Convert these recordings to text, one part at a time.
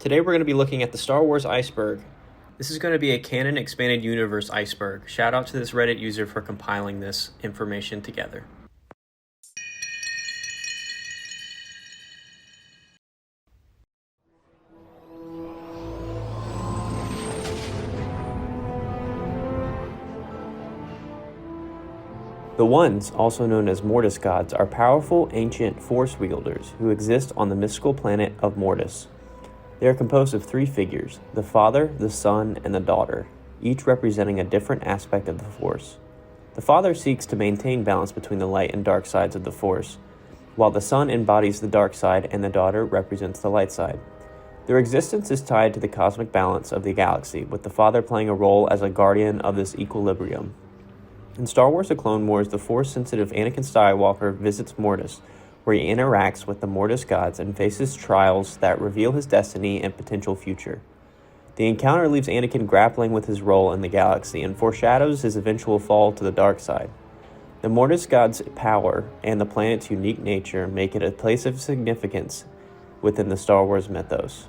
Today we're going to be looking at the Star Wars Iceberg. This is going to be a Canon Expanded Universe Iceberg. Shout out to this Reddit user for compiling this information together. The Ones, also known as Mortis gods, are powerful, ancient Force wielders who exist on the mystical planet of Mortis. They are composed of three figures, the Father, the Son, and the Daughter, each representing a different aspect of the Force. The Father seeks to maintain balance between the light and dark sides of the Force, while the Son embodies the dark side and the Daughter represents the light side. Their existence is tied to the cosmic balance of the galaxy, with the Father playing a role as a guardian of this equilibrium. In Star Wars: The Clone Wars, the Force-sensitive Anakin Skywalker visits Mortis, where he interacts with the Mortis gods and faces trials that reveal his destiny and potential future. The encounter leaves Anakin grappling with his role in the galaxy and foreshadows his eventual fall to the dark side. The Mortis gods' power and the planet's unique nature make it a place of significance within the Star Wars mythos.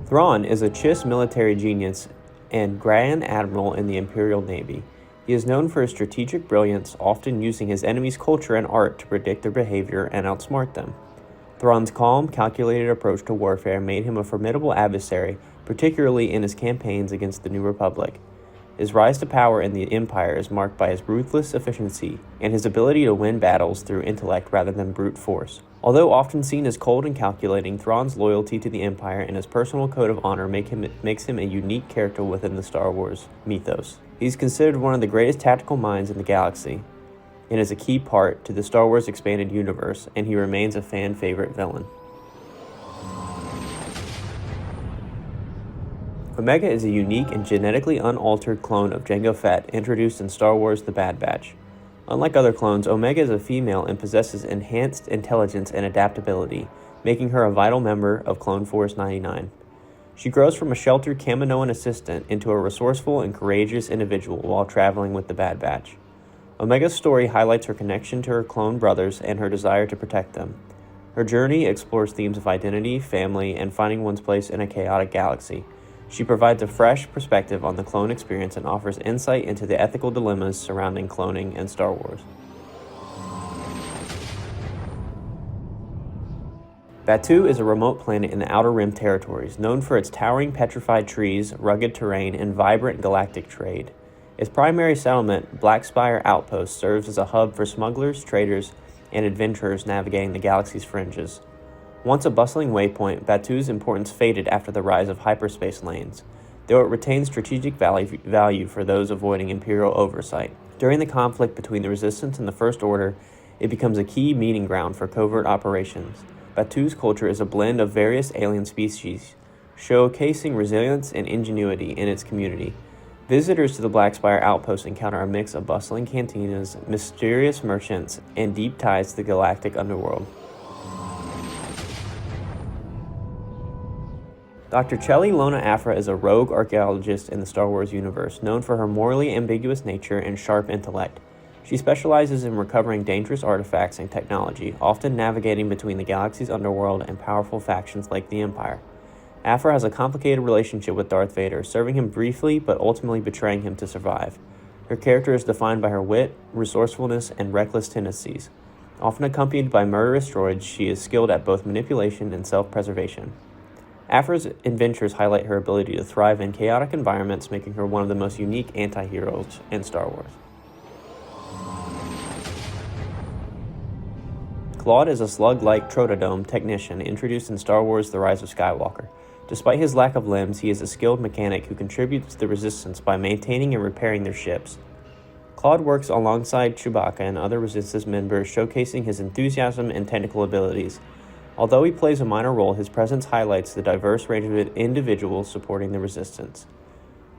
Thrawn is a Chiss military genius and Grand Admiral in the Imperial Navy. He is known for his strategic brilliance, often using his enemies' culture and art to predict their behavior and outsmart them. Thrawn's calm, calculated approach to warfare made him a formidable adversary, particularly in his campaigns against the New Republic. His rise to power in the Empire is marked by his ruthless efficiency and his ability to win battles through intellect rather than brute force. Although often seen as cold and calculating, Thrawn's loyalty to the Empire and his personal code of honor makes him a unique character within the Star Wars mythos. He's considered one of the greatest tactical minds in the galaxy, and is a key part to the Star Wars Expanded Universe, and he remains a fan favorite villain. Omega is a unique and genetically unaltered clone of Jango Fett introduced in Star Wars: The Bad Batch. Unlike other clones, Omega is a female and possesses enhanced intelligence and adaptability, making her a vital member of Clone Force 99. She grows from a sheltered Kaminoan assistant into a resourceful and courageous individual while traveling with the Bad Batch. Omega's story highlights her connection to her clone brothers and her desire to protect them. Her journey explores themes of identity, family, and finding one's place in a chaotic galaxy. She provides a fresh perspective on the clone experience and offers insight into the ethical dilemmas surrounding cloning and Star Wars. Batuu is a remote planet in the Outer Rim territories, known for its towering petrified trees, rugged terrain, and vibrant galactic trade. Its primary settlement, Black Spire Outpost, serves as a hub for smugglers, traders, and adventurers navigating the galaxy's fringes. Once a bustling waypoint, Batuu's importance faded after the rise of hyperspace lanes, though it retains strategic value for those avoiding Imperial oversight. During the conflict between the Resistance and the First Order, it becomes a key meeting ground for covert operations. Batuu's culture is a blend of various alien species, showcasing resilience and ingenuity in its community. Visitors to the Black Spire Outpost encounter a mix of bustling cantinas, mysterious merchants, and deep ties to the galactic underworld. Dr. Chelly Lona Afra is a rogue archaeologist in the Star Wars universe, known for her morally ambiguous nature and sharp intellect. She specializes in recovering dangerous artifacts and technology, often navigating between the galaxy's underworld and powerful factions like the Empire. Afra has a complicated relationship with Darth Vader, serving him briefly but ultimately betraying him to survive. Her character is defined by her wit, resourcefulness, and reckless tendencies. Often accompanied by murderous droids, she is skilled at both manipulation and self-preservation. Afra's adventures highlight her ability to thrive in chaotic environments, making her one of the most unique anti-heroes in Star Wars. Claude is a slug-like Trotodome technician introduced in Star Wars: The Rise of Skywalker. Despite his lack of limbs, he is a skilled mechanic who contributes to the Resistance by maintaining and repairing their ships. Claude works alongside Chewbacca and other Resistance members, showcasing his enthusiasm and technical abilities. Although he plays a minor role, his presence highlights the diverse range of individuals supporting the Resistance.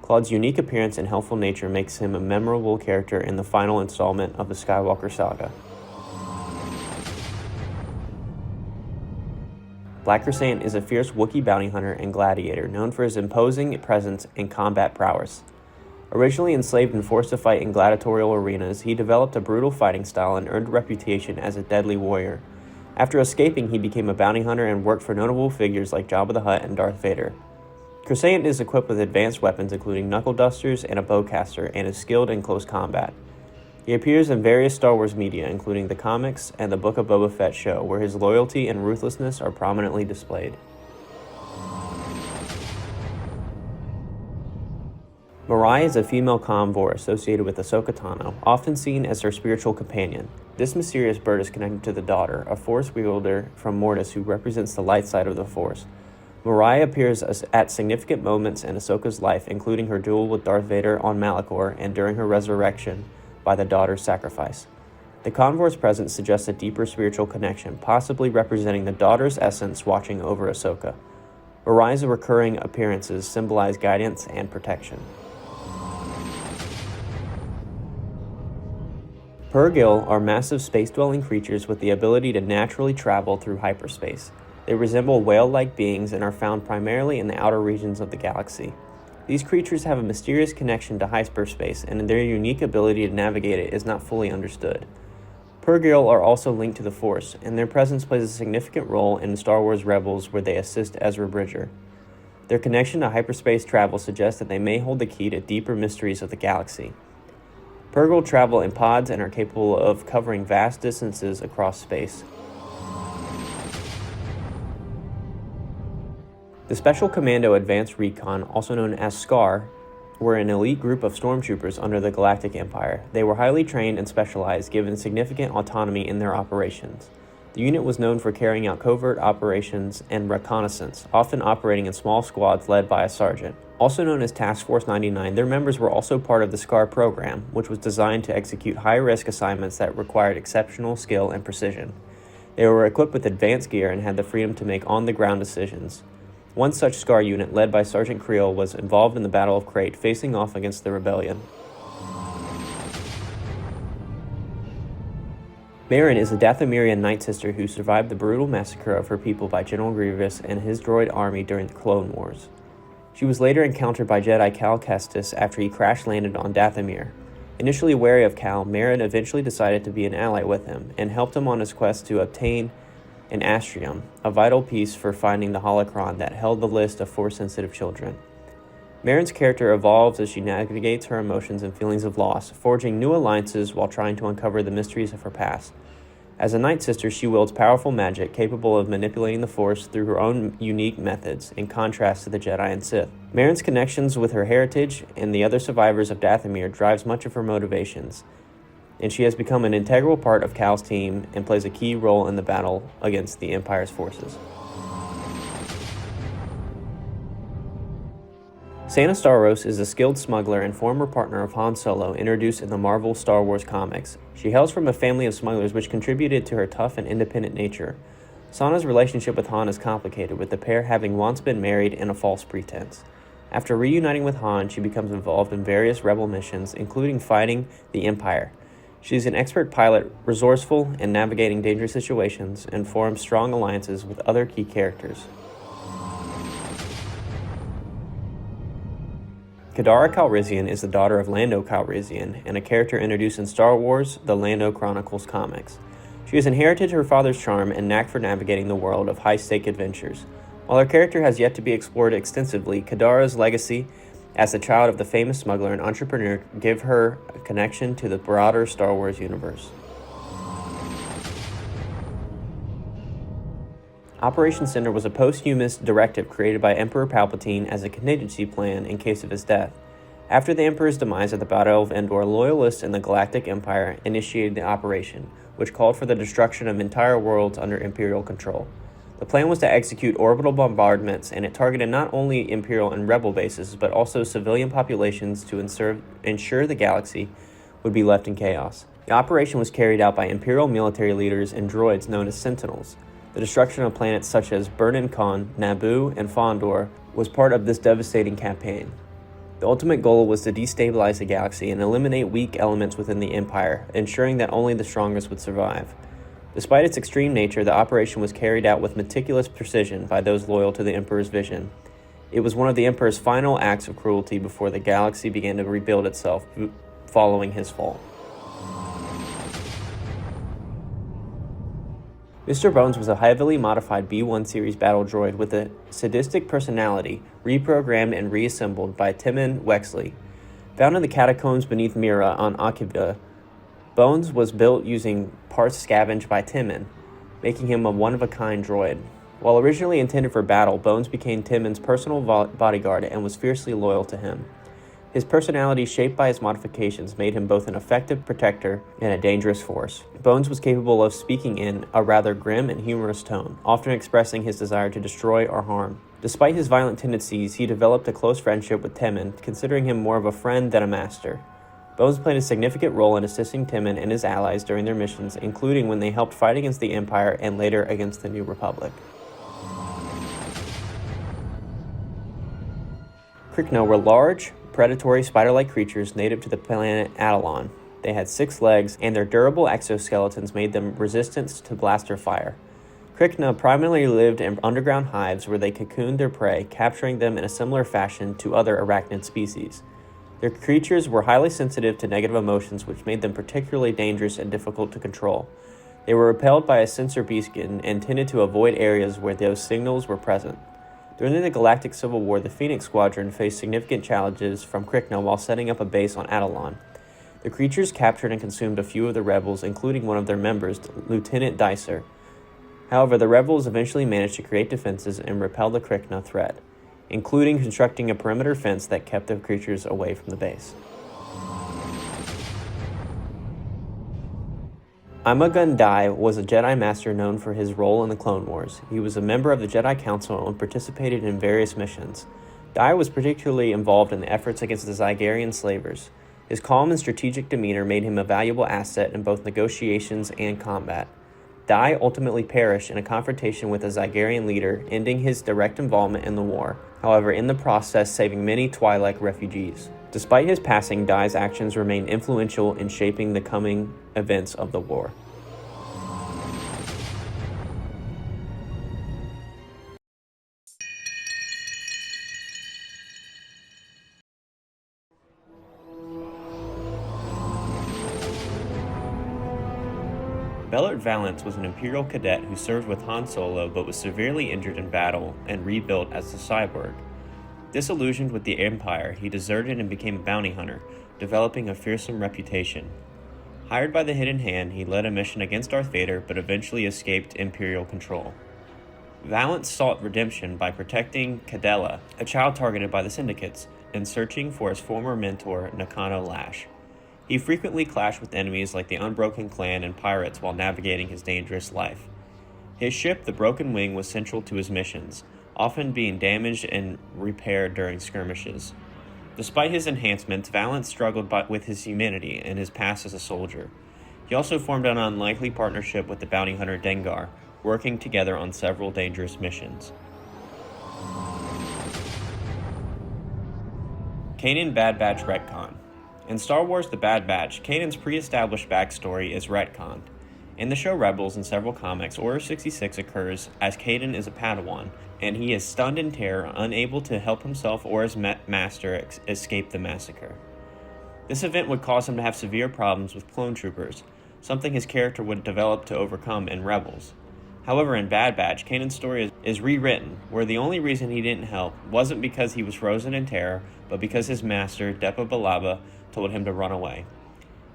Claude's unique appearance and helpful nature makes him a memorable character in the final installment of the Skywalker saga. Black Krrsanт is a fierce Wookiee bounty hunter and gladiator, known for his imposing presence and combat prowess. Originally enslaved and forced to fight in gladiatorial arenas, he developed a brutal fighting style and earned a reputation as a deadly warrior. After escaping, he became a bounty hunter and worked for notable figures like Jabba the Hutt and Darth Vader. Crescent is equipped with advanced weapons including knuckle dusters and a bowcaster, and is skilled in close combat. He appears in various Star Wars media, including the comics and the Book of Boba Fett show, where his loyalty and ruthlessness are prominently displayed. Mirai is a female convor associated with Ahsoka Tano, often seen as her spiritual companion. This mysterious bird is connected to the Daughter, a Force wielder from Mortis who represents the light side of the Force. Mirai appears at significant moments in Ahsoka's life, including her duel with Darth Vader on Malachor and during her resurrection by the Daughter's sacrifice. The convor's presence suggests a deeper spiritual connection, possibly representing the Daughter's essence watching over Ahsoka. Mirai's recurring appearances symbolize guidance and protection. Purrgil are massive space-dwelling creatures with the ability to naturally travel through hyperspace. They resemble whale-like beings and are found primarily in the outer regions of the galaxy. These creatures have a mysterious connection to hyperspace, and their unique ability to navigate it is not fully understood. Purrgil are also linked to the Force, and their presence plays a significant role in Star Wars Rebels, where they assist Ezra Bridger. Their connection to hyperspace travel suggests that they may hold the key to deeper mysteries of the galaxy. Purrgil travel in pods and are capable of covering vast distances across space. The Special Commando Advanced Recon, also known as SCAR, were an elite group of stormtroopers under the Galactic Empire. They were highly trained and specialized, given significant autonomy in their operations. The unit was known for carrying out covert operations and reconnaissance, often operating in small squads led by a sergeant. Also known as Task Force 99, their members were also part of the SCAR program, which was designed to execute high-risk assignments that required exceptional skill and precision. They were equipped with advanced gear and had the freedom to make on-the-ground decisions. One such SCAR unit, led by Sergeant Creel, was involved in the Battle of Crate, facing off against the rebellion. Merrin is a Dathomirian Night Sister who survived the brutal massacre of her people by General Grievous and his droid army during the Clone Wars. She was later encountered by Jedi Cal Kestis after he crash-landed on Dathomir. Initially wary of Cal, Merrin eventually decided to be an ally with him and helped him on his quest to obtain an Astrium, a vital piece for finding the holocron that held the list of Force-sensitive children. Merrin's character evolves as she navigates her emotions and feelings of loss, forging new alliances while trying to uncover the mysteries of her past. As a Night Sister, she wields powerful magic capable of manipulating the Force through her own unique methods, in contrast to the Jedi and Sith. Merrin's connections with her heritage and the other survivors of Dathomir drives much of her motivations, and she has become an integral part of Cal's team and plays a key role in the battle against the Empire's forces. Sana Starros is a skilled smuggler and former partner of Han Solo, introduced in the Marvel Star Wars comics. She hails from a family of smugglers which contributed to her tough and independent nature. Sana's relationship with Han is complicated, with the pair having once been married in a false pretense. After reuniting with Han, she becomes involved in various rebel missions, including fighting the Empire. She is an expert pilot, resourceful in navigating dangerous situations, and forms strong alliances with other key characters. Kadara Calrissian is the daughter of Lando Calrissian and a character introduced in Star Wars: The Lando Chronicles comics. She has inherited her father's charm and knack for navigating the world of high-stake adventures. While her character has yet to be explored extensively, Kadara's legacy as the child of the famous smuggler and entrepreneur give her a connection to the broader Star Wars universe. Operation Cinder was a posthumous directive created by Emperor Palpatine as a contingency plan in case of his death. After the Emperor's demise at the Battle of Endor, loyalists in the Galactic Empire initiated the operation, which called for the destruction of entire worlds under Imperial control. The plan was to execute orbital bombardments, and it targeted not only Imperial and Rebel bases, but also civilian populations to ensure the galaxy would be left in chaos. The operation was carried out by Imperial military leaders and droids known as Sentinels. The destruction of planets such as Burnin Kon, Naboo, and Fondor was part of this devastating campaign. The ultimate goal was to destabilize the galaxy and eliminate weak elements within the Empire, ensuring that only the strongest would survive. Despite its extreme nature, the operation was carried out with meticulous precision by those loyal to the Emperor's vision. It was one of the Emperor's final acts of cruelty before the galaxy began to rebuild itself following his fall. Mr. Bones was a heavily modified B-1 series battle droid with a sadistic personality, reprogrammed and reassembled by Timon Wexley. Found in the catacombs beneath Mira on Akiva, Bones was built using parts scavenged by Timon, making him a one-of-a-kind droid. While originally intended for battle, Bones became Timon's personal bodyguard and was fiercely loyal to him. His personality, shaped by his modifications, made him both an effective protector and a dangerous force. Bones was capable of speaking in a rather grim and humorous tone, often expressing his desire to destroy or harm. Despite his violent tendencies, he developed a close friendship with Timon, considering him more of a friend than a master. Bones played a significant role in assisting Timon and his allies during their missions, including when they helped fight against the Empire and later against the New Republic. Krykna were large, predatory, spider-like creatures native to the planet Adelon. They had 6 legs, and their durable exoskeletons made them resistant to blaster fire. Krykna primarily lived in underground hives where they cocooned their prey, capturing them in a similar fashion to other arachnid species. Their creatures were highly sensitive to negative emotions, which made them particularly dangerous and difficult to control. They were repelled by a sensor beacon and tended to avoid areas where those signals were present. During the Galactic Civil War, the Phoenix Squadron faced significant challenges from Krykna while setting up a base on Adelon. The creatures captured and consumed a few of the rebels, including one of their members, Lieutenant Dicer. However, the rebels eventually managed to create defenses and repel the Krykna threat, including constructing a perimeter fence that kept the creatures away from the base. Ima-Gun Di was a Jedi Master known for his role in the Clone Wars. He was a member of the Jedi Council and participated in various missions. Di was particularly involved in the efforts against the Zygerian slavers. His calm and strategic demeanor made him a valuable asset in both negotiations and combat. Di ultimately perished in a confrontation with a Zygerian leader, ending his direct involvement in the war, however, in the process saving many Twi'lek refugees. Despite his passing, Di's actions remained influential in shaping the coming events of the war. Bellard Valance was an Imperial cadet who served with Han Solo but was severely injured in battle and rebuilt as a cyborg. Disillusioned with the Empire, he deserted and became a bounty hunter, developing a fearsome reputation. Hired by the Hidden Hand, he led a mission against Darth Vader but eventually escaped Imperial control. Valance sought redemption by protecting Cadella, a child targeted by the Syndicates, and searching for his former mentor, Nakano Lash. He frequently clashed with enemies like the Unbroken Clan and pirates while navigating his dangerous life. His ship, the Broken Wing, was central to his missions, often being damaged and repaired during skirmishes. Despite his enhancements, Valance struggled with his humanity and his past as a soldier. He also formed an unlikely partnership with the bounty hunter Dengar, working together on several dangerous missions. Kanan Bad Batch retcon. In Star Wars The Bad Batch, Kanan's pre-established backstory is retconned. In the show Rebels and several comics, Order 66 occurs as Kanan is a Padawan, and he is stunned in terror, unable to help himself or his master escape the massacre. This event would cause him to have severe problems with clone troopers, something his character would develop to overcome in Rebels. However, in Bad Batch, Kanan's story is rewritten, where the only reason he didn't help wasn't because he was frozen in terror, but because his master, Depa Billaba, told him to run away.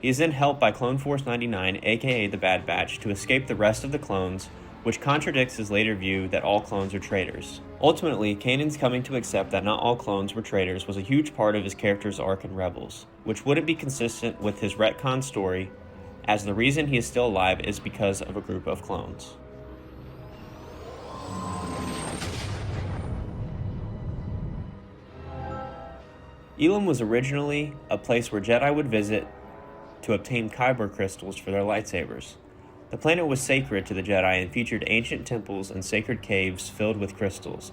He is then helped by Clone Force 99, aka the Bad Batch, to escape the rest of the clones, which contradicts his later view that all clones are traitors. Ultimately, Kanan's coming to accept that not all clones were traitors was a huge part of his character's arc in Rebels, which wouldn't be consistent with his retcon story, as the reason he is still alive is because of a group of clones. Elam was originally a place where Jedi would visit to obtain Kyber crystals for their lightsabers. The planet was sacred to the Jedi and featured ancient temples and sacred caves filled with crystals.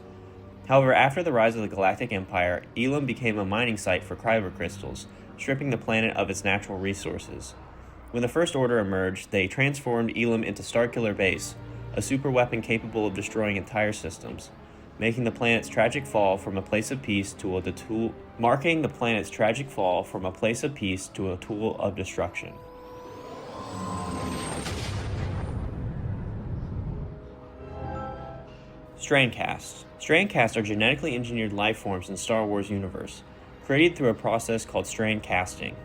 However, after the rise of the Galactic Empire, Elam became a mining site for Kyber crystals, stripping the planet of its natural resources. When the First Order emerged, they transformed Elam into Starkiller Base, a superweapon capable of destroying entire systems, marking the planet's tragic fall from a place of peace to a tool of destruction. Strandcasts. Strandcasts are genetically engineered life forms in Star Wars universe, created through a process called strand casting.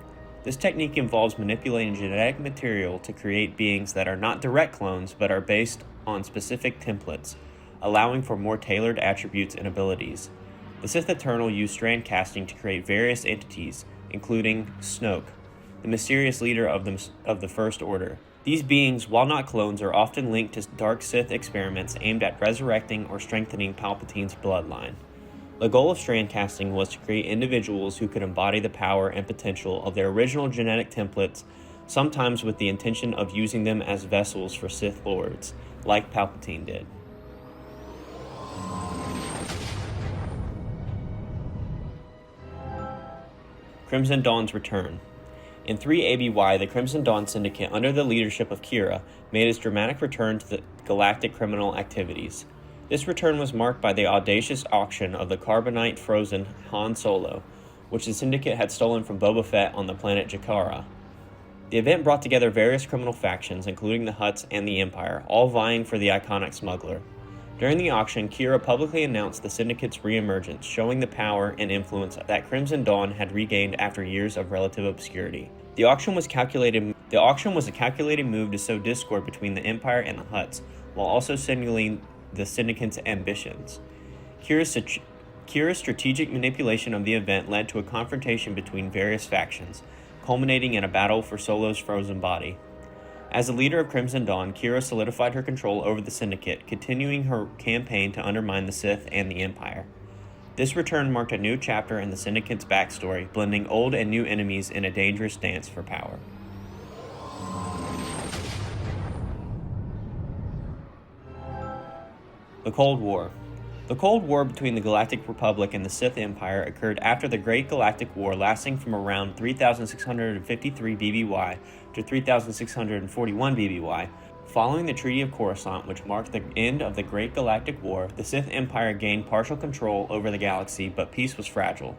This technique involves manipulating genetic material to create beings that are not direct clones but are based on specific templates, allowing for more tailored attributes and abilities. The Sith Eternal used strand casting to create various entities, including Snoke, the mysterious leader of the First Order. These beings, while not clones, are often linked to dark Sith experiments aimed at resurrecting or strengthening Palpatine's bloodline. The goal of strand casting was to create individuals who could embody the power and potential of their original genetic templates, sometimes with the intention of using them as vessels for Sith Lords, like Palpatine did. Crimson Dawn's return. In 3 ABY, the Crimson Dawn Syndicate, under the leadership of Kira, made its dramatic return to the galactic criminal activities. This return was marked by the audacious auction of the carbonite-frozen Han Solo, which the Syndicate had stolen from Boba Fett on the planet Jakara. The event brought together various criminal factions, including the Hutts and the Empire, all vying for the iconic smuggler. During the auction, Kira publicly announced the Syndicate's re-emergence, showing the power and influence that Crimson Dawn had regained after years of relative obscurity. The auction was a calculated move to sow discord between the Empire and the Hutts, while also signaling the Syndicate's ambitions. Kira's strategic manipulation of the event led to a confrontation between various factions, culminating in a battle for Solo's frozen body. As the leader of Crimson Dawn, Kira solidified her control over the Syndicate, continuing her campaign to undermine the Sith and the Empire. This return marked a new chapter in the Syndicate's backstory, blending old and new enemies in a dangerous dance for power. The Cold War. The Cold War between the Galactic Republic and the Sith Empire occurred after the Great Galactic War, lasting from around 3653 BBY to 3641 BBY. Following the Treaty of Coruscant, which marked the end of the Great Galactic War, the Sith Empire gained partial control over the galaxy, but peace was fragile.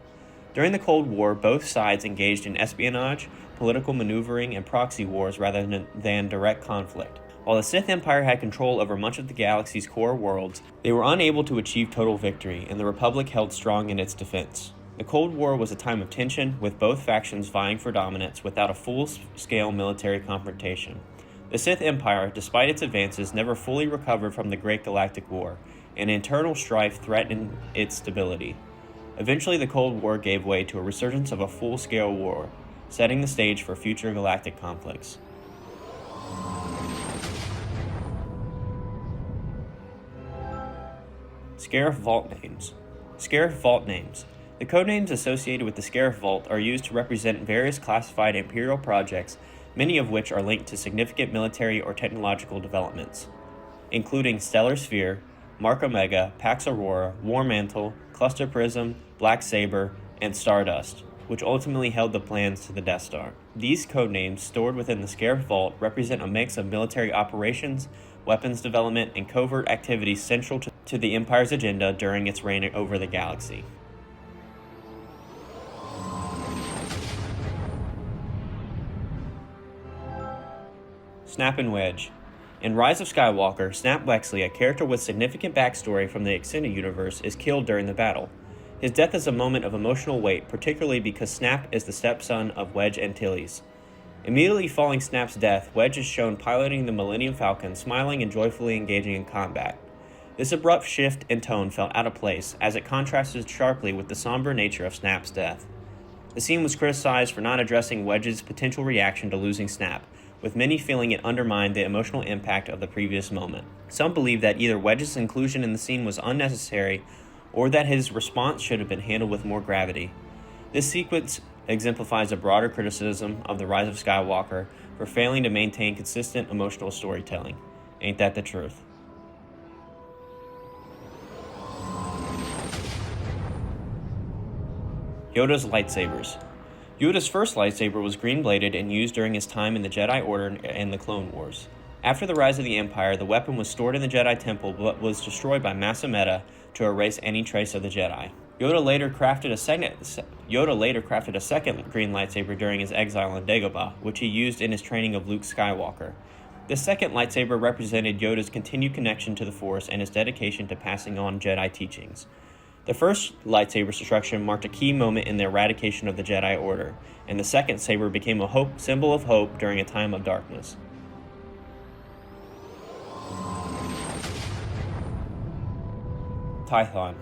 During the Cold War, both sides engaged in espionage, political maneuvering, and proxy wars rather than direct conflict. While the Sith Empire had control over much of the galaxy's core worlds, they were unable to achieve total victory, and the Republic held strong in its defense. The Cold War was a time of tension, with both factions vying for dominance without a full-scale military confrontation. The Sith Empire, despite its advances, never fully recovered from the Great Galactic War, and internal strife threatened its stability. Eventually, the Cold War gave way to a resurgence of a full-scale war, setting the stage for future galactic conflicts. Scarif Vault Names. Scarif Vault Names. The codenames associated with the Scarif Vault are used to represent various classified Imperial projects, many of which are linked to significant military or technological developments, including Stellar Sphere, Mark Omega, Pax Aurora, War Mantle, Cluster Prism, Black Saber, and Stardust, which ultimately held the plans to the Death Star. These codenames, stored within the Scarif Vault, represent a mix of military operations, weapons development, and covert activities central to the Empire's agenda during its reign over the galaxy. Snap and Wedge. In Rise of Skywalker, Snap Wexley, a character with significant backstory from the extended universe, is killed during the battle. His death is a moment of emotional weight, particularly because Snap is the stepson of Wedge Antilles. Immediately following Snap's death, Wedge is shown piloting the Millennium Falcon, smiling and joyfully engaging in combat. This abrupt shift in tone felt out of place, as it contrasted sharply with the somber nature of Snap's death. The scene was criticized for not addressing Wedge's potential reaction to losing Snap, with many feeling it undermined the emotional impact of the previous moment. Some believe that either Wedge's inclusion in the scene was unnecessary, or that his response should have been handled with more gravity. This sequence exemplifies a broader criticism of the Rise of Skywalker for failing to maintain consistent emotional storytelling. Ain't that the truth? Yoda's lightsabers. Yoda's first lightsaber was green-bladed and used during his time in the Jedi Order and the Clone Wars. After the rise of the Empire, the weapon was stored in the Jedi Temple but was destroyed by Mas Amedda to erase any trace of the Jedi. Yoda later crafted a second green lightsaber during his exile on Dagobah, which he used in his training of Luke Skywalker. The second lightsaber represented Yoda's continued connection to the Force and his dedication to passing on Jedi teachings. The first lightsaber's destruction marked a key moment in the eradication of the Jedi Order, and the second saber became a symbol of hope during a time of darkness. Tython.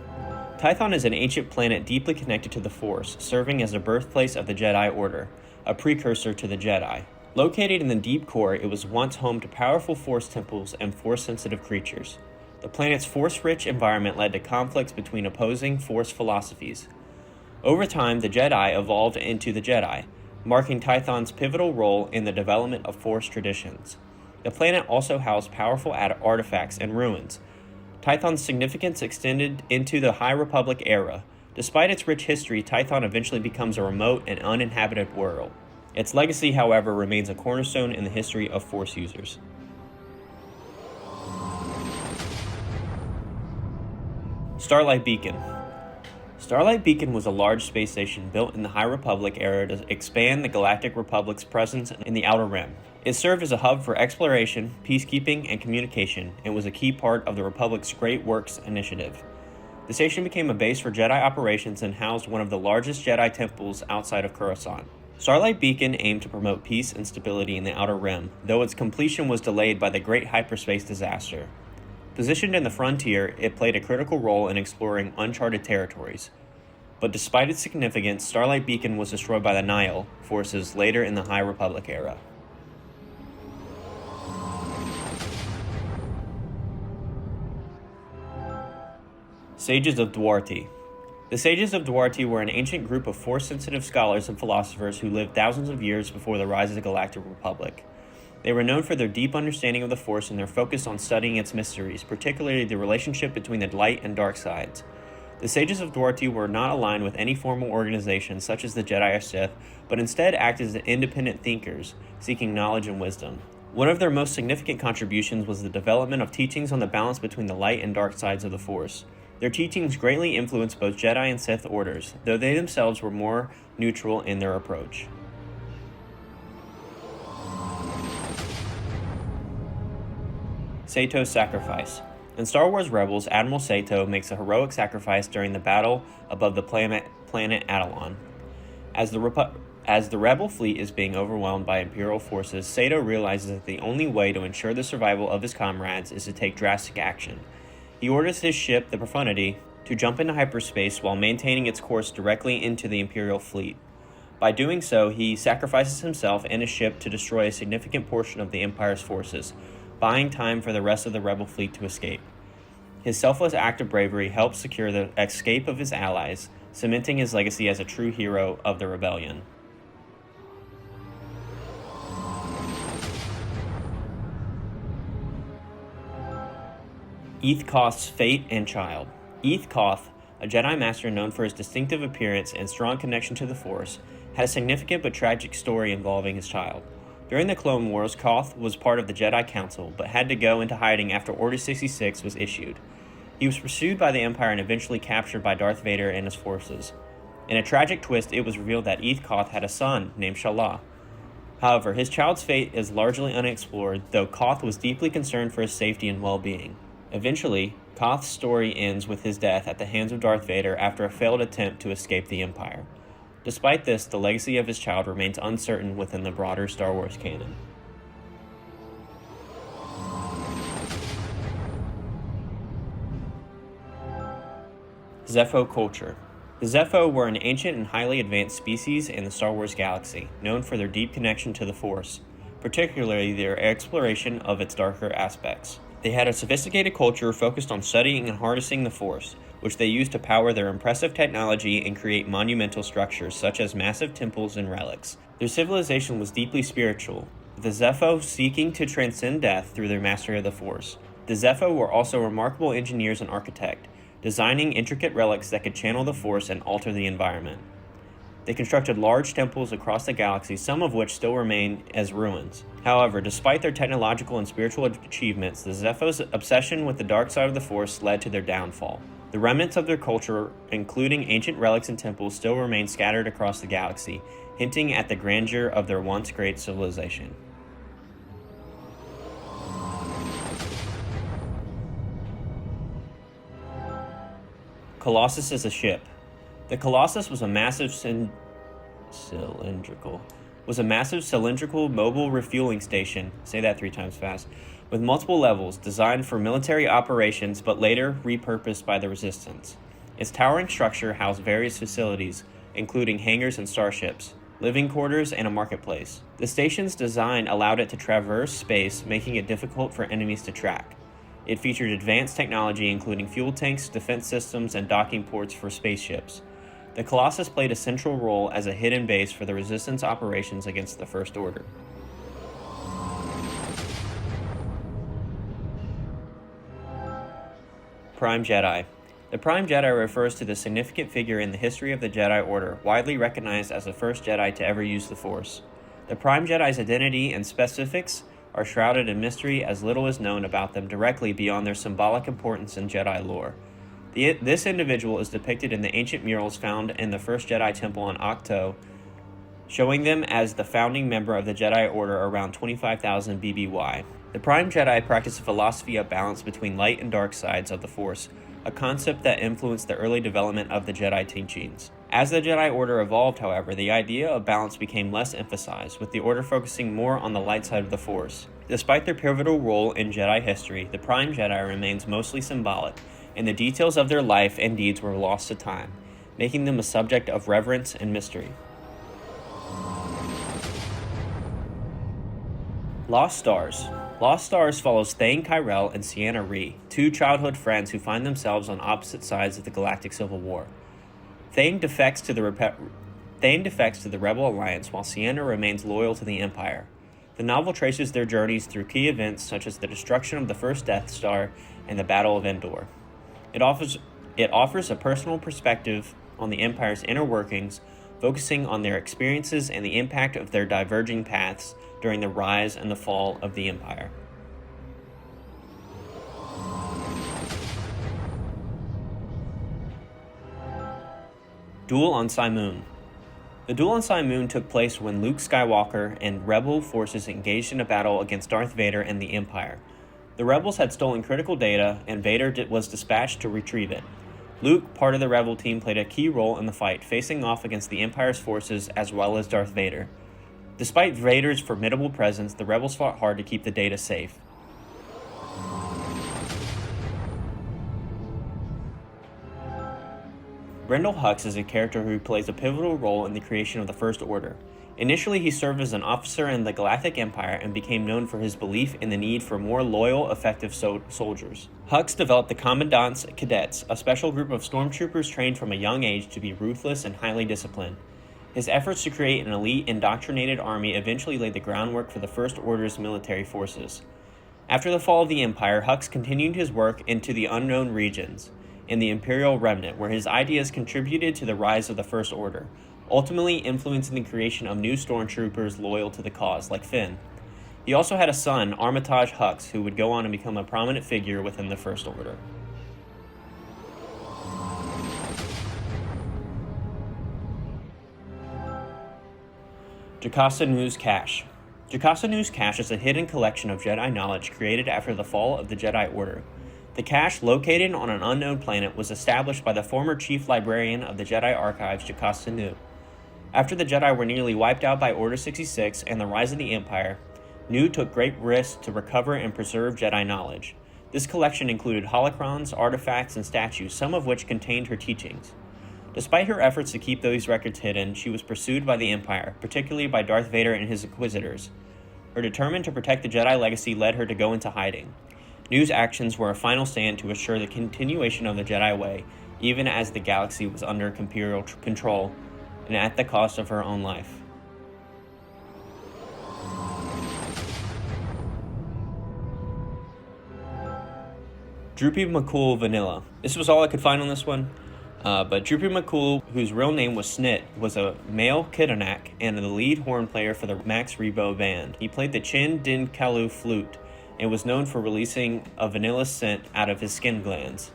Tython is an ancient planet deeply connected to the Force, serving as the birthplace of the Jedi Order, a precursor to the Jedi. Located in the deep core, it was once home to powerful Force temples and Force-sensitive creatures. The planet's Force-rich environment led to conflicts between opposing Force philosophies. Over time, the Jedi evolved into the Jedi, marking Tython's pivotal role in the development of Force traditions. The planet also housed powerful artifacts and ruins. Tython's significance extended into the High Republic era. Despite its rich history, Tython eventually becomes a remote and uninhabited world. Its legacy, however, remains a cornerstone in the history of Force users. Starlight Beacon. Starlight Beacon was a large space station built in the High Republic era to expand the Galactic Republic's presence in the Outer Rim. It served as a hub for exploration, peacekeeping, and communication, and was a key part of the Republic's Great Works initiative. The station became a base for Jedi operations and housed one of the largest Jedi temples outside of Coruscant. Starlight Beacon aimed to promote peace and stability in the Outer Rim, though its completion was delayed by the Great Hyperspace Disaster. Positioned in the frontier, it played a critical role in exploring uncharted territories. But despite its significance, Starlight Beacon was destroyed by the Nihil forces later in the High Republic era. Sages of Duarte. The Sages of Duarte were an ancient group of Force-sensitive scholars and philosophers who lived thousands of years before the rise of the Galactic Republic. They were known for their deep understanding of the Force and their focus on studying its mysteries, particularly the relationship between the light and dark sides. The Sages of Duarte were not aligned with any formal organization such as the Jedi or Sith, but instead acted as independent thinkers, seeking knowledge and wisdom. One of their most significant contributions was the development of teachings on the balance between the light and dark sides of the Force. Their teachings greatly influenced both Jedi and Sith orders, though they themselves were more neutral in their approach. Sato's sacrifice. In Star Wars Rebels, Admiral Sato makes a heroic sacrifice during the battle above the planet Atollon. As the Rebel fleet is being overwhelmed by Imperial forces, Sato realizes that the only way to ensure the survival of his comrades is to take drastic action. He orders his ship, the Profundity, to jump into hyperspace while maintaining its course directly into the Imperial fleet. By doing so, he sacrifices himself and his ship to destroy a significant portion of the Empire's forces, buying time for the rest of the Rebel fleet to escape. His selfless act of bravery helps secure the escape of his allies, cementing his legacy as a true hero of the rebellion. Eeth Koth's fate and child. Eeth Koth, a Jedi Master known for his distinctive appearance and strong connection to the Force, had a significant but tragic story involving his child. During the Clone Wars, Koth was part of the Jedi Council, but had to go into hiding after Order 66 was issued. He was pursued by the Empire and eventually captured by Darth Vader and his forces. In a tragic twist, it was revealed that Eeth Koth had a son named Shala. However, his child's fate is largely unexplored, though Koth was deeply concerned for his safety and well-being. Eventually, Koth's story ends with his death at the hands of Darth Vader after a failed attempt to escape the Empire. Despite this, the legacy of his child remains uncertain within the broader Star Wars canon. Zeffo culture. The Zeffo were an ancient and highly advanced species in the Star Wars galaxy, known for their deep connection to the Force, particularly their exploration of its darker aspects. They had a sophisticated culture focused on studying and harnessing the Force, which they used to power their impressive technology and create monumental structures such as massive temples and relics. Their civilization was deeply spiritual, with the Zeffo seeking to transcend death through their mastery of the Force. The Zeffo were also remarkable engineers and architects, designing intricate relics that could channel the Force and alter the environment. They constructed large temples across the galaxy, some of which still remain as ruins. However, despite their technological and spiritual achievements, the Zeffo's obsession with the dark side of the Force led to their downfall. The remnants of their culture, including ancient relics and temples, still remain scattered across the galaxy, hinting at the grandeur of their once great civilization. Colossus is a ship. The Colossus was a massive cylindrical mobile refueling station, say that 3 times fast, with multiple levels, designed for military operations but later repurposed by the Resistance. Its towering structure housed various facilities, including hangars and starships, living quarters, and a marketplace. The station's design allowed it to traverse space, making it difficult for enemies to track. It featured advanced technology including fuel tanks, defense systems, and docking ports for spaceships. The Colossus played a central role as a hidden base for the Resistance operations against the First Order. Prime Jedi. The Prime Jedi refers to the significant figure in the history of the Jedi Order, widely recognized as the first Jedi to ever use the Force. The Prime Jedi's identity and specifics are shrouded in mystery, as little is known about them directly beyond their symbolic importance in Jedi lore. This individual is depicted in the ancient murals found in the First Jedi Temple on Ahch-To, showing them as the founding member of the Jedi Order around 25,000 BBY. The Prime Jedi practice a philosophy of balance between light and dark sides of the Force, a concept that influenced the early development of the Jedi teachings. As the Jedi Order evolved, however, the idea of balance became less emphasized, with the Order focusing more on the light side of the Force. Despite their pivotal role in Jedi history, the Prime Jedi remains mostly symbolic, and the details of their life and deeds were lost to time, making them a subject of reverence and mystery. Lost Stars. Lost Stars follows Thane Kyrell and Sienna Ree, 2 childhood friends who find themselves on opposite sides of the Galactic Civil War. Thane defects to the Rebel Alliance, while Sienna remains loyal to the Empire. The novel traces their journeys through key events such as the destruction of the first Death Star and the Battle of Endor. It offers a personal perspective on the Empire's inner workings, focusing on their experiences and the impact of their diverging paths during the rise and the fall of the Empire. Duel on Simoon. The duel on Simoon took place when Luke Skywalker and Rebel forces engaged in a battle against Darth Vader and the Empire. The Rebels had stolen critical data, and Vader was dispatched to retrieve it. Luke, part of the Rebel team, played a key role in the fight, facing off against the Empire's forces as well as Darth Vader. Despite Vader's formidable presence, the Rebels fought hard to keep the data safe. Brendol Hux is a character who plays a pivotal role in the creation of the First Order. Initially, he served as an officer in the Galactic Empire and became known for his belief in the need for more loyal, effective soldiers. Hux developed the Commandant's Cadets, a special group of stormtroopers trained from a young age to be ruthless and highly disciplined. His efforts to create an elite, indoctrinated army eventually laid the groundwork for the First Order's military forces. After the fall of the Empire, Hux continued his work into the Unknown Regions in the Imperial Remnant, where his ideas contributed to the rise of the First Order, ultimately influencing the creation of new stormtroopers loyal to the cause, like Finn. He also had a son, Armitage Hux, who would go on and become a prominent figure within the First Order. Jocasta Nu's Cache. Jocasta Nu's Cache is a hidden collection of Jedi knowledge created after the fall of the Jedi Order. The cache, located on an unknown planet, was established by the former chief librarian of the Jedi Archives, Jocasta Nu. After the Jedi were nearly wiped out by Order 66 and the rise of the Empire, Nu took great risks to recover and preserve Jedi knowledge. This collection included holocrons, artifacts, and statues, some of which contained her teachings. Despite her efforts to keep those records hidden, she was pursued by the Empire, particularly by Darth Vader and his Inquisitors. Her determined to protect the Jedi legacy led her to go into hiding. Nu's actions were a final stand to assure the continuation of the Jedi way, even as the galaxy was under Imperial control, and at the cost of her own life. Droopy McCool Vanilla. This was all I could find on this one. But Droopy McCool, whose real name was Snit, was a male Kidanak and the lead horn player for the Max Rebo band. He played the Chin Din Kalu flute and was known for releasing a vanilla scent out of his skin glands.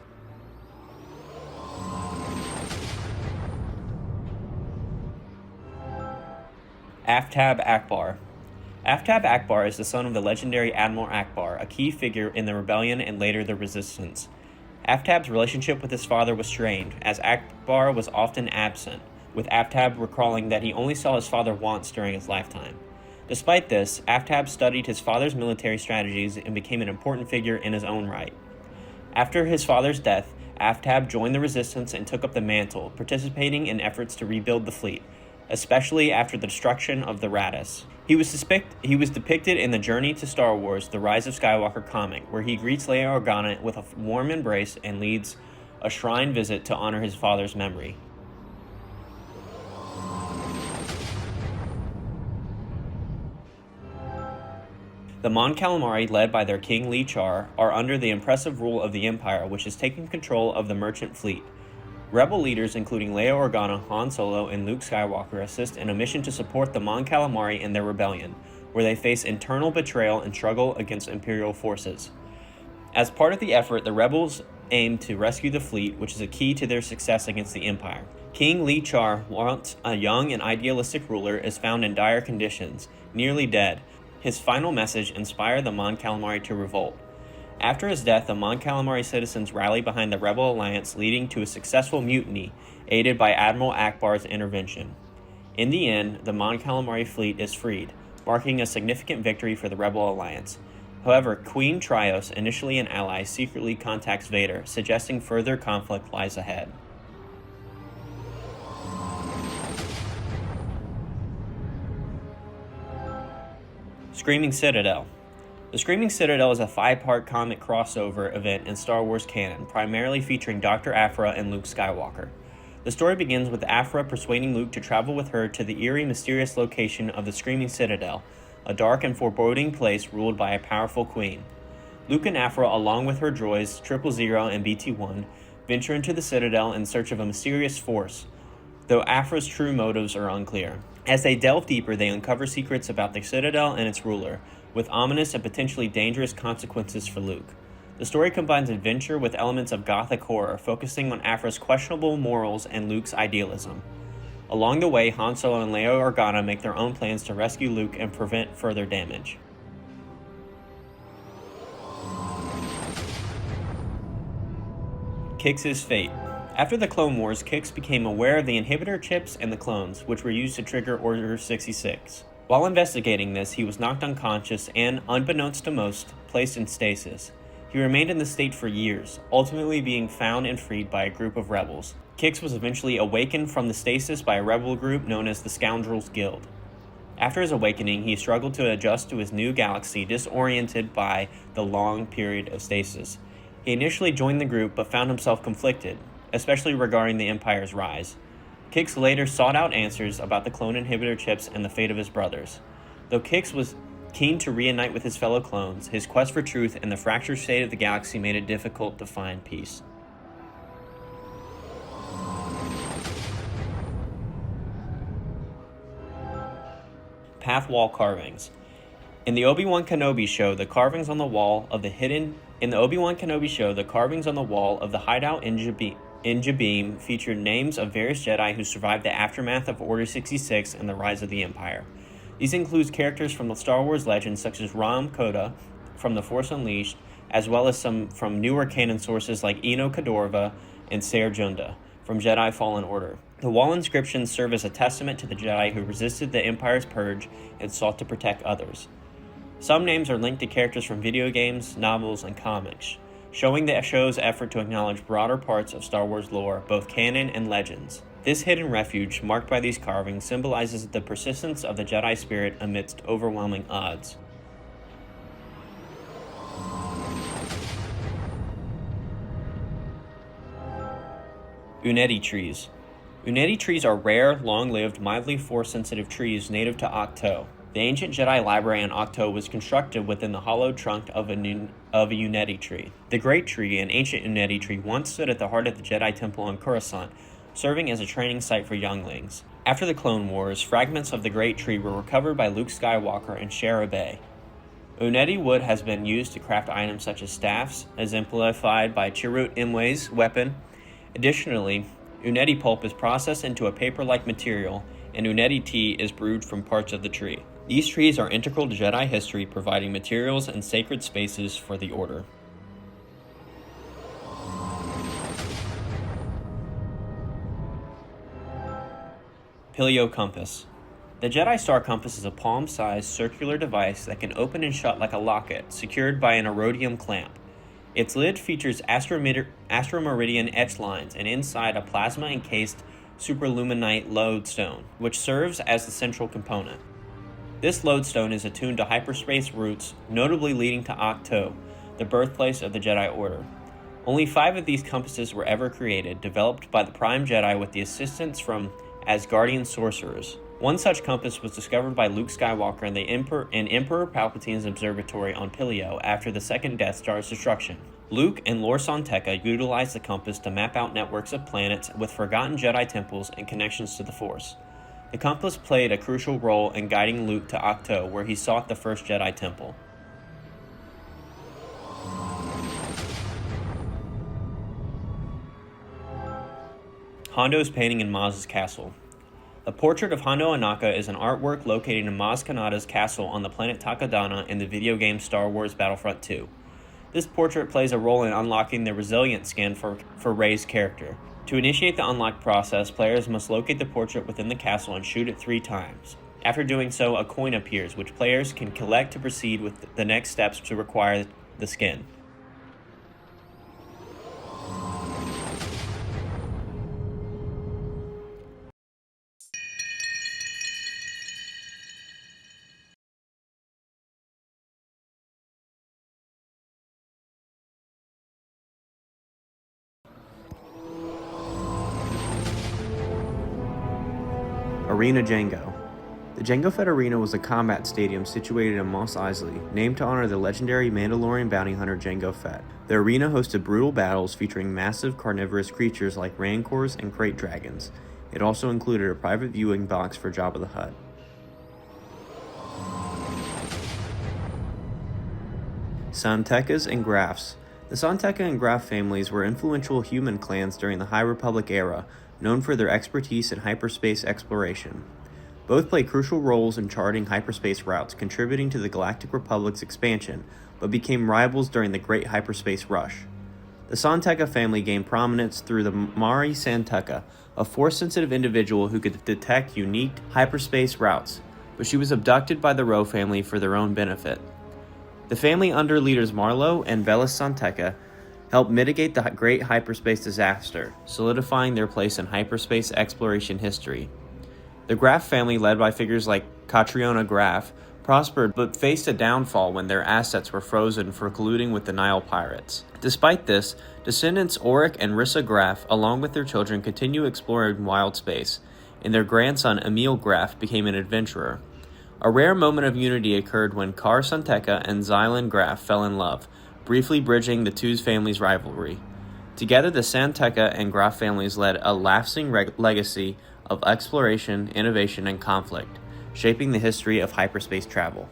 Aftab Akbar. Aftab Akbar is the son of the legendary Admiral Akbar, a key figure in the Rebellion and later the Resistance. Aftab's relationship with his father was strained, as Akbar was often absent, with Aftab recalling that he only saw his father once during his lifetime. Despite this, Aftab studied his father's military strategies and became an important figure in his own right. After his father's death, Aftab joined the resistance and took up the mantle, participating in efforts to rebuild the fleet, especially after the destruction of the Radis. He was depicted in the Journey to Star Wars: The Rise of Skywalker comic, where he greets Leia Organa with a warm embrace and leads a shrine visit to honor his father's memory. The Mon Calamari, led by their king Li Char, are under the impressive rule of the Empire, which is taking control of the merchant fleet. Rebel leaders including Leia Organa, Han Solo, and Luke Skywalker assist in a mission to support the Mon Calamari in their rebellion, where they face internal betrayal and struggle against Imperial forces. As part of the effort, the rebels aim to rescue the fleet, which is a key to their success against the Empire. King Li Char, once a young and idealistic ruler, is found in dire conditions, nearly dead. His final message inspired the Mon Calamari to revolt. After his death, the Mon Calamari citizens rally behind the rebel alliance, leading to a successful mutiny, aided by Admiral Akbar's intervention. In the end, the Mon Calamari fleet is freed, marking a significant victory for the rebel alliance. However, Queen Trios, initially an ally, secretly contacts Vader, suggesting further conflict lies ahead. Screaming Citadel. The Screaming Citadel is a 5-part comic crossover event in Star Wars canon, primarily featuring Dr. Aphra and Luke Skywalker. The story begins with Aphra persuading Luke to travel with her to the eerie, mysterious location of the Screaming Citadel, a dark and foreboding place ruled by a powerful queen. Luke and Aphra, along with her droids 000 and BT-1, venture into the Citadel in search of a mysterious force, though Aphra's true motives are unclear. As they delve deeper, they uncover secrets about the Citadel and its ruler, with ominous and potentially dangerous consequences for Luke. The story combines adventure with elements of gothic horror, focusing on Aphra's questionable morals and Luke's idealism. Along the way, Han Solo and Leia Organa make their own plans to rescue Luke and prevent further damage. Kix's fate. After the Clone Wars, Kix became aware of the inhibitor chips and the clones, which were used to trigger Order 66. While investigating this, he was knocked unconscious and, unbeknownst to most, placed in stasis. He remained in the state for years, ultimately being found and freed by a group of rebels. Kix was eventually awakened from the stasis by a rebel group known as the Scoundrels Guild. After his awakening, he struggled to adjust to his new galaxy, disoriented by the long period of stasis. He initially joined the group, but found himself conflicted, especially regarding the Empire's rise. Kix later sought out answers about the clone inhibitor chips and the fate of his brothers. Though Kix was keen to reunite with his fellow clones, his quest for truth and the fractured state of the galaxy made it difficult to find peace. Path wall carvings. In the Obi-Wan Kenobi show, the carvings on the wall of the hideout in Jabim featured names of various Jedi who survived the aftermath of Order 66 and the rise of the Empire. These include characters from the Star Wars legends such as Ram Koda from The Force Unleashed, as well as some from newer canon sources like Eno Kadorva and Ser Junda from Jedi Fallen Order. The wall inscriptions serve as a testament to the Jedi who resisted the Empire's purge and sought to protect others. Some names are linked to characters from video games, novels, and comics, showing the show's effort to acknowledge broader parts of Star Wars lore, both canon and legends. This hidden refuge, marked by these carvings, symbolizes the persistence of the Jedi spirit amidst overwhelming odds. Uneti trees. Uneti trees are rare, long-lived, mildly force-sensitive trees native to Ahch-To. The ancient Jedi library in Ahch-To was constructed within the hollowed trunk of a Uneti tree. The Great Tree, an ancient Uneti tree, once stood at the heart of the Jedi Temple on Coruscant, serving as a training site for younglings. After the Clone Wars, fragments of the Great Tree were recovered by Luke Skywalker and Shara Bay. Uneti wood has been used to craft items such as staffs, exemplified by Chirrut Imwe's weapon. Additionally, Uneti pulp is processed into a paper-like material, and Uneti tea is brewed from parts of the tree. These trees are integral to Jedi history, providing materials and sacred spaces for the Order. Pileo Compass. The Jedi Star Compass is a palm-sized circular device that can open and shut like a locket, secured by an iridium clamp. Its lid features astromeridian etch lines and inside a plasma-encased superluminite lodestone, which serves as the central component. This lodestone is attuned to hyperspace routes, notably leading to Ahch-To, the birthplace of the Jedi Order. Only 5 of these compasses were ever created, developed by the Prime Jedi with the assistance from Asgardian sorcerers. One such compass was discovered by Luke Skywalker in Emperor Palpatine's observatory on Pileo after the second Death Star's destruction. Luke and Lor San Tekka utilized the compass to map out networks of planets with forgotten Jedi temples and connections to the Force. The compass played a crucial role in guiding Luke to Ahch-To, where he sought the first Jedi temple. Hondo's painting in Maz's castle. The portrait of Hondo Ohnaka is an artwork located in Maz Kanata's castle on the planet Takodana in the video game Star Wars Battlefront 2. This portrait plays a role in unlocking the Resilient skin for Rey's character. To initiate the unlock process, players must locate the portrait within the castle and shoot it 3 times. After doing so, a coin appears, which players can collect to proceed with the next steps to acquire the skin. Arena Jango. The Jango Fett Arena was a combat stadium situated in Mos Eisley, named to honor the legendary Mandalorian bounty hunter Jango Fett. The arena hosted brutal battles featuring massive carnivorous creatures like rancors and crate dragons. It also included a private viewing box for Jabba the Hutt. San Tekkas and Graphs. The San Tekka and Graph families were influential human clans during the High Republic era, known for their expertise in hyperspace exploration. Both played crucial roles in charting hyperspace routes, contributing to the Galactic Republic's expansion, but became rivals during the Great Hyperspace Rush. The San Tekka family gained prominence through the Mari San Tekka, a Force-sensitive individual who could detect unique hyperspace routes, but she was abducted by the Ro family for their own benefit. The family under leaders Marlo and Velis San Tekka helped mitigate the Great Hyperspace Disaster, solidifying their place in hyperspace exploration history. The Graf family, led by figures like Catriona Graf, prospered but faced a downfall when their assets were frozen for colluding with the Nile pirates. Despite this, descendants Auric and Rissa Graf, along with their children, continue exploring wild space, and their grandson Emil Graf became an adventurer. A rare moment of unity occurred when Kar San Tekka and Xylan Graf fell in love, briefly bridging the two families' rivalry. Together, the San Tekka and Graf families led a lasting legacy of exploration, innovation, and conflict, shaping the history of hyperspace travel.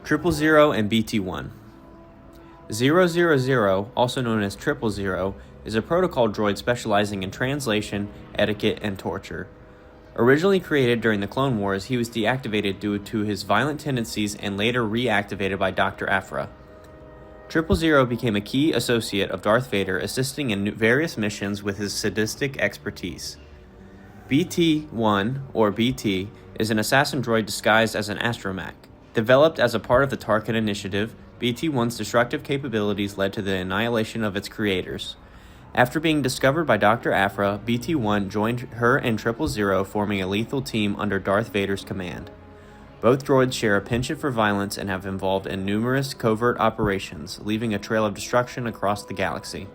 Triple Zero and BT-1. 000, also known as 000, is a protocol droid specializing in translation, etiquette, and torture. Originally created during the Clone Wars, he was deactivated due to his violent tendencies and later reactivated by Dr. Aphra. 000 became a key associate of Darth Vader, assisting in various missions with his sadistic expertise. BT-1, or BT, is an assassin droid disguised as an astromech. Developed as a part of the Tarkin Initiative, BT-1's destructive capabilities led to the annihilation of its creators. After being discovered by Dr. Aphra, BT-1 joined her and 000, forming a lethal team under Darth Vader's command. Both droids share a penchant for violence and have involved in numerous covert operations, leaving a trail of destruction across the galaxy.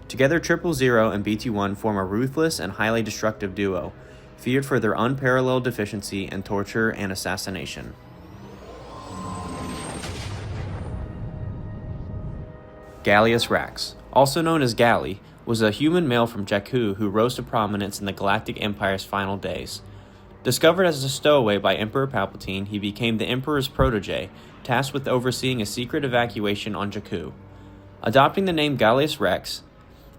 Together, 000 and BT-1 form a ruthless and highly destructive duo, feared for their unparalleled efficiency in torture and assassination. Gallius Rax, also known as Galley, was a human male from Jakku who rose to prominence in the Galactic Empire's final days. Discovered as a stowaway by Emperor Palpatine, he became the Emperor's protege, tasked with overseeing a secret evacuation on Jakku. Adopting the name Gallius Rex,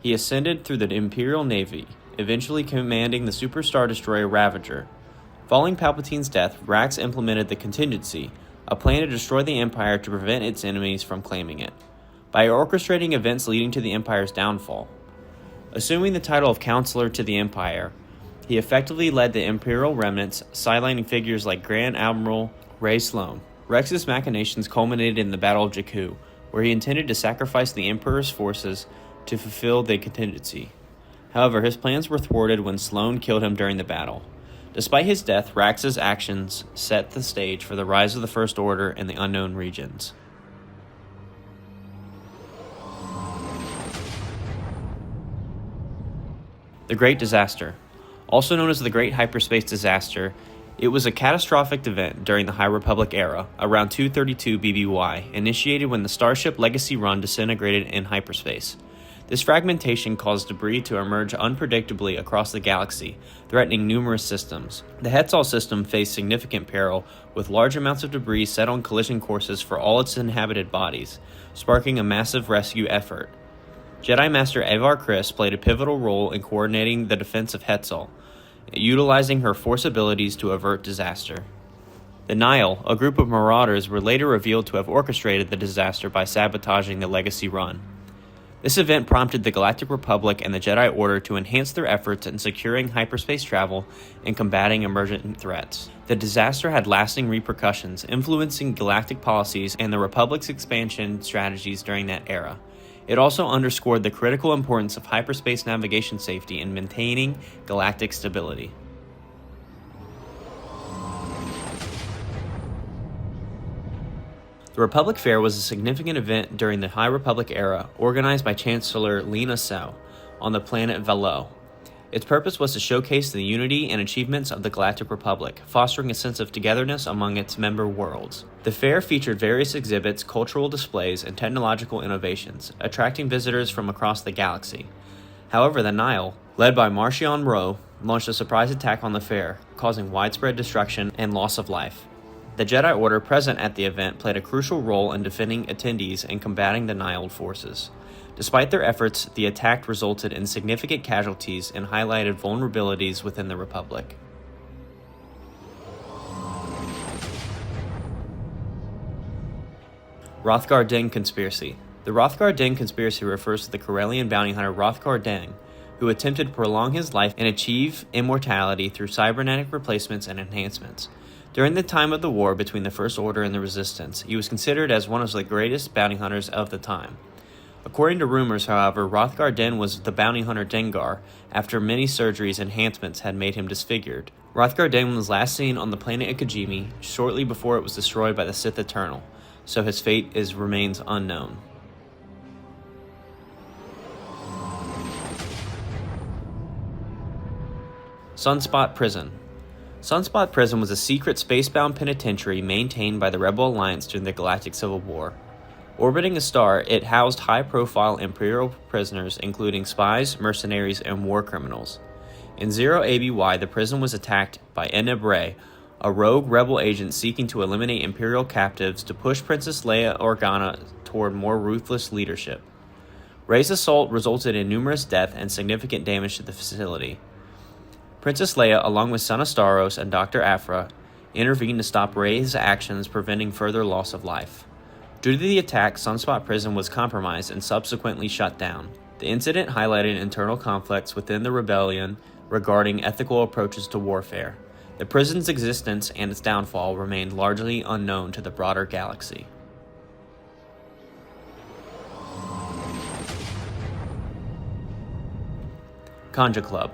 he ascended through the Imperial Navy, eventually commanding the Super Star Destroyer Ravager. Following Palpatine's death, Rax implemented the Contingency, a plan to destroy the Empire to prevent its enemies from claiming it. by orchestrating events leading to the Empire's downfall. Assuming the title of Counselor to the Empire, he effectively led the Imperial remnants, sidelining figures like Grand Admiral Ransolm. Rex's machinations culminated in the Battle of Jakku, where he intended to sacrifice the Emperor's forces to fulfill the contingency. However, his plans were thwarted when Sloane killed him during the battle. Despite his death, Rax's actions set the stage for the rise of the First Order in the unknown regions. The Great Disaster. Also known as the Great Hyperspace Disaster, it was a catastrophic event during the High Republic era, around 232 BBY, initiated when the Starship Legacy Run disintegrated in hyperspace. This fragmentation caused debris to emerge unpredictably across the galaxy, threatening numerous systems. The Hetzal system faced significant peril, with large amounts of debris set on collision courses for all its inhabited bodies, sparking a massive rescue effort. Jedi Master Avar Kriss played a pivotal role in coordinating the defense of Hetzal, utilizing her Force abilities to avert disaster. The Nihil, a group of marauders, were later revealed to have orchestrated the disaster by sabotaging the Legacy Run. This event prompted the Galactic Republic and the Jedi Order to enhance their efforts in securing hyperspace travel and combating emergent threats. The disaster had lasting repercussions, influencing galactic policies and the Republic's expansion strategies during that era. It also underscored the critical importance of hyperspace navigation safety in maintaining galactic stability. The Republic Fair was a significant event during the High Republic era, organized by Chancellor Lina Sow on the planet Valo. Its purpose was to showcase the unity and achievements of the Galactic Republic, fostering a sense of togetherness among its member worlds. The fair featured various exhibits, cultural displays, and technological innovations, attracting visitors from across the galaxy. However, the Nihil, led by Marchion Ro, launched a surprise attack on the fair, causing widespread destruction and loss of life. The Jedi Order present at the event played a crucial role in defending attendees and combating the Nihil forces. Despite their efforts, the attack resulted in significant casualties and highlighted vulnerabilities within the Republic. Rothgar Deng Conspiracy. The Rothgar Deng Conspiracy refers to the Corellian bounty hunter Rothgar Deng, who attempted to prolong his life and achieve immortality through cybernetic replacements and enhancements. During the time of the war between the First Order and the Resistance, he was considered as one of the greatest bounty hunters of the time. According to rumors, however, Rothgar Deng was the bounty hunter Dengar after many surgeries and enhancements had made him disfigured. Rothgar Deng was last seen on the planet Ikajimi shortly before it was destroyed by the Sith Eternal, so his fate remains unknown. Sunspot Prison. Sunspot Prison was a secret spacebound penitentiary maintained by the Rebel Alliance during the Galactic Civil War. Orbiting a star, it housed high-profile Imperial prisoners including spies, mercenaries, and war criminals. In 0 ABY, the prison was attacked by Eneb Ray, a rogue rebel agent seeking to eliminate Imperial captives to push Princess Leia Organa toward more ruthless leadership. Ray's assault resulted in numerous deaths and significant damage to the facility. Princess Leia, along with Son Astaros and Dr. Aphra, intervened to stop Ray's actions, preventing further loss of life. Due to the attack, Sunspot Prison was compromised and subsequently shut down. The incident highlighted internal conflicts within the rebellion regarding ethical approaches to warfare. The prison's existence and its downfall remained largely unknown to the broader galaxy. Kanja Club.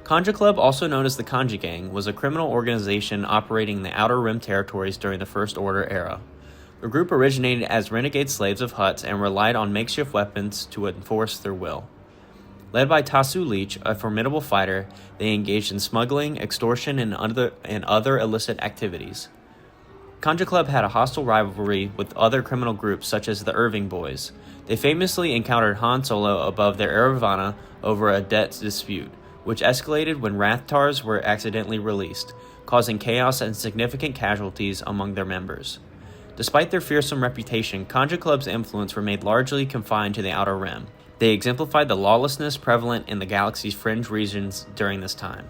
Kanja Club, also known as the Kanja Gang, was a criminal organization operating in the Outer Rim territories during the First Order era. The group originated as renegade slaves of Hutts and relied on makeshift weapons to enforce their will. Led by Tasu Leech, a formidable fighter, they engaged in smuggling, extortion, and other illicit activities. Kanja Club had a hostile rivalry with other criminal groups such as the Irving Boys. They famously encountered Han Solo above their Eravana over a debt dispute, which escalated when Rathtars were accidentally released, causing chaos and significant casualties among their members. Despite their fearsome reputation, Kanja Club's influence remained largely confined to the Outer Rim. They exemplified the lawlessness prevalent in the galaxy's fringe regions during this time.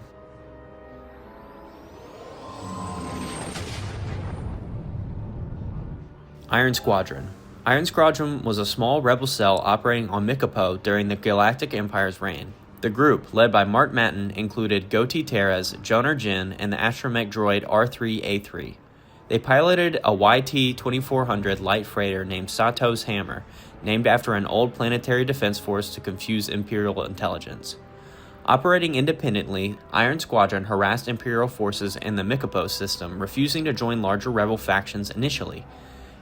Iron Squadron. Iron Squadron was a small rebel cell operating on Mikopo during the Galactic Empire's reign. The group, led by Mark Matten, included Goti Teres, Jonar Jin, and the astromech droid R3A3. They piloted a YT-2400 light freighter named Sato's Hammer, named after an old planetary defense force to confuse Imperial intelligence. Operating independently, Iron Squadron harassed Imperial forces in the Mikopo system, refusing to join larger rebel factions initially.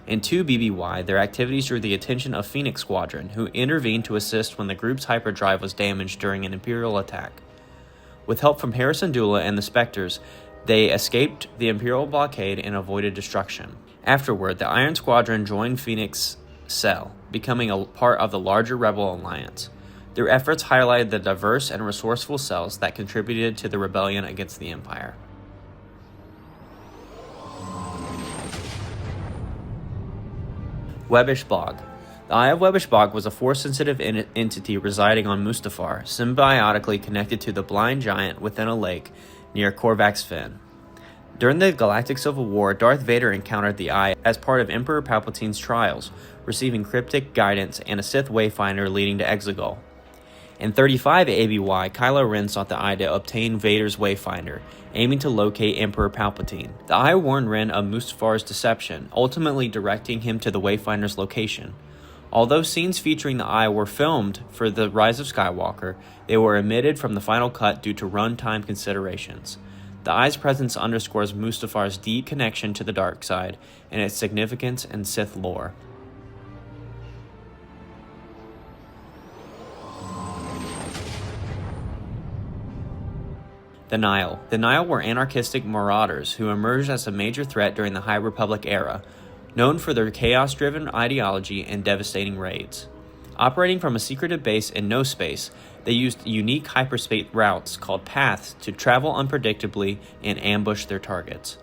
In 2 BBY, their activities drew the attention of Phoenix Squadron, who intervened to assist when the group's hyperdrive was damaged during an Imperial attack. With help from Harrison Dula and the Spectres, they escaped the Imperial blockade and avoided destruction. Afterward, the Iron Squadron joined Phoenix Cell, becoming a part of the larger Rebel Alliance. Their efforts highlighted the diverse and resourceful cells that contributed to the rebellion against the Empire. Webbish Bog. The Eye of Webbish Bog was a force-sensitive entity residing on Mustafar, symbiotically connected to the blind giant within a lake near Korvax Fen. During the Galactic Civil War, Darth Vader encountered the Eye as part of Emperor Palpatine's trials, receiving cryptic guidance and a Sith Wayfinder leading to Exegol. In 35 ABY, Kylo Ren sought the Eye to obtain Vader's Wayfinder, aiming to locate Emperor Palpatine. The Eye warned Ren of Mustafar's deception, ultimately directing him to the Wayfinder's location. Although scenes featuring the Eye were filmed for The Rise of Skywalker, they were omitted from the final cut due to runtime considerations. The Eye's presence underscores Mustafar's deep connection to the dark side and its significance in Sith lore. The Nihil. The Nihil were anarchistic marauders who emerged as a major threat during the High Republic era, known for their chaos-driven ideology and devastating raids. Operating from a secretive base in no space, they used unique hyperspace routes called paths to travel unpredictably and ambush their targets.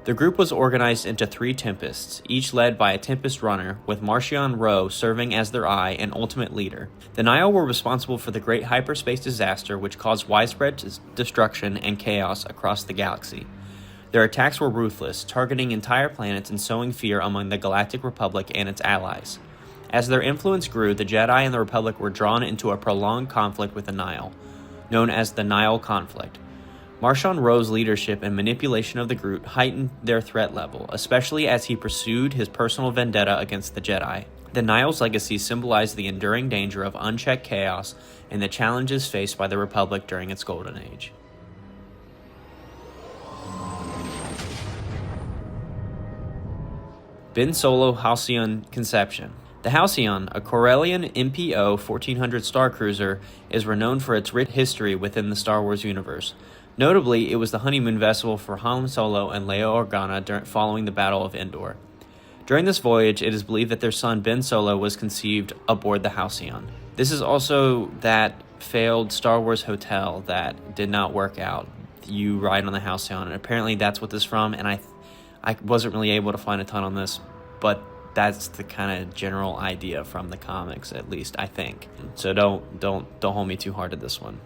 The group was organized into 3 Tempests, each led by a Tempest runner, with Marchion Ro serving as their eye and ultimate leader. The Nihil were responsible for the great hyperspace disaster which caused widespread destruction and chaos across the galaxy. Their attacks were ruthless, targeting entire planets and sowing fear among the Galactic Republic and its allies. As their influence grew, the Jedi and the Republic were drawn into a prolonged conflict with the Nihil, known as the Nihil Conflict. Marchion Ro's leadership and manipulation of the group heightened their threat level, especially as he pursued his personal vendetta against the Jedi. The Nihil's legacy symbolized the enduring danger of unchecked chaos and the challenges faced by the Republic during its Golden Age. Ben Solo Halcyon Conception. The Halcyon, a Corellian MPO 1400 star cruiser, is renowned for its rich history within the Star Wars universe. Notably, it was the honeymoon vessel for Han Solo and Leia Organa following the Battle of Endor. During this voyage, it is believed that their son Ben Solo was conceived aboard the Halcyon. This is also that failed Star Wars hotel that did not work out. You ride on the Halcyon, and apparently that's what this is from, and I wasn't really able to find a ton on this, but that's the kind of general idea from the comics, at least, I think. So don't hold me too hard to this one.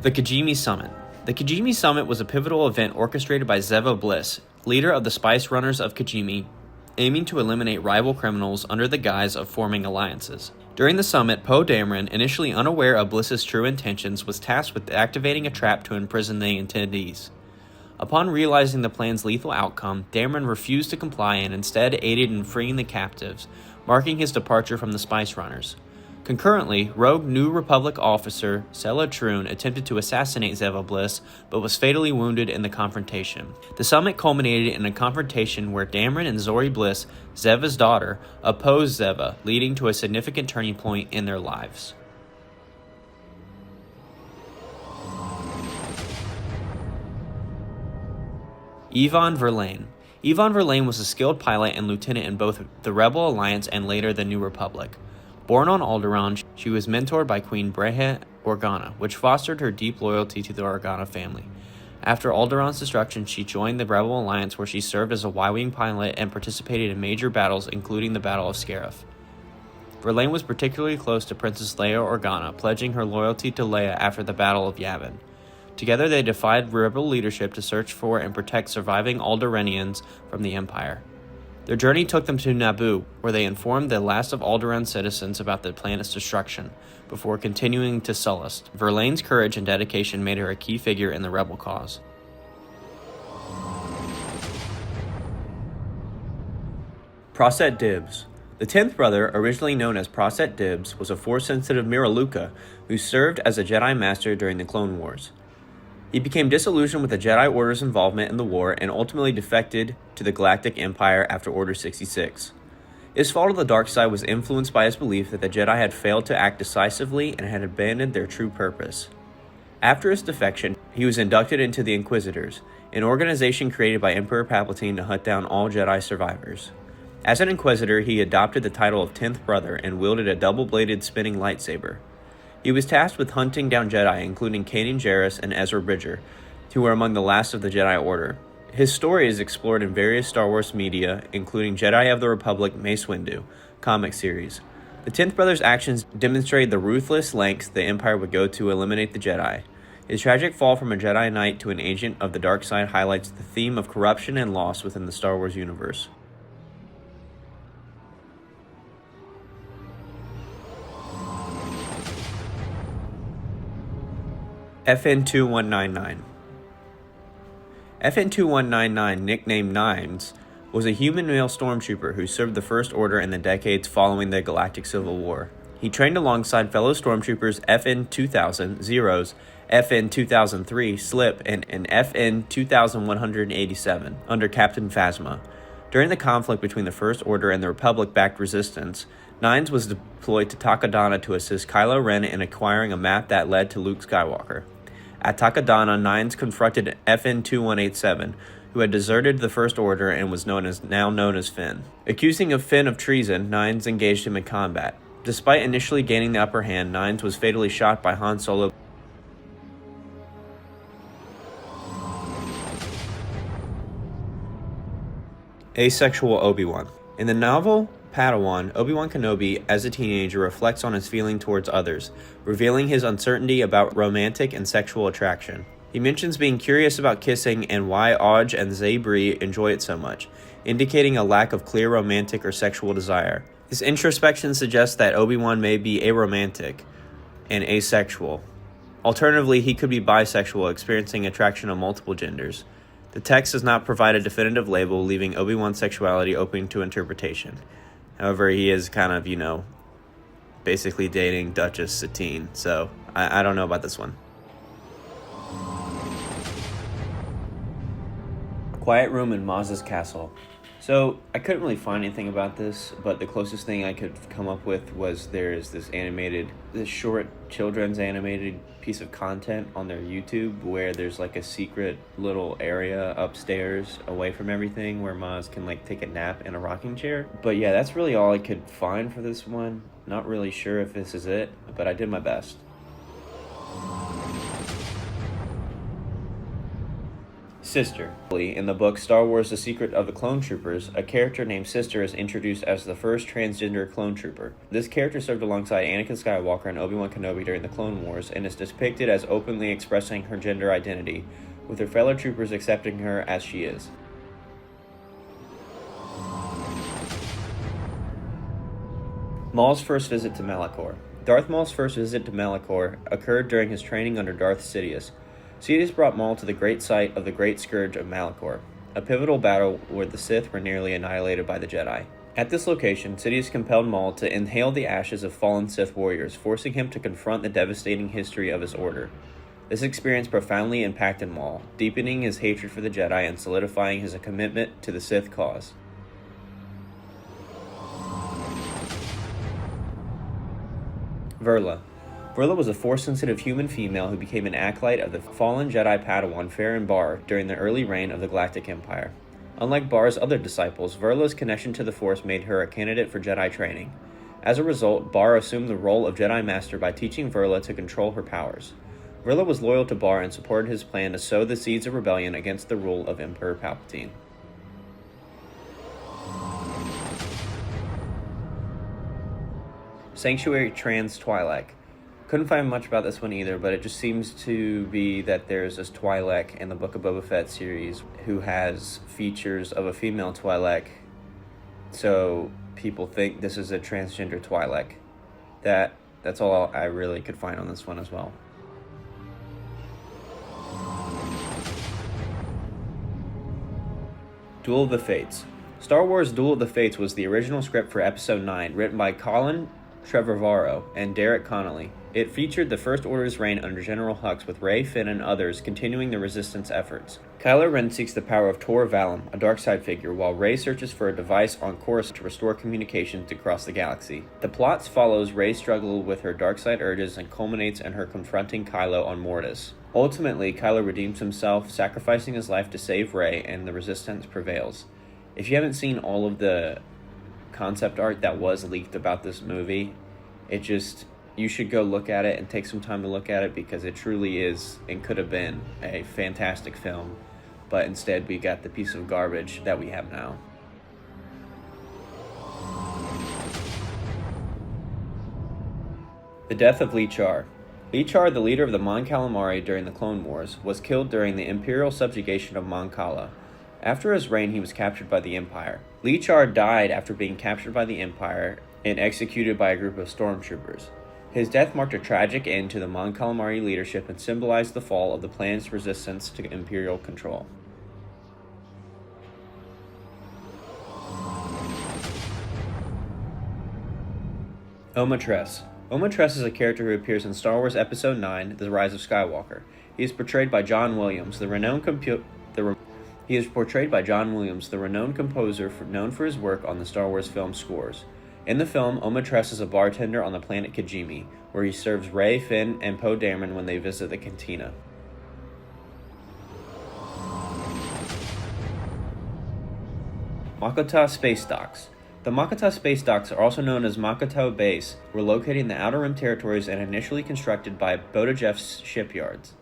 The Kijimi Summit. The Kijimi Summit was a pivotal event orchestrated by Zeva Bliss, leader of the Spice Runners of Kijimi, aiming to eliminate rival criminals under the guise of forming alliances. During the summit, Poe Dameron, initially unaware of Bliss's true intentions, was tasked with activating a trap to imprison the attendees. Upon realizing the plan's lethal outcome, Dameron refused to comply and instead aided in freeing the captives, marking his departure from the Spice Runners. Concurrently, rogue New Republic officer Sela Troon attempted to assassinate Zeva Bliss, but was fatally wounded in the confrontation. The summit culminated in a confrontation where Dameron and Zori Bliss, Zeva's daughter, opposed Zeva, leading to a significant turning point in their lives. Yvonne Verlaine. Yvonne Verlaine was a skilled pilot and lieutenant in both the Rebel Alliance and later the New Republic. Born on Alderaan, she was mentored by Queen Breha Organa, which fostered her deep loyalty to the Organa family. After Alderaan's destruction, she joined the Rebel Alliance, where she served as a Y-Wing pilot and participated in major battles, including the Battle of Scarif. Verlaine was particularly close to Princess Leia Organa, pledging her loyalty to Leia after the Battle of Yavin. Together they defied rebel leadership to search for and protect surviving Alderaanians from the Empire. Their journey took them to Naboo, where they informed the last of Alderaan citizens about the planet's destruction, before continuing to Sullust. Verlaine's courage and dedication made her a key figure in the rebel cause. Proset Dibs. The 10th brother, originally known as Proset Dibs, was a Force-sensitive Miraluka who served as a Jedi Master during the Clone Wars. He became disillusioned with the Jedi Order's involvement in the war and ultimately defected to the Galactic Empire after Order 66. His fall to the dark side was influenced by his belief that the Jedi had failed to act decisively and had abandoned their true purpose. After his defection, he was inducted into the Inquisitors, an organization created by Emperor Palpatine to hunt down all Jedi survivors. As an Inquisitor, he adopted the title of 10th Brother and wielded a double-bladed spinning lightsaber. He was tasked with hunting down Jedi, including Kanan Jarrus and Ezra Bridger, who were among the last of the Jedi Order. His story is explored in various Star Wars media, including Jedi of the Republic Mace Windu comic series. The 10th Brother's actions demonstrate the ruthless lengths the Empire would go to eliminate the Jedi. His tragic fall from a Jedi Knight to an agent of the dark side highlights the theme of corruption and loss within the Star Wars universe. FN-2199. FN-2199, nicknamed Nines, was a human male stormtrooper who served the First Order in the decades following the Galactic Civil War. He trained alongside fellow stormtroopers FN-2000, Zeros, FN-2003, Slip, and FN-2187 under Captain Phasma. During the conflict between the First Order and the Republic-backed Resistance, Nines was deployed to Takodana to assist Kylo Ren in acquiring a map that led to Luke Skywalker. At Takodana, Nines confronted FN-2187, who had deserted the First Order and was now known as Finn. Accusing of Finn of treason, Nines engaged him in combat. Despite initially gaining the upper hand, Nines was fatally shot by Han Solo. Asexual Obi-Wan. In the novel Padawan, Obi-Wan Kenobi, as a teenager, reflects on his feeling towards others, revealing his uncertainty about romantic and sexual attraction. He mentions being curious about kissing and why Oj and Zabri enjoy it so much, indicating a lack of clear romantic or sexual desire. This introspection suggests that Obi-Wan may be aromantic and asexual. Alternatively, he could be bisexual, experiencing attraction of multiple genders. The text does not provide a definitive label, leaving Obi-Wan's sexuality open to interpretation. However, he is kind of, basically dating Duchess Satine, so I don't know about this one. Quiet Room in Maz's Castle. So, I couldn't really find anything about this, but the closest thing I could come up with was there's this short children's animated piece of content on their YouTube where there's like a secret little area upstairs away from everything where Maz can take a nap in a rocking chair. But yeah, that's really all I could find for this one. Not really sure if this is it, but I did my best. Sister. In the book Star Wars: The Secret of the Clone Troopers, a character named Sister is introduced as the first transgender clone trooper. This character served alongside Anakin Skywalker and Obi-Wan Kenobi during the Clone Wars and is depicted as openly expressing her gender identity, with her fellow troopers accepting her as she is. Maul's first visit to Malachor. Darth Maul's first visit to Malachor occurred during his training under Darth Sidious. Sidious brought Maul to the great site of the Great Scourge of Malachor, a pivotal battle where the Sith were nearly annihilated by the Jedi. At this location, Sidious compelled Maul to inhale the ashes of fallen Sith warriors, forcing him to confront the devastating history of his order. This experience profoundly impacted Maul, deepening his hatred for the Jedi and solidifying his commitment to the Sith cause. Verla. Verla was a Force-sensitive human female who became an acolyte of the fallen Jedi Padawan Farron Barr during the early reign of the Galactic Empire. Unlike Barr's other disciples, Verla's connection to the Force made her a candidate for Jedi training. As a result, Barr assumed the role of Jedi Master by teaching Verla to control her powers. Verla was loyal to Barr and supported his plan to sow the seeds of rebellion against the rule of Emperor Palpatine. Sanctuary Trans Twi'lek. Couldn't find much about this one either, but it just seems to be that there's this Twi'lek in the Book of Boba Fett series who has features of a female Twi'lek, so people think this is a transgender Twi'lek. That's all I really could find on this one as well. Duel of the Fates. Star Wars Duel of the Fates was the original script for Episode 9, written by Colin Trevorrow and Derek Connolly. It featured the First Order's reign under General Hux, with Rey, Finn, and others continuing the Resistance efforts. Kylo Ren seeks the power of Tor Valum, a dark side figure, while Rey searches for a device on Coruscant to restore communications across the galaxy. The plot follows Rey's struggle with her dark side urges and culminates in her confronting Kylo on Mortis. Ultimately, Kylo redeems himself, sacrificing his life to save Rey, and the Resistance prevails. If you haven't seen all of the concept art that was leaked about this movie, you should go look at it and take some time to look at it, because it truly is and could have been a fantastic film, but instead we got the piece of garbage that we have now. The death of Lee Char. Lee Char, the leader of the Mon Calamari during the Clone Wars, was killed during the Imperial subjugation of Mon Cala. After his reign, he was captured by the Empire. Lee Char died after being captured by the Empire and executed by a group of stormtroopers. His death marked a tragic end to the Mon Calamari leadership and symbolized the fall of the planet's resistance to Imperial control. Oma Tress. Oma Tress is a character who appears in Star Wars Episode 9, The Rise of Skywalker. He is portrayed by John Williams, the renowned composer known for his work on the Star Wars film scores. In the film, Oma Tress is a bartender on the planet Kijimi, where he serves Rey, Finn, and Poe Dameron when they visit the cantina. Makota Space Docks. The Makota Space Docks, are also known as Makota Base, were located in the Outer Rim territories and initially constructed by Bodajeff's shipyards.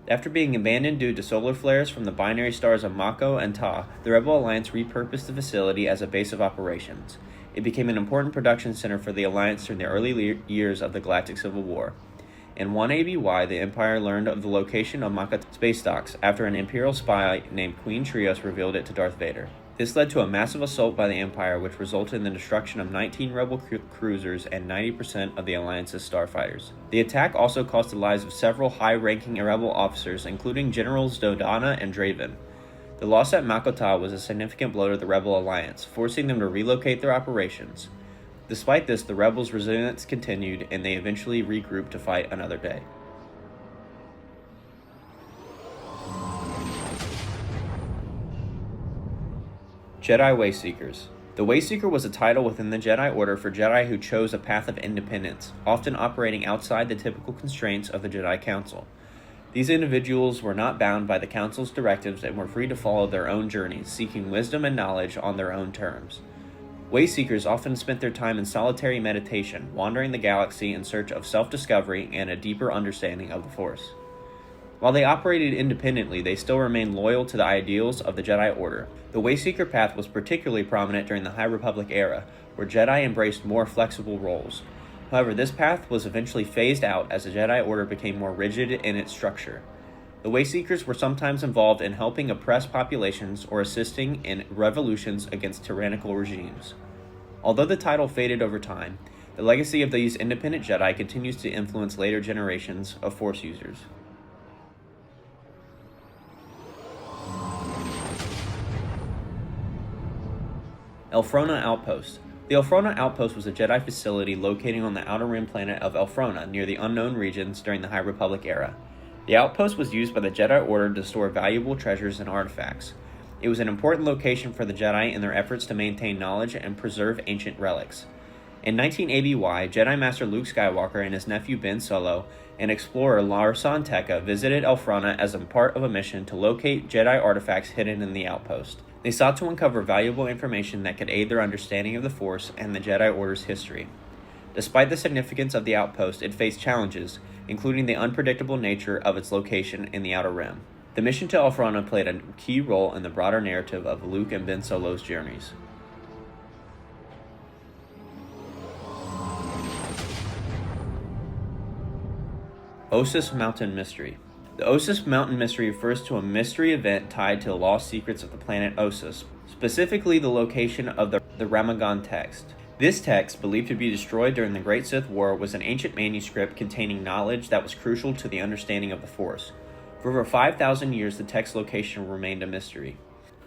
After being abandoned due to solar flares from the binary stars of Mako and Ta, the Rebel Alliance repurposed the facility as a base of operations. It became an important production center for the Alliance during the early years of the Galactic Civil War. In 1 ABY, the Empire learned of the location of Makota Space Docks after an Imperial spy named Queen Trios revealed it to Darth Vader. This led to a massive assault by the Empire, which resulted in the destruction of 19 Rebel cruisers and 90% of the Alliance's starfighters. The attack also cost the lives of several high-ranking Rebel officers, including Generals Dodonna and Draven. The loss at Makota was a significant blow to the Rebel Alliance, forcing them to relocate their operations. Despite this, the Rebels' resilience continued, and they eventually regrouped to fight another day. Jedi Wayseekers. The Wayseeker was a title within the Jedi Order for Jedi who chose a path of independence, often operating outside the typical constraints of the Jedi Council. These individuals were not bound by the Council's directives and were free to follow their own journeys, seeking wisdom and knowledge on their own terms. Wayseekers often spent their time in solitary meditation, wandering the galaxy in search of self-discovery and a deeper understanding of the Force. While they operated independently, they still remained loyal to the ideals of the Jedi Order. The Wayseeker path was particularly prominent during the High Republic era, where Jedi embraced more flexible roles. However, this path was eventually phased out as the Jedi Order became more rigid in its structure. The Wayseekers were sometimes involved in helping oppressed populations or assisting in revolutions against tyrannical regimes. Although the title faded over time, the legacy of these independent Jedi continues to influence later generations of Force users. Elphrona Outpost. The Elphrona Outpost was a Jedi facility located on the outer rim planet of Elphrona near the Unknown Regions during the High Republic era. The outpost was used by the Jedi Order to store valuable treasures and artifacts. It was an important location for the Jedi in their efforts to maintain knowledge and preserve ancient relics. In 19 ABY, Jedi Master Luke Skywalker and his nephew Ben Solo and explorer Larsan Tekka visited Elphrona as a part of a mission to locate Jedi artifacts hidden in the outpost. They sought to uncover valuable information that could aid their understanding of the Force and the Jedi Order's history. Despite the significance of the outpost, it faced challenges, including the unpredictable nature of its location in the Outer Rim. The mission to Elphrona played a key role in the broader narrative of Luke and Ben Solo's journeys. Ossus Mountain Mystery. The Ossus Mountain Mystery refers to a mystery event tied to the lost secrets of the planet Ossus, specifically the location of the Ramagon text. This text, believed to be destroyed during the Great Sith War, was an ancient manuscript containing knowledge that was crucial to the understanding of the Force. For over 5,000 years, the text location remained a mystery.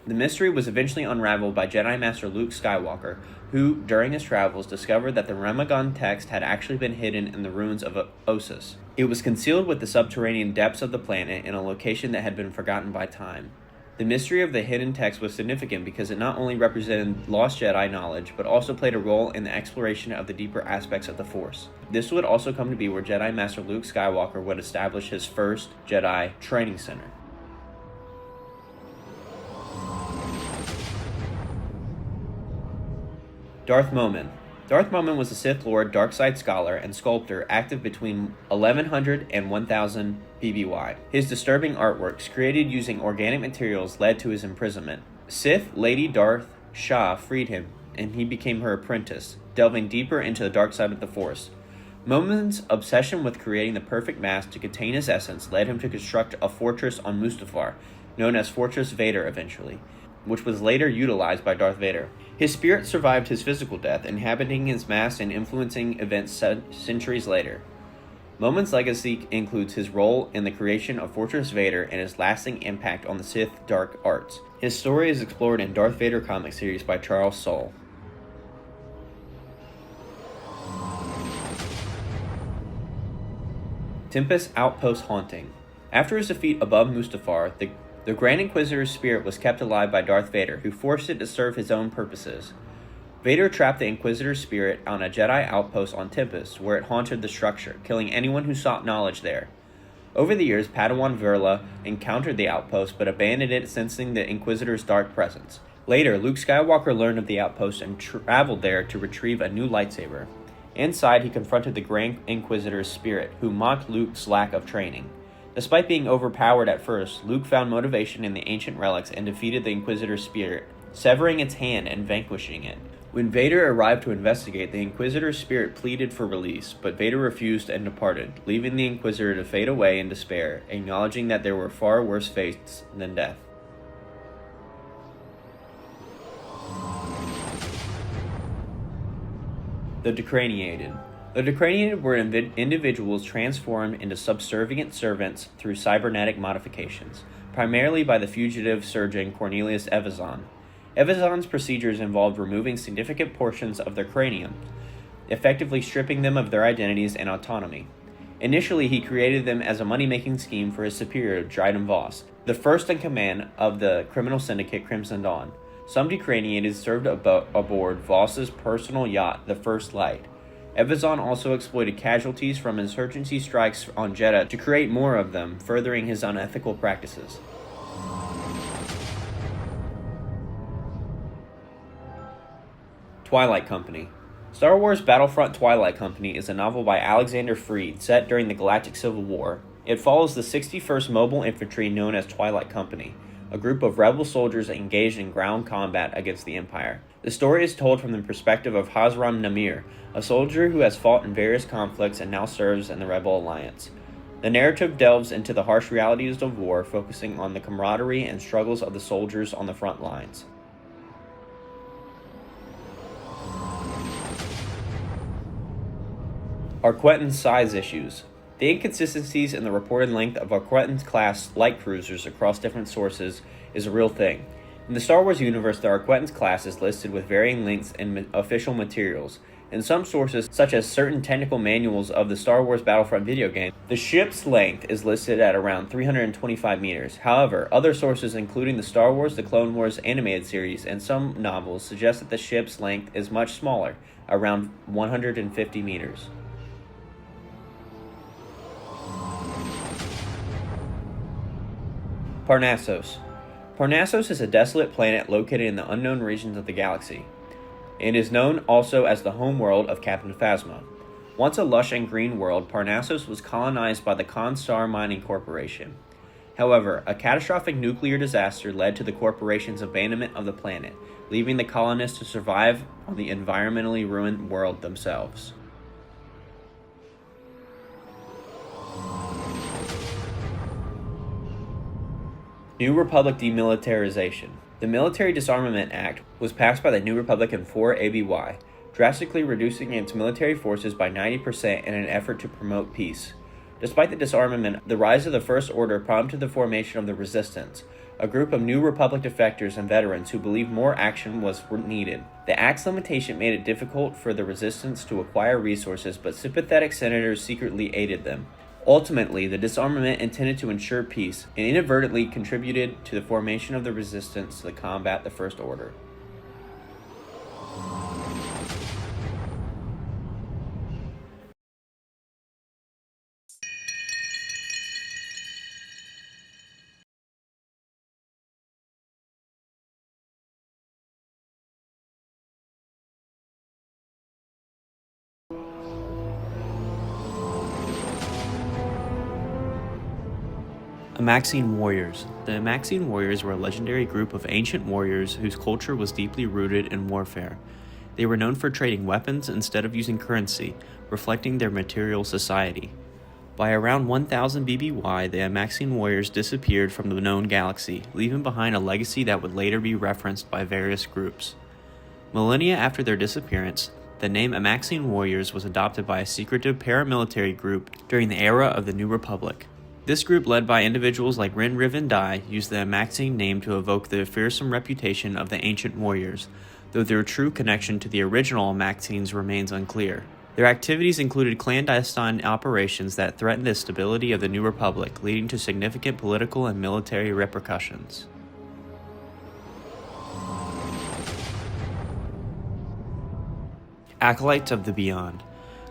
The mystery was eventually unraveled by Jedi Master Luke Skywalker, who, during his travels, discovered that the Ramagon text had actually been hidden in the ruins of Ossus. It was concealed with the subterranean depths of the planet in a location that had been forgotten by time. The mystery of the hidden text was significant because it not only represented lost Jedi knowledge, but also played a role in the exploration of the deeper aspects of the Force. This would also come to be where Jedi Master Luke Skywalker would establish his first Jedi training center. Darth Momin. Darth Momin was a Sith Lord, darkside scholar, and sculptor active between 1100 and 1000 BBY. His disturbing artworks, created using organic materials, led to his imprisonment. Sith Lady Darth Shah freed him, and he became her apprentice, delving deeper into the dark side of the Force. Momin's obsession with creating the perfect mask to contain his essence led him to construct a fortress on Mustafar, known as Fortress Vader eventually, which was later utilized by Darth Vader. His spirit survived his physical death, inhabiting his mask and influencing events centuries later. Momin's legacy includes his role in the creation of Fortress Vader and his lasting impact on the Sith dark arts. His story is explored in Darth Vader comic series by Charles Soule. Tempest Outpost Haunting. After his defeat above Mustafar, the Grand Inquisitor's spirit was kept alive by Darth Vader, who forced it to serve his own purposes. Vader trapped the Inquisitor's spirit on a Jedi outpost on Tempest, where it haunted the structure, killing anyone who sought knowledge there. Over the years, Padawan Verla encountered the outpost, but abandoned it, sensing the Inquisitor's dark presence. Later, Luke Skywalker learned of the outpost and traveled there to retrieve a new lightsaber. Inside, he confronted the Grand Inquisitor's spirit, who mocked Luke's lack of training. Despite being overpowered at first, Luke found motivation in the ancient relics and defeated the Inquisitor's spirit, severing its hand and vanquishing it. When Vader arrived to investigate, the Inquisitor's spirit pleaded for release, but Vader refused and departed, leaving the Inquisitor to fade away in despair, acknowledging that there were far worse fates than death. The Decraniated. The Decraniated were individuals transformed into subservient servants through cybernetic modifications, primarily by the fugitive surgeon Cornelius Evazan. Evazan's procedures involved removing significant portions of their cranium, effectively stripping them of their identities and autonomy. Initially, he created them as a money-making scheme for his superior, Dryden Voss, the first in command of the criminal syndicate Crimson Dawn. Some Decraniated served aboard Voss's personal yacht, the First Light. Evazan also exploited casualties from insurgency strikes on Jeddah to create more of them, furthering his unethical practices. Twilight Company. Star Wars Battlefront Twilight Company is a novel by Alexander Freed set during the Galactic Civil War. It follows the 61st Mobile Infantry known as Twilight Company, a group of rebel soldiers engaged in ground combat against the Empire. The story is told from the perspective of Hazram Namir, a soldier who has fought in various conflicts and now serves in the Rebel Alliance. The narrative delves into the harsh realities of war, focusing on the camaraderie and struggles of the soldiers on the front lines. Arquettan's size issues. The inconsistencies in the reported length of Arquettan's class light cruisers across different sources is a real thing. In the Star Wars universe, the Arquettan's class is listed with varying lengths in official materials. In some sources, such as certain technical manuals of the Star Wars Battlefront video game, the ship's length is listed at around 325 meters. However, other sources, including the Star Wars The Clone Wars animated series and some novels, suggest that the ship's length is much smaller, around 150 meters. Parnassus. Parnassus is a desolate planet located in the unknown regions of the galaxy. It is known also as the home world of Captain Phasma. Once a lush and green world, Parnassus was colonized by the Constar Mining Corporation. However, a catastrophic nuclear disaster led to the corporation's abandonment of the planet, leaving the colonists to survive on the environmentally ruined world themselves. New Republic demilitarization. The Military Disarmament Act was passed by the New Republic in 4 ABY, drastically reducing its military forces by 90% in an effort to promote peace. Despite the disarmament, the rise of the First Order prompted the formation of the Resistance, a group of New Republic defectors and veterans who believed more action was needed. The Act's limitation made it difficult for the Resistance to acquire resources, but sympathetic senators secretly aided them. Ultimately, the disarmament intended to ensure peace and inadvertently contributed to the formation of the Resistance to combat the First Order. Amaxine Warriors. The Amaxine Warriors were a legendary group of ancient warriors whose culture was deeply rooted in warfare. They were known for trading weapons instead of using currency, reflecting their material society. By around 1000 BBY, the Amaxine Warriors disappeared from the known galaxy, leaving behind a legacy that would later be referenced by various groups. Millennia after their disappearance, the name Amaxine Warriors was adopted by a secretive paramilitary group during the era of the New Republic. This group, led by individuals like Rin Riven Dai, used the Amaxine name to evoke the fearsome reputation of the ancient warriors, though their true connection to the original Amaxines remains unclear. Their activities included clandestine operations that threatened the stability of the New Republic, leading to significant political and military repercussions. Acolytes of the Beyond.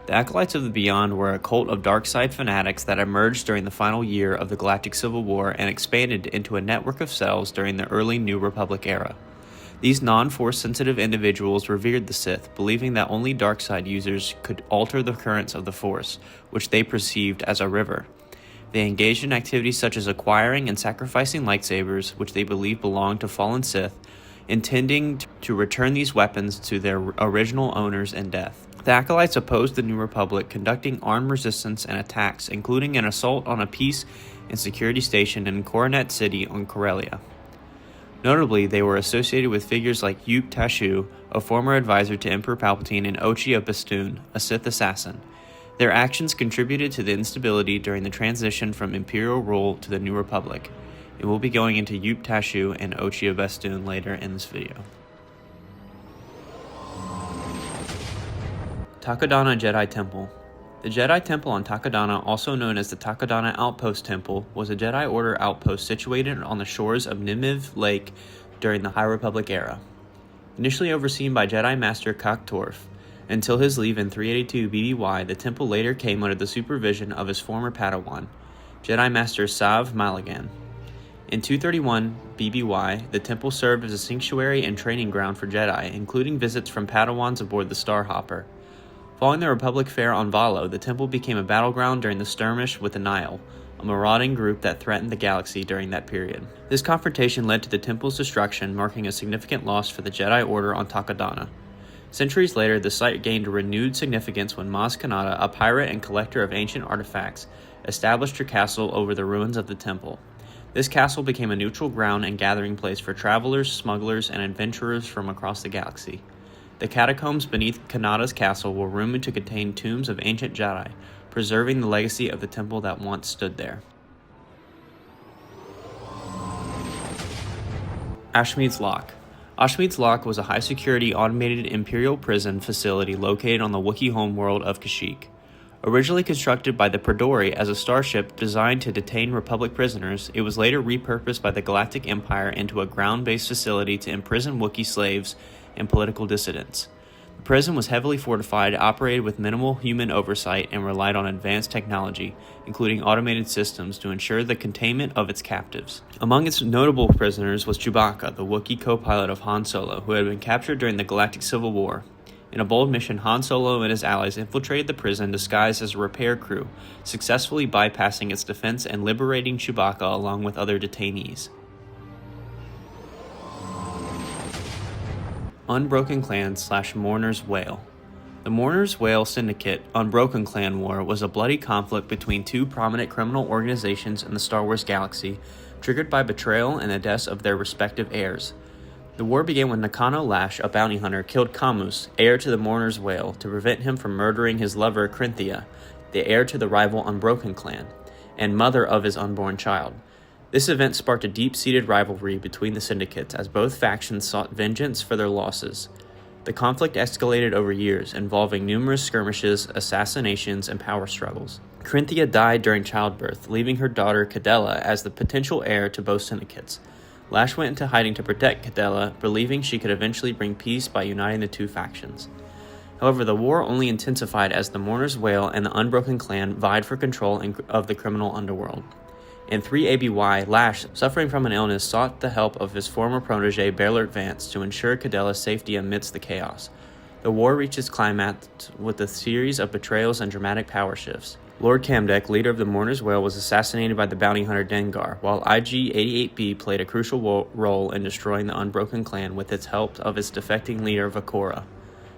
The Acolytes of the Beyond were a cult of dark-side fanatics that emerged during the final year of the Galactic Civil War and expanded into a network of cells during the early New Republic era. These non-Force sensitive individuals revered the Sith, believing that only dark-side users could alter the currents of the Force, which they perceived as a river. They engaged in activities such as acquiring and sacrificing lightsabers, which they believed belonged to fallen Sith, intending to return these weapons to their original owners in death. The Acolytes opposed the New Republic, conducting armed resistance and attacks, including an assault on a peace and security station in Coronet City on Corellia. Notably, they were associated with figures like Yup Tashu, a former advisor to Emperor Palpatine, and Ochi of Bestoon, a Sith assassin. Their actions contributed to the instability during the transition from Imperial rule to the New Republic, and we'll be going into Yup Tashu and Ochi of Bestoon later in this video. Takodana Jedi Temple. The Jedi Temple on Takodana, also known as the Takodana Outpost Temple, was a Jedi Order outpost situated on the shores of Nimiv Lake during the High Republic era. Initially overseen by Jedi Master Kak Torf, until his leave in 382 BBY, the temple later came under the supervision of his former Padawan, Jedi Master Sav Malagan. In 231 BBY, the temple served as a sanctuary and training ground for Jedi, including visits from Padawans aboard the Starhopper. Following the Republic Fair on Valo, the temple became a battleground during the skirmish with the Nihil, a marauding group that threatened the galaxy during that period. This confrontation led to the temple's destruction, marking a significant loss for the Jedi Order on Takodana. Centuries later, the site gained renewed significance when Maz Kanata, a pirate and collector of ancient artifacts, established her castle over the ruins of the temple. This castle became a neutral ground and gathering place for travelers, smugglers, and adventurers from across the galaxy. The catacombs beneath Kanata's castle were rumored to contain tombs of ancient Jedi, preserving the legacy of the temple that once stood there. Ashmead's Lock. Ashmead's Lock was a high-security automated Imperial prison facility located on the Wookiee homeworld of Kashyyyk. Originally constructed by the Perdori as a starship designed to detain Republic prisoners, it was later repurposed by the Galactic Empire into a ground-based facility to imprison Wookiee slaves and political dissidents. The prison was heavily fortified, operated with minimal human oversight, and relied on advanced technology, including automated systems, to ensure the containment of its captives. Among its notable prisoners was Chewbacca, the Wookiee co-pilot of Han Solo, who had been captured during the Galactic Civil War. In a bold mission, Han Solo and his allies infiltrated the prison disguised as a repair crew, successfully bypassing its defense and liberating Chewbacca along with other detainees. Unbroken Clan / Mourner's Wail. The Mourner's Wail Syndicate Unbroken Clan War was a bloody conflict between two prominent criminal organizations in the Star Wars galaxy, triggered by betrayal and the deaths of their respective heirs. The war began when Nakano Lash, a bounty hunter, killed Camus, heir to the Mourner's Wail, to prevent him from murdering his lover Crinthia, the heir to the rival Unbroken clan, and mother of his unborn child. This event sparked a deep-seated rivalry between the syndicates as both factions sought vengeance for their losses. The conflict escalated over years, involving numerous skirmishes, assassinations, and power struggles. Crinthia died during childbirth, leaving her daughter Cadella as the potential heir to both syndicates. Lash went into hiding to protect Cadella, believing she could eventually bring peace by uniting the two factions. However, the war only intensified as the Mourner's Wail and the Unbroken clan vied for control of the criminal underworld. In 3 ABY, Lash, suffering from an illness, sought the help of his former protege Bernard Vance to ensure Cadella's safety amidst the chaos. The war reached its climax with a series of betrayals and dramatic power shifts. Lord Camdek, leader of the Mourner's Wail, was assassinated by the bounty hunter Dengar, while IG-88B played a crucial role in destroying the Unbroken clan with its help of its defecting leader Vakora.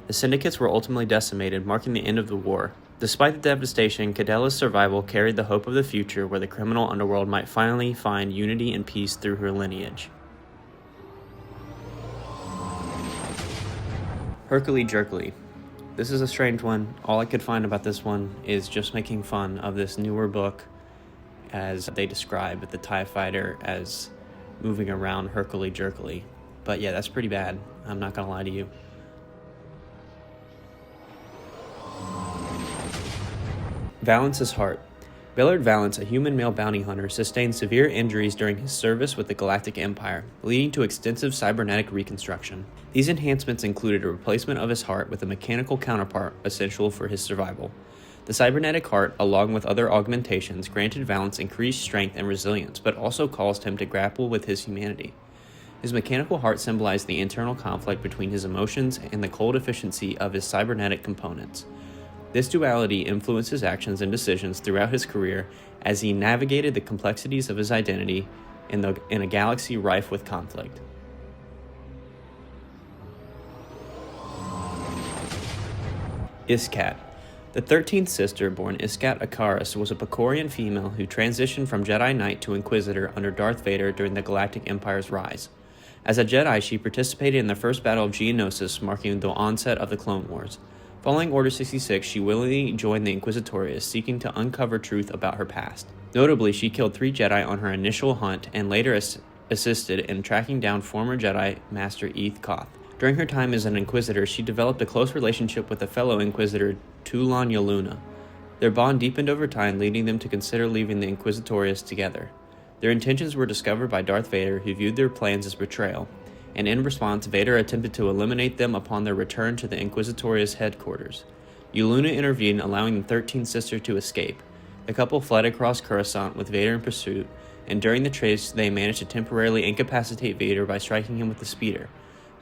The syndicates were ultimately decimated, marking the end of the war. Despite the devastation, Cadella's survival carried the hope of the future where the criminal underworld might finally find unity and peace through her lineage. Hercule Jerkily. This is a strange one. All I could find about this one is just making fun of this newer book as they describe the TIE fighter as moving around Hercule Jerkily. But yeah, that's pretty bad. I'm not gonna lie to you. Valence's heart. Bellard Valence, a human male bounty hunter, sustained severe injuries during his service with the Galactic Empire, leading to extensive cybernetic reconstruction. These enhancements included a replacement of his heart with a mechanical counterpart essential for his survival. The cybernetic heart, along with other augmentations, granted Valence increased strength and resilience, but also caused him to grapple with his humanity. His mechanical heart symbolized the internal conflict between his emotions and the cold efficiency of his cybernetic components. This duality influenced his actions and decisions throughout his career as he navigated the complexities of his identity in a galaxy rife with conflict. Iskat. The 13th sister, born Iskat Akaris, was a Picorian female who transitioned from Jedi Knight to Inquisitor under Darth Vader during the Galactic Empire's rise. As a Jedi, she participated in the First Battle of Geonosis, marking the onset of the Clone Wars. Following Order 66, she willingly joined the Inquisitorius, seeking to uncover truth about her past. Notably, she killed 3 Jedi on her initial hunt and later assisted in tracking down former Jedi Master Eth Koth. During her time as an Inquisitor, she developed a close relationship with a fellow Inquisitor, Tulan Yaluna. Their bond deepened over time, leading them to consider leaving the Inquisitorius together. Their intentions were discovered by Darth Vader, who viewed their plans as betrayal, and in response, Vader attempted to eliminate them upon their return to the Inquisitorius headquarters. Yuluna intervened, allowing the 13th sister to escape. The couple fled across Coruscant with Vader in pursuit, and during the chase, they managed to temporarily incapacitate Vader by striking him with a speeder.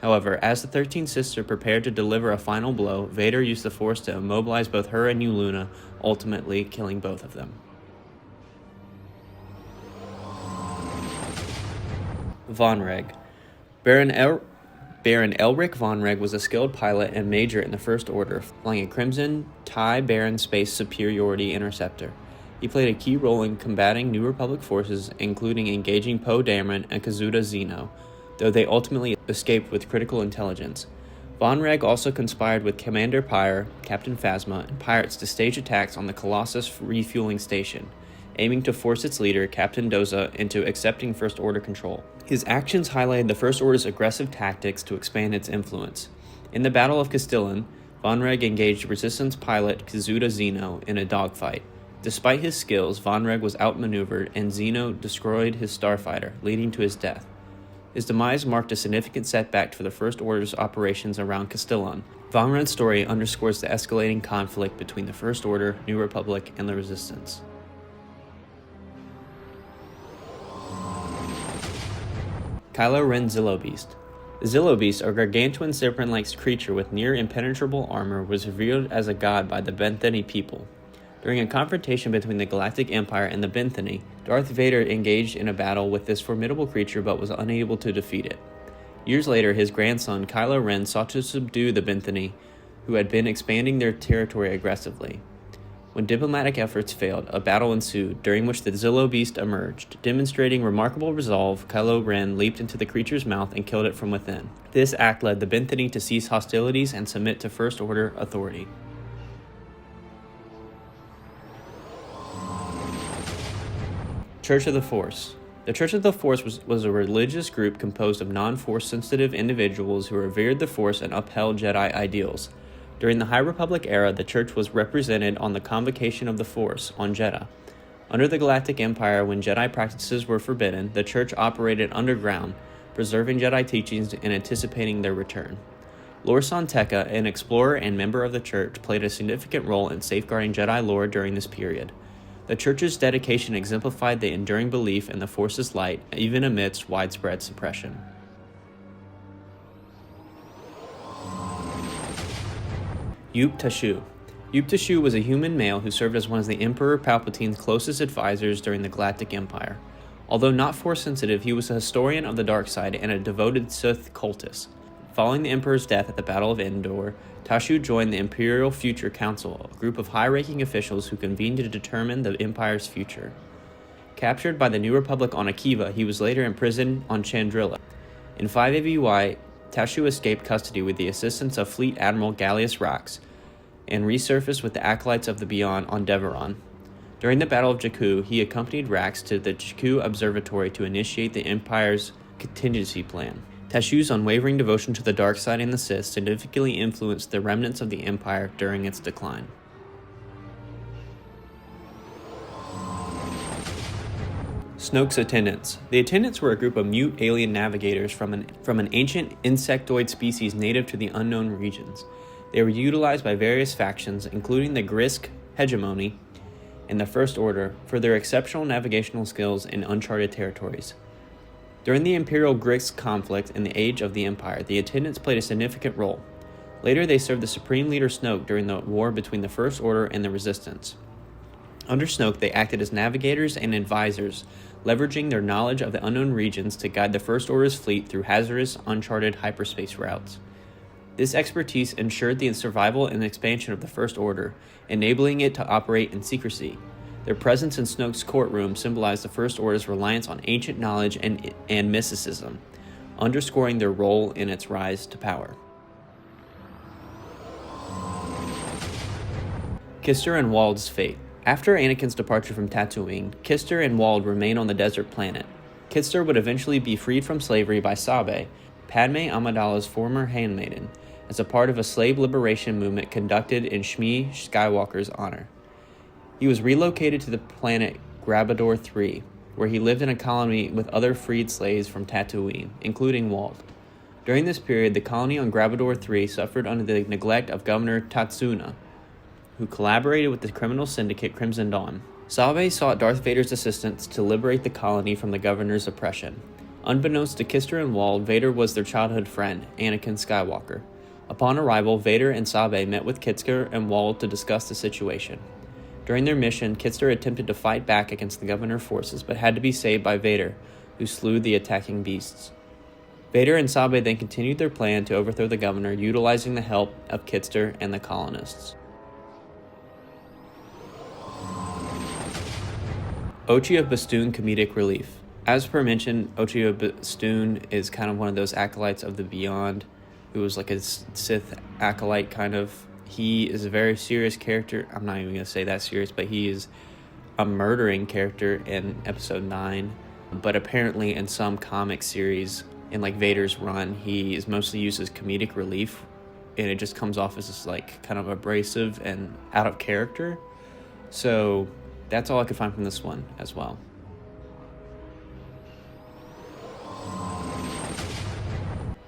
However, as the 13th sister prepared to deliver a final blow, Vader used the Force to immobilize both her and Yuluna, ultimately killing both of them. Von Reg. Baron Elric Von Reg was a skilled pilot and major in the First Order, flying a Crimson TIE Baron Space Superiority Interceptor. He played a key role in combating New Republic forces, including engaging Poe Dameron and Kazuda Xeno, though they ultimately escaped with critical intelligence. Von Reg also conspired with Commander Pyre, Captain Phasma, and pirates to stage attacks on the Colossus refueling station, aiming to force its leader, Captain Doza, into accepting First Order control. His actions highlighted the First Order's aggressive tactics to expand its influence. In the Battle of Castellan, Von Reg engaged Resistance pilot Kazuda Xeno in a dogfight. Despite his skills, Von Reg was outmaneuvered and Xeno destroyed his starfighter, leading to his death. His demise marked a significant setback for the First Order's operations around Castellan. Von Reg's story underscores the escalating conflict between the First Order, New Republic, and the Resistance. Kylo Ren Zillo Beast. The Zillo Beast, a gargantuan serpent-like creature with near impenetrable armor, was revealed as a god by the Benthani people. During a confrontation between the Galactic Empire and the Benthani, Darth Vader engaged in a battle with this formidable creature but was unable to defeat it. Years later, his grandson Kylo Ren sought to subdue the Benthani, who had been expanding their territory aggressively. When diplomatic efforts failed, a battle ensued, during which the Zillo beast emerged. Demonstrating remarkable resolve, Kylo Ren leaped into the creature's mouth and killed it from within. This act led the Benthenni to cease hostilities and submit to First Order authority. Church of the Force. The Church of the Force was a religious group composed of non-Force sensitive individuals who revered the Force and upheld Jedi ideals. During the High Republic era, the Church was represented on the Convocation of the Force on Jedha. Under the Galactic Empire, when Jedi practices were forbidden, the Church operated underground, preserving Jedi teachings and anticipating their return. Lor San Tekka, an explorer and member of the Church, played a significant role in safeguarding Jedi lore during this period. The Church's dedication exemplified the enduring belief in the Force's light, even amidst widespread suppression. Yup Tashu. Yup Tashu was a human male who served as one of the Emperor Palpatine's closest advisors during the Galactic Empire. Although not Force-sensitive, he was a historian of the dark side and a devoted Sith cultist. Following the Emperor's death at the Battle of Endor, Tashu joined the Imperial Future Council, a group of high-ranking officials who convened to determine the Empire's future. Captured by the New Republic on Akiva, he was later imprisoned on Chandrila. In 5 ABY, Tashu escaped custody with the assistance of Fleet Admiral Gallius Rax, and resurfaced with the Acolytes of the Beyond on Deveron. During the Battle of Jakku, he accompanied Rax to the Jakku Observatory to initiate the Empire's contingency plan. Tashu's unwavering devotion to the dark side and the Sith significantly influenced the remnants of the Empire during its decline. Snoke's attendants. The attendants were a group of mute alien navigators from an ancient insectoid species native to the unknown regions. They were utilized by various factions, including the Grisk hegemony and the First Order, for their exceptional navigational skills in uncharted territories. During the Imperial Grisk conflict in the Age of the Empire, the attendants played a significant role. Later, they served the Supreme Leader Snoke during the war between the First Order and the Resistance. Under Snoke, they acted as navigators and advisors, leveraging their knowledge of the unknown regions to guide the First Order's fleet through hazardous, uncharted hyperspace routes. This expertise ensured the survival and expansion of the First Order, enabling it to operate in secrecy. Their presence in Snoke's courtroom symbolized the First Order's reliance on ancient knowledge and mysticism, underscoring their role in its rise to power. Kister and Wald's fate. After Anakin's departure from Tatooine, Kister and Wald remain on the desert planet. Kister would eventually be freed from slavery by Sabe, Padme Amidala's former handmaiden, as a part of a slave liberation movement conducted in Shmi Skywalker's honor. He was relocated to the planet Grabador III, where he lived in a colony with other freed slaves from Tatooine, including Wald. During this period, the colony on Grabador III suffered under the neglect of Governor Tatsuna, who collaborated with the criminal syndicate Crimson Dawn. Sabe sought Darth Vader's assistance to liberate the colony from the governor's oppression. Unbeknownst to Kister and Wald, Vader was their childhood friend, Anakin Skywalker. Upon arrival, Vader and Sabe met with Kister and Wald to discuss the situation. During their mission, Kister attempted to fight back against the Governor forces, but had to be saved by Vader, who slew the attacking beasts. Vader and Sabe then continued their plan to overthrow the Governor, utilizing the help of Kister and the colonists. Ochi of Bestoon comedic relief. As per mentioned, Ochi of Bestoon is kind of one of those acolytes of the Beyond, who was like a Sith acolyte kind of. He is a very serious character. I'm not even going to say that serious, but he is a murdering character in Episode 9. But apparently in some comic series, in like Vader's run, he is mostly used as comedic relief, and it just comes off as just like kind of abrasive and out of character. So that's all I could find from this one as well.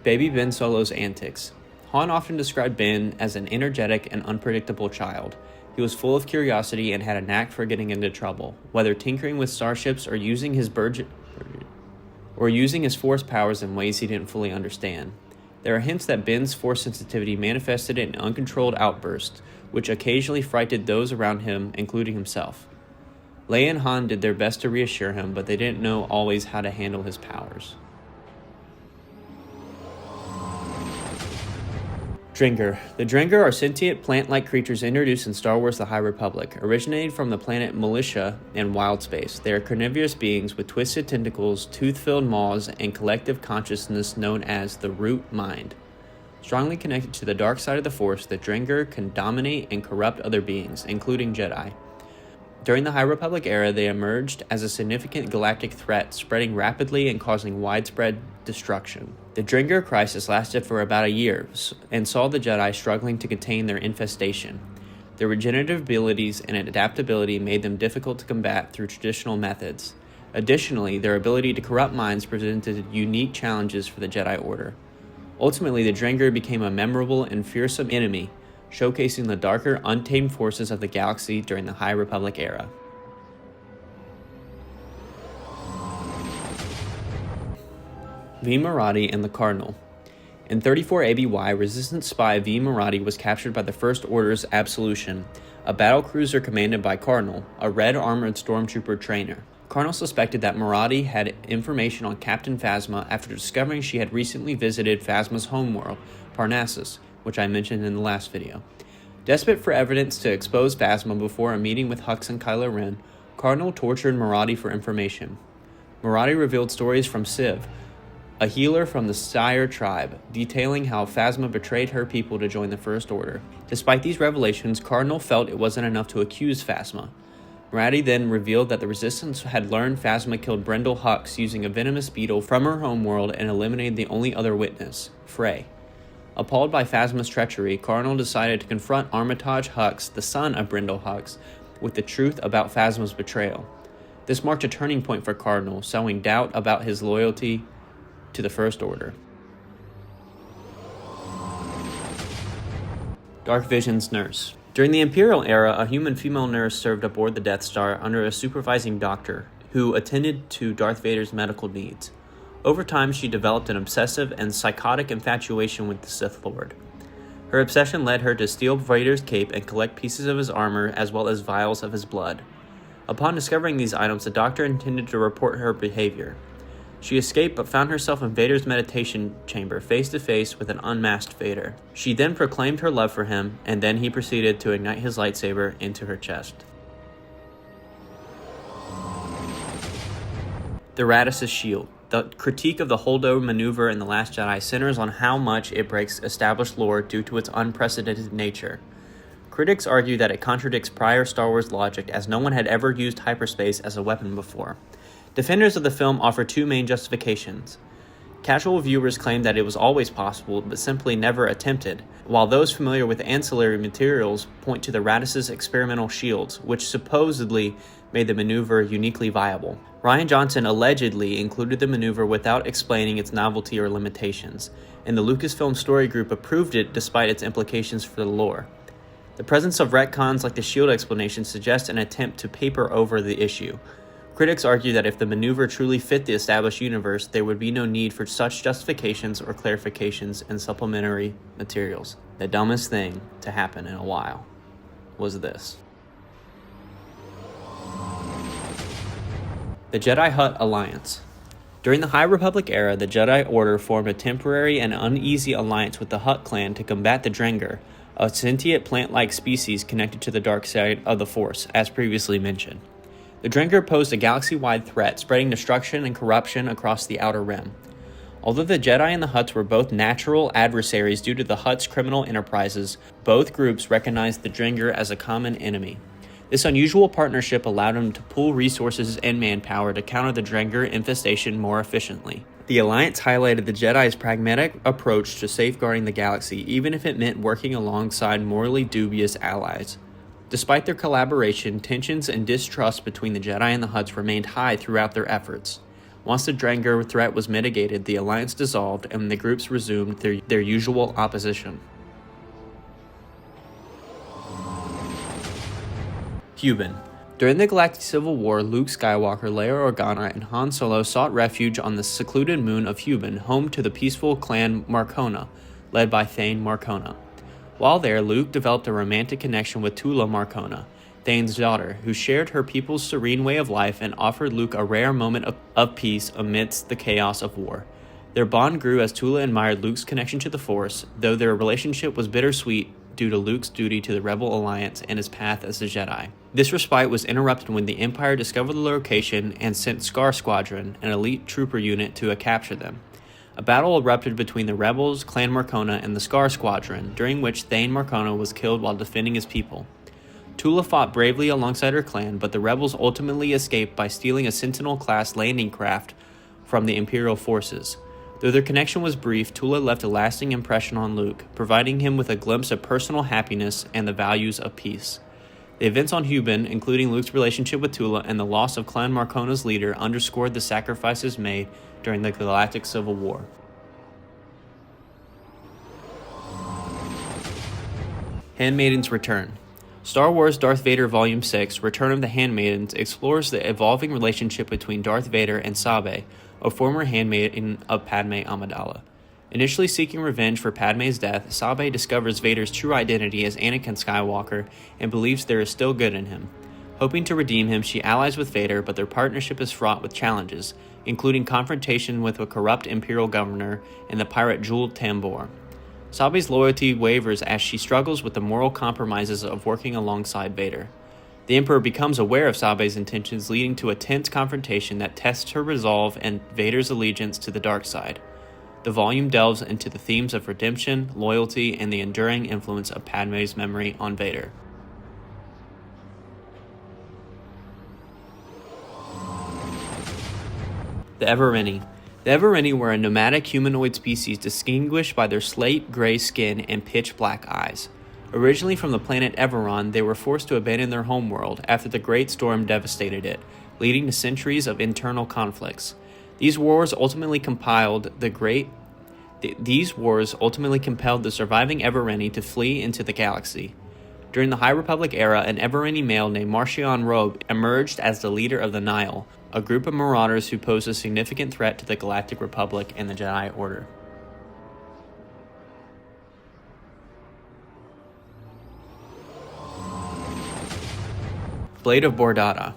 Baby Ben Solo's antics. Han often described Ben as an energetic and unpredictable child. He was full of curiosity and had a knack for getting into trouble, whether tinkering with starships or using his force powers in ways he didn't fully understand. There are hints that Ben's force sensitivity manifested in uncontrolled outbursts, which occasionally frightened those around him, including himself. Leia and Han did their best to reassure him, but they didn't know always how to handle his powers. Dringer. The Dringer are sentient plant-like creatures introduced in Star Wars The High Republic, originating from the planet Militia in wild space. They are carnivorous beings with twisted tentacles, tooth-filled maws, and collective consciousness known as the Root Mind. Strongly connected to the dark side of the Force, the Dringer can dominate and corrupt other beings, including Jedi. During the High Republic era, they emerged as a significant galactic threat, spreading rapidly and causing widespread destruction. The Dringer crisis lasted for about a year and saw the Jedi struggling to contain their infestation. Their regenerative abilities and adaptability made them difficult to combat through traditional methods. Additionally, their ability to corrupt minds presented unique challenges for the Jedi Order. Ultimately, the Dringer became a memorable and fearsome enemy, showcasing the darker, untamed forces of the galaxy during the High Republic era. V. Maradi and the Cardinal. In 34 ABY, Resistance spy V. Maradi was captured by the First Order's Absolution, a battlecruiser commanded by Cardinal, a red-armored stormtrooper trainer. Cardinal suspected that Maradi had information on Captain Phasma after discovering she had recently visited Phasma's homeworld, Parnassus, which I mentioned in the last video. Desperate for evidence to expose Phasma before a meeting with Hux and Kylo Ren, Cardinal tortured Maradi for information. Maradi revealed stories from Civ, a healer from the Sire tribe, detailing how Phasma betrayed her people to join the First Order. Despite these revelations, Cardinal felt it wasn't enough to accuse Phasma. Maradi then revealed that the Resistance had learned Phasma killed Brendel Hux using a venomous beetle from her homeworld and eliminated the only other witness, Frey. Appalled by Phasma's treachery, Cardinal decided to confront Armitage Hux, the son of Brendel Hux, with the truth about Phasma's betrayal. This marked a turning point for Cardinal, sowing doubt about his loyalty to the First Order. Dark Vision's nurse. During the Imperial era, a human female nurse served aboard the Death Star under a supervising doctor who attended to Darth Vader's medical needs. Over time, she developed an obsessive and psychotic infatuation with the Sith Lord. Her obsession led her to steal Vader's cape and collect pieces of his armor as well as vials of his blood. Upon discovering these items, the doctor intended to report her behavior. She escaped but found herself in Vader's meditation chamber face to face with an unmasked Vader. She then proclaimed her love for him, and then he proceeded to ignite his lightsaber into her chest. The Radis's Shield. The critique of the Holdo maneuver in The Last Jedi centers on how much it breaks established lore due to its unprecedented nature. Critics argue that it contradicts prior Star Wars logic, as no one had ever used hyperspace as a weapon before. Defenders of the film offer two main justifications. Casual viewers claim that it was always possible, but simply never attempted, while those familiar with ancillary materials point to the Radis's experimental shields, which supposedly made the maneuver uniquely viable. Rian Johnson allegedly included the maneuver without explaining its novelty or limitations, and the Lucasfilm Story Group approved it despite its implications for the lore. The presence of retcons like the shield explanation suggests an attempt to paper over the issue. Critics argue that if the maneuver truly fit the established universe, there would be no need for such justifications or clarifications in supplementary materials. The dumbest thing to happen in a while was this. The Jedi Hutt Alliance. During the High Republic era, the Jedi Order formed a temporary and uneasy alliance with the Hutt clan to combat the Drengr, a sentient plant-like species connected to the dark side of the Force, as previously mentioned. The Drengr posed a galaxy-wide threat, spreading destruction and corruption across the Outer Rim. Although the Jedi and the Hutts were both natural adversaries due to the Hutts' criminal enterprises, both groups recognized the Drengr as a common enemy. This unusual partnership allowed them to pool resources and manpower to counter the Drengr infestation more efficiently. The alliance highlighted the Jedi's pragmatic approach to safeguarding the galaxy, even if it meant working alongside morally dubious allies. Despite their collaboration, tensions and distrust between the Jedi and the Hutts remained high throughout their efforts. Once the Drengr threat was mitigated, the alliance dissolved and the groups resumed their usual opposition. Cuban. During the Galactic Civil War, Luke Skywalker, Leia Organa, and Han Solo sought refuge on the secluded moon of Cuban, home to the peaceful clan Marcona, led by Thane Marcona. While there, Luke developed a romantic connection with Tula Marcona, Thane's daughter, who shared her people's serene way of life and offered Luke a rare moment of peace amidst the chaos of war. Their bond grew as Tula admired Luke's connection to the Force, though their relationship was bittersweet due to Luke's duty to the Rebel Alliance and his path as a Jedi. This respite was interrupted when the Empire discovered the location and sent Scar Squadron, an elite trooper unit, to capture them. A battle erupted between the rebels, Clan Marcona, and the Scar Squadron, during which Thane Marcona was killed while defending his people. Tula fought bravely alongside her clan, but the rebels ultimately escaped by stealing a Sentinel-class landing craft from the Imperial forces. Though their connection was brief, Tula left a lasting impression on Luke, providing him with a glimpse of personal happiness and the values of peace. The events on Hubin, including Luke's relationship with Tula and the loss of Clan Marcona's leader, underscored the sacrifices made during the Galactic Civil War. Handmaiden's Return. Star Wars Darth Vader Volume 6, Return of the Handmaidens, explores the evolving relationship between Darth Vader and Sabe, a former handmaiden of Padme Amidala. Initially seeking revenge for Padme's death, Sabe discovers Vader's true identity as Anakin Skywalker and believes there is still good in him. Hoping to redeem him, she allies with Vader, but their partnership is fraught with challenges, including confrontation with a corrupt Imperial governor and the pirate Jewel Tambor. Sabe's loyalty wavers as she struggles with the moral compromises of working alongside Vader. The Emperor becomes aware of Sabe's intentions, leading to a tense confrontation that tests her resolve and Vader's allegiance to the dark side. The volume delves into the themes of redemption, loyalty, and the enduring influence of Padme's memory on Vader. The Evereni. The Evereni were a nomadic humanoid species distinguished by their slate gray skin and pitch black eyes. Originally from the planet Everon, they were forced to abandon their homeworld after the Great Storm devastated it, leading to centuries of internal conflicts. These wars ultimately compelled the surviving Evereni to flee into the galaxy. During the High Republic era, an Evereni male named Marchion Robe emerged as the leader of the Nihil, a group of marauders who pose a significant threat to the Galactic Republic and the Jedi Order. Blade of Bordata.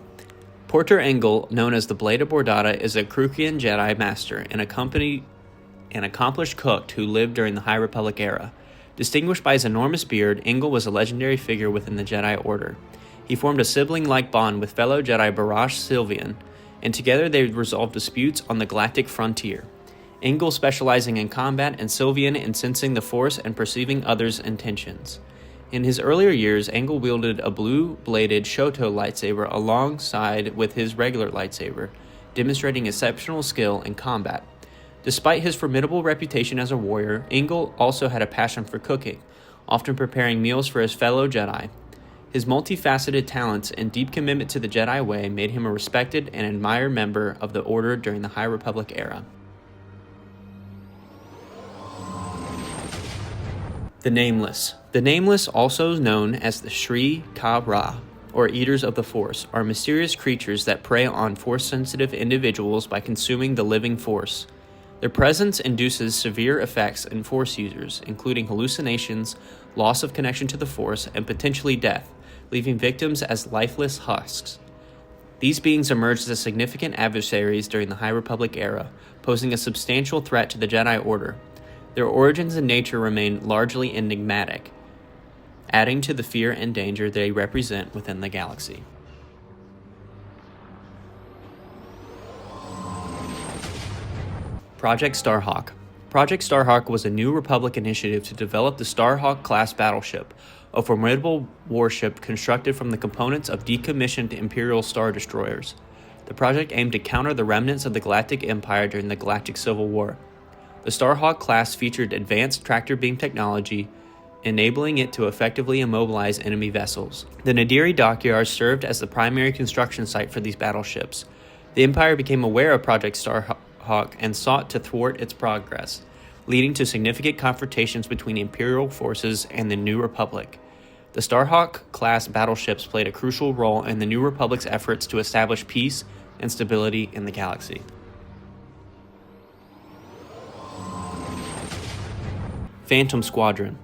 Porter Engel, known as the Blade of Bordata, is a Krukian Jedi Master and an accomplished cook who lived during the High Republic era. Distinguished by his enormous beard, Engel was a legendary figure within the Jedi Order. He formed a sibling-like bond with fellow Jedi Barash Sylvian, and together they resolved disputes on the galactic frontier. Engel specializing in combat and Sylvian in sensing the Force and perceiving others' intentions. In his earlier years, Engel wielded a blue-bladed Shoto lightsaber alongside with his regular lightsaber, demonstrating exceptional skill in combat. Despite his formidable reputation as a warrior, Engel also had a passion for cooking, often preparing meals for his fellow Jedi. His multifaceted talents and deep commitment to the Jedi way made him a respected and admired member of the Order during the High Republic era. The Nameless. The Nameless, also known as the Shri Ka-Ra, or Eaters of the Force, are mysterious creatures that prey on Force-sensitive individuals by consuming the living Force. Their presence induces severe effects in Force users, including hallucinations, loss of connection to the Force, and potentially death, leaving victims as lifeless husks. These beings emerged as significant adversaries during the High Republic era, posing a substantial threat to the Jedi Order. Their origins and nature remain largely enigmatic, adding to the fear and danger they represent within the galaxy. Project Starhawk. Project Starhawk was a New Republic initiative to develop the Starhawk-class battleship, a formidable warship constructed from the components of decommissioned Imperial Star Destroyers. The project aimed to counter the remnants of the Galactic Empire during the Galactic Civil War. The Starhawk class featured advanced tractor beam technology, enabling it to effectively immobilize enemy vessels. The Nadiri dockyard served as the primary construction site for these battleships. The Empire became aware of Project Starhawk and sought to thwart its progress, leading to significant confrontations between Imperial forces and the New Republic. The Starhawk-class battleships played a crucial role in the New Republic's efforts to establish peace and stability in the galaxy. Phantom Squadron.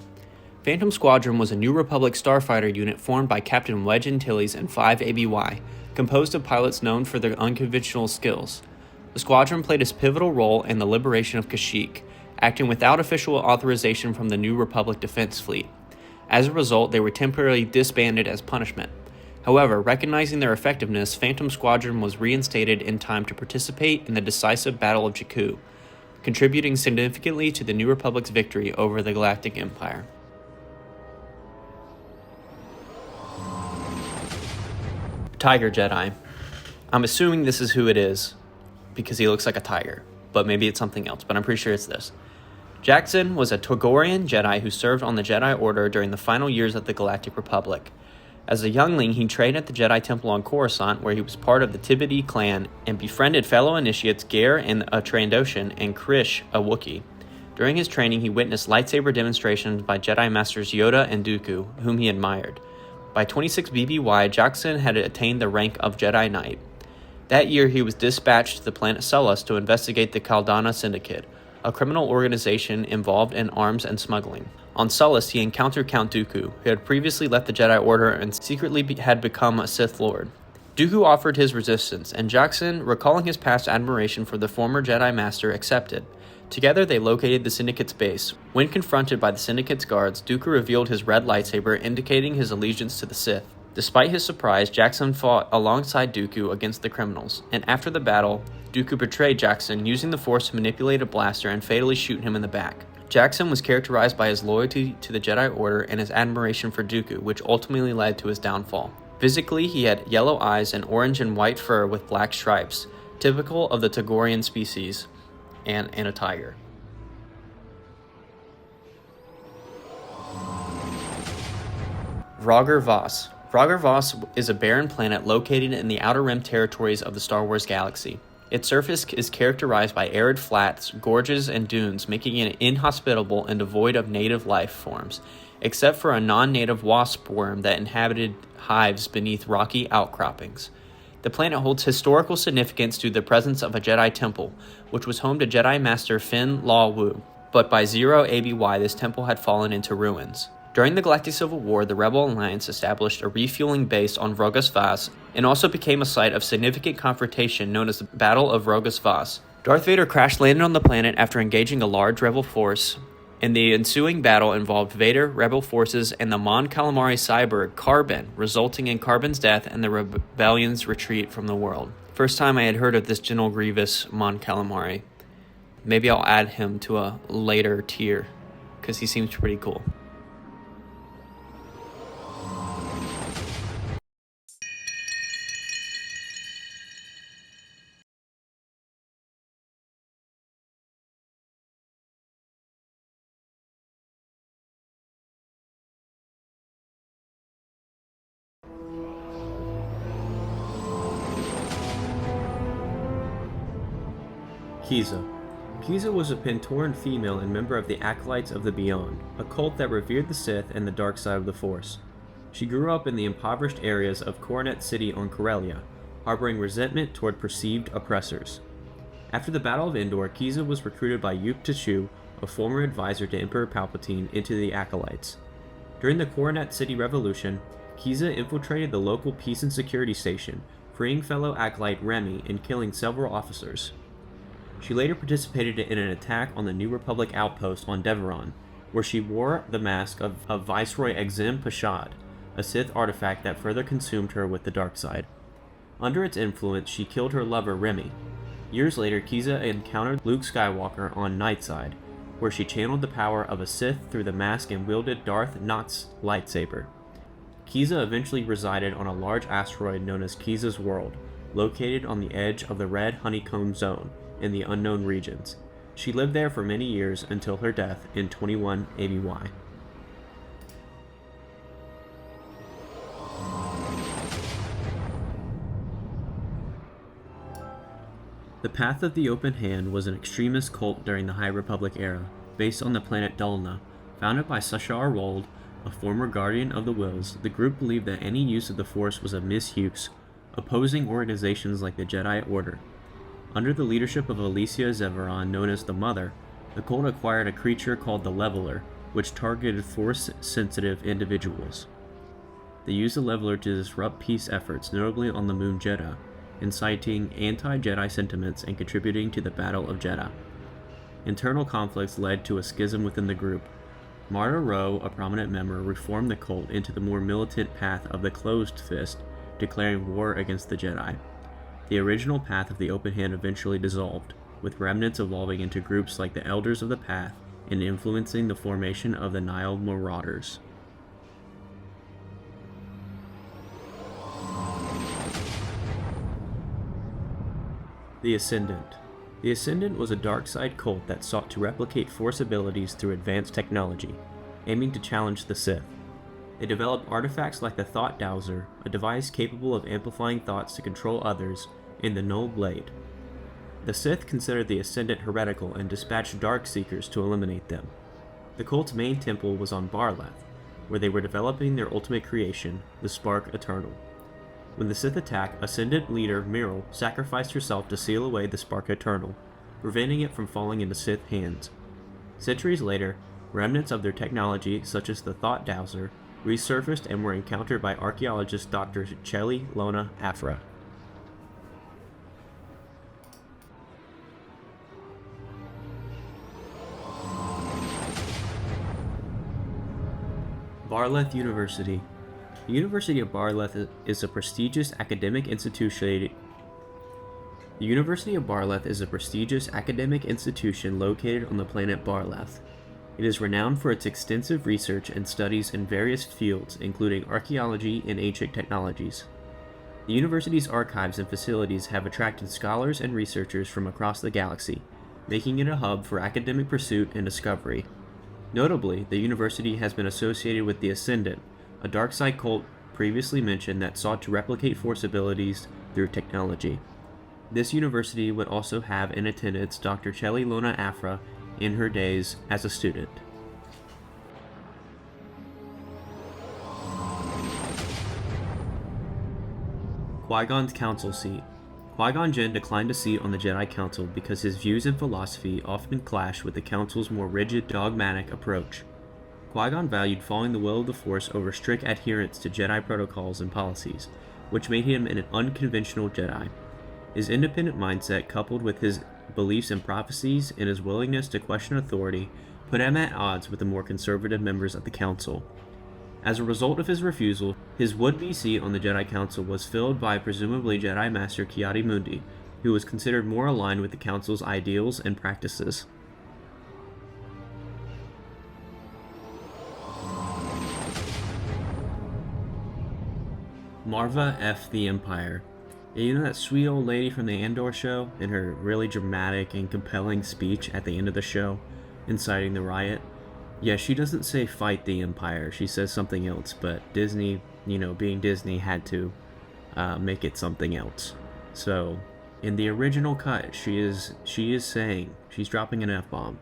Phantom Squadron was a New Republic starfighter unit formed by Captain Wedge Antilles and 5 ABY, composed of pilots known for their unconventional skills. The squadron played a pivotal role in the liberation of Kashyyyk, acting without official authorization from the New Republic Defense Fleet. As a result, they were temporarily disbanded as punishment. However, recognizing their effectiveness, Phantom Squadron was reinstated in time to participate in the decisive Battle of Jakku, contributing significantly to the New Republic's victory over the Galactic Empire. Tiger Jedi. I'm assuming this is who it is, because he looks like a tiger, but maybe it's something else, but I'm pretty sure it's this. Jackson was a Togorian Jedi who served on the Jedi Order during the final years of the Galactic Republic. As a youngling, he trained at the Jedi Temple on Coruscant, where he was part of the Tibidi clan and befriended fellow initiates Gare and a Trandoshan and Krish, a Wookiee. During his training, he witnessed lightsaber demonstrations by Jedi Masters Yoda and Dooku, whom he admired. By 26 BBY, Jackson had attained the rank of Jedi Knight. That year, he was dispatched to the planet Sullust to investigate the Kaldana Syndicate, a criminal organization involved in arms and smuggling. On Sullust, he encountered Count Dooku, who had previously left the Jedi Order and secretly had become a Sith Lord. Dooku offered his resistance, and Jackson, recalling his past admiration for the former Jedi Master, accepted. Together, they located the Syndicate's base. When confronted by the Syndicate's guards, Dooku revealed his red lightsaber, indicating his allegiance to the Sith. Despite his surprise, Jackson fought alongside Dooku against the criminals, and after the battle, Dooku betrayed Jackson, using the Force to manipulate a blaster and fatally shoot him in the back. Jackson was characterized by his loyalty to the Jedi Order and his admiration for Dooku, which ultimately led to his downfall. Physically, he had yellow eyes and orange and white fur with black stripes, typical of the Togorian species, and a tiger. Vragar Voss. Vragar Voss is a barren planet located in the Outer Rim territories of the Star Wars galaxy. Its surface is characterized by arid flats, gorges, and dunes, making it inhospitable and devoid of native life forms, except for a non-native wasp worm that inhabited hives beneath rocky outcroppings. The planet holds historical significance due to the presence of a Jedi temple, which was home to Jedi Master Finn Law Wu, but by 0 ABY this temple had fallen into ruins. During the Galactic Civil War, the Rebel Alliance established a refueling base on Vrogas Vas and also became a site of significant confrontation known as the Battle of Vrogas Vas. Darth Vader crash-landed on the planet after engaging a large Rebel force, and the ensuing battle involved Vader, Rebel forces, and the Mon Calamari cyborg Carbon, resulting in Carbon's death and the rebellion's retreat from the world. First time I had heard of this General Grievous Mon Calamari. Maybe I'll add him to a later tier, because he seems pretty cool. Kiza. Kiza was a Pentoran female and member of the Acolytes of the Beyond, a cult that revered the Sith and the dark side of the Force. She grew up in the impoverished areas of Coronet City on Corellia, harboring resentment toward perceived oppressors. After the Battle of Endor, Kiza was recruited by Yup Tashu, a former advisor to Emperor Palpatine, into the Acolytes. During the Coronet City Revolution, Kiza infiltrated the local peace and security station, freeing fellow Acolyte Remy and killing several officers. She later participated in an attack on the New Republic outpost on Deveron, where she wore the mask of Viceroy Exim Pashad, a Sith artifact that further consumed her with the dark side. Under its influence, she killed her lover Remy. Years later, Kiza encountered Luke Skywalker on Nightside, where she channeled the power of a Sith through the mask and wielded Darth Not's lightsaber. Kiza eventually resided on a large asteroid known as Kiza's World, located on the edge of the Red Honeycomb Zone in the Unknown Regions. She lived there for many years until her death in 21 ABY. The Path of the Open Hand was an extremist cult during the High Republic era, based on the planet Dulna. Founded by Sashar Wold, a former Guardian of the Wills, the group believed that any use of the Force was a misuse, opposing organizations like the Jedi Order. Under the leadership of Alicia Zeveron, known as the Mother, the cult acquired a creature called the Leveler, which targeted Force-sensitive individuals. They used the Leveler to disrupt peace efforts, notably on the moon Jedha. inciting anti-Jedi sentiments and contributing to the Battle of Jedha. Internal conflicts led to a schism within the group. Marta Rowe, a prominent member, reformed the cult into the more militant path of the Closed Fist, declaring war against the Jedi. The original path of the Open Hand eventually dissolved, with remnants evolving into groups like the Elders of the Path and influencing the formation of the Nile Marauders. The Ascendant. The Ascendant was a dark side cult that sought to replicate Force abilities through advanced technology, aiming to challenge the Sith. They developed artifacts like the Thought Dowser, a device capable of amplifying thoughts to control others, and the Null Blade. The Sith considered the Ascendant heretical and dispatched Dark Seekers to eliminate them. The cult's main temple was on Barlath, where they were developing their ultimate creation, the Spark Eternal. When the Sith attacked, Ascendant leader Myrrel sacrificed herself to seal away the Spark Eternal, preventing it from falling into Sith hands. Centuries later, remnants of their technology, such as the Thought Dowser, resurfaced and were encountered by archaeologist Dr. Chelly Lona Afra. Barlath University. The University of Barlath is a prestigious academic institution. The University of Barlath is a prestigious academic institution located on the planet Barlath. It is renowned for its extensive research and studies in various fields, including archaeology and ancient technologies. The university's archives and facilities have attracted scholars and researchers from across the galaxy, making it a hub for academic pursuit and discovery. Notably, the university has been associated with the Ascendant, a dark side cult previously mentioned that sought to replicate Force abilities through technology. This university would also have in attendance Dr. Chelly Lona Afra in her days as a student. Qui-Gon's council seat. Qui-Gon Jinn declined a seat on the Jedi Council because his views and philosophy often clashed with the Council's more rigid, dogmatic approach. Qui-Gon valued following the will of the Force over strict adherence to Jedi protocols and policies, which made him an unconventional Jedi. His independent mindset, coupled with his beliefs in prophecies and his willingness to question authority, put him at odds with the more conservative members of the Council. As a result of his refusal, his would-be seat on the Jedi Council was filled by presumably Jedi Master Ki-Adi-Mundi, who was considered more aligned with the Council's ideals and practices. Marva F. the Empire. Yeah, you know that sweet old lady from the Andor show and her really dramatic and compelling speech at the end of the show, inciting the riot? Yeah, she doesn't say fight the Empire, she says something else, but Disney, being Disney, had to make it something else. So, in the original cut, she is saying, she's dropping an F-bomb,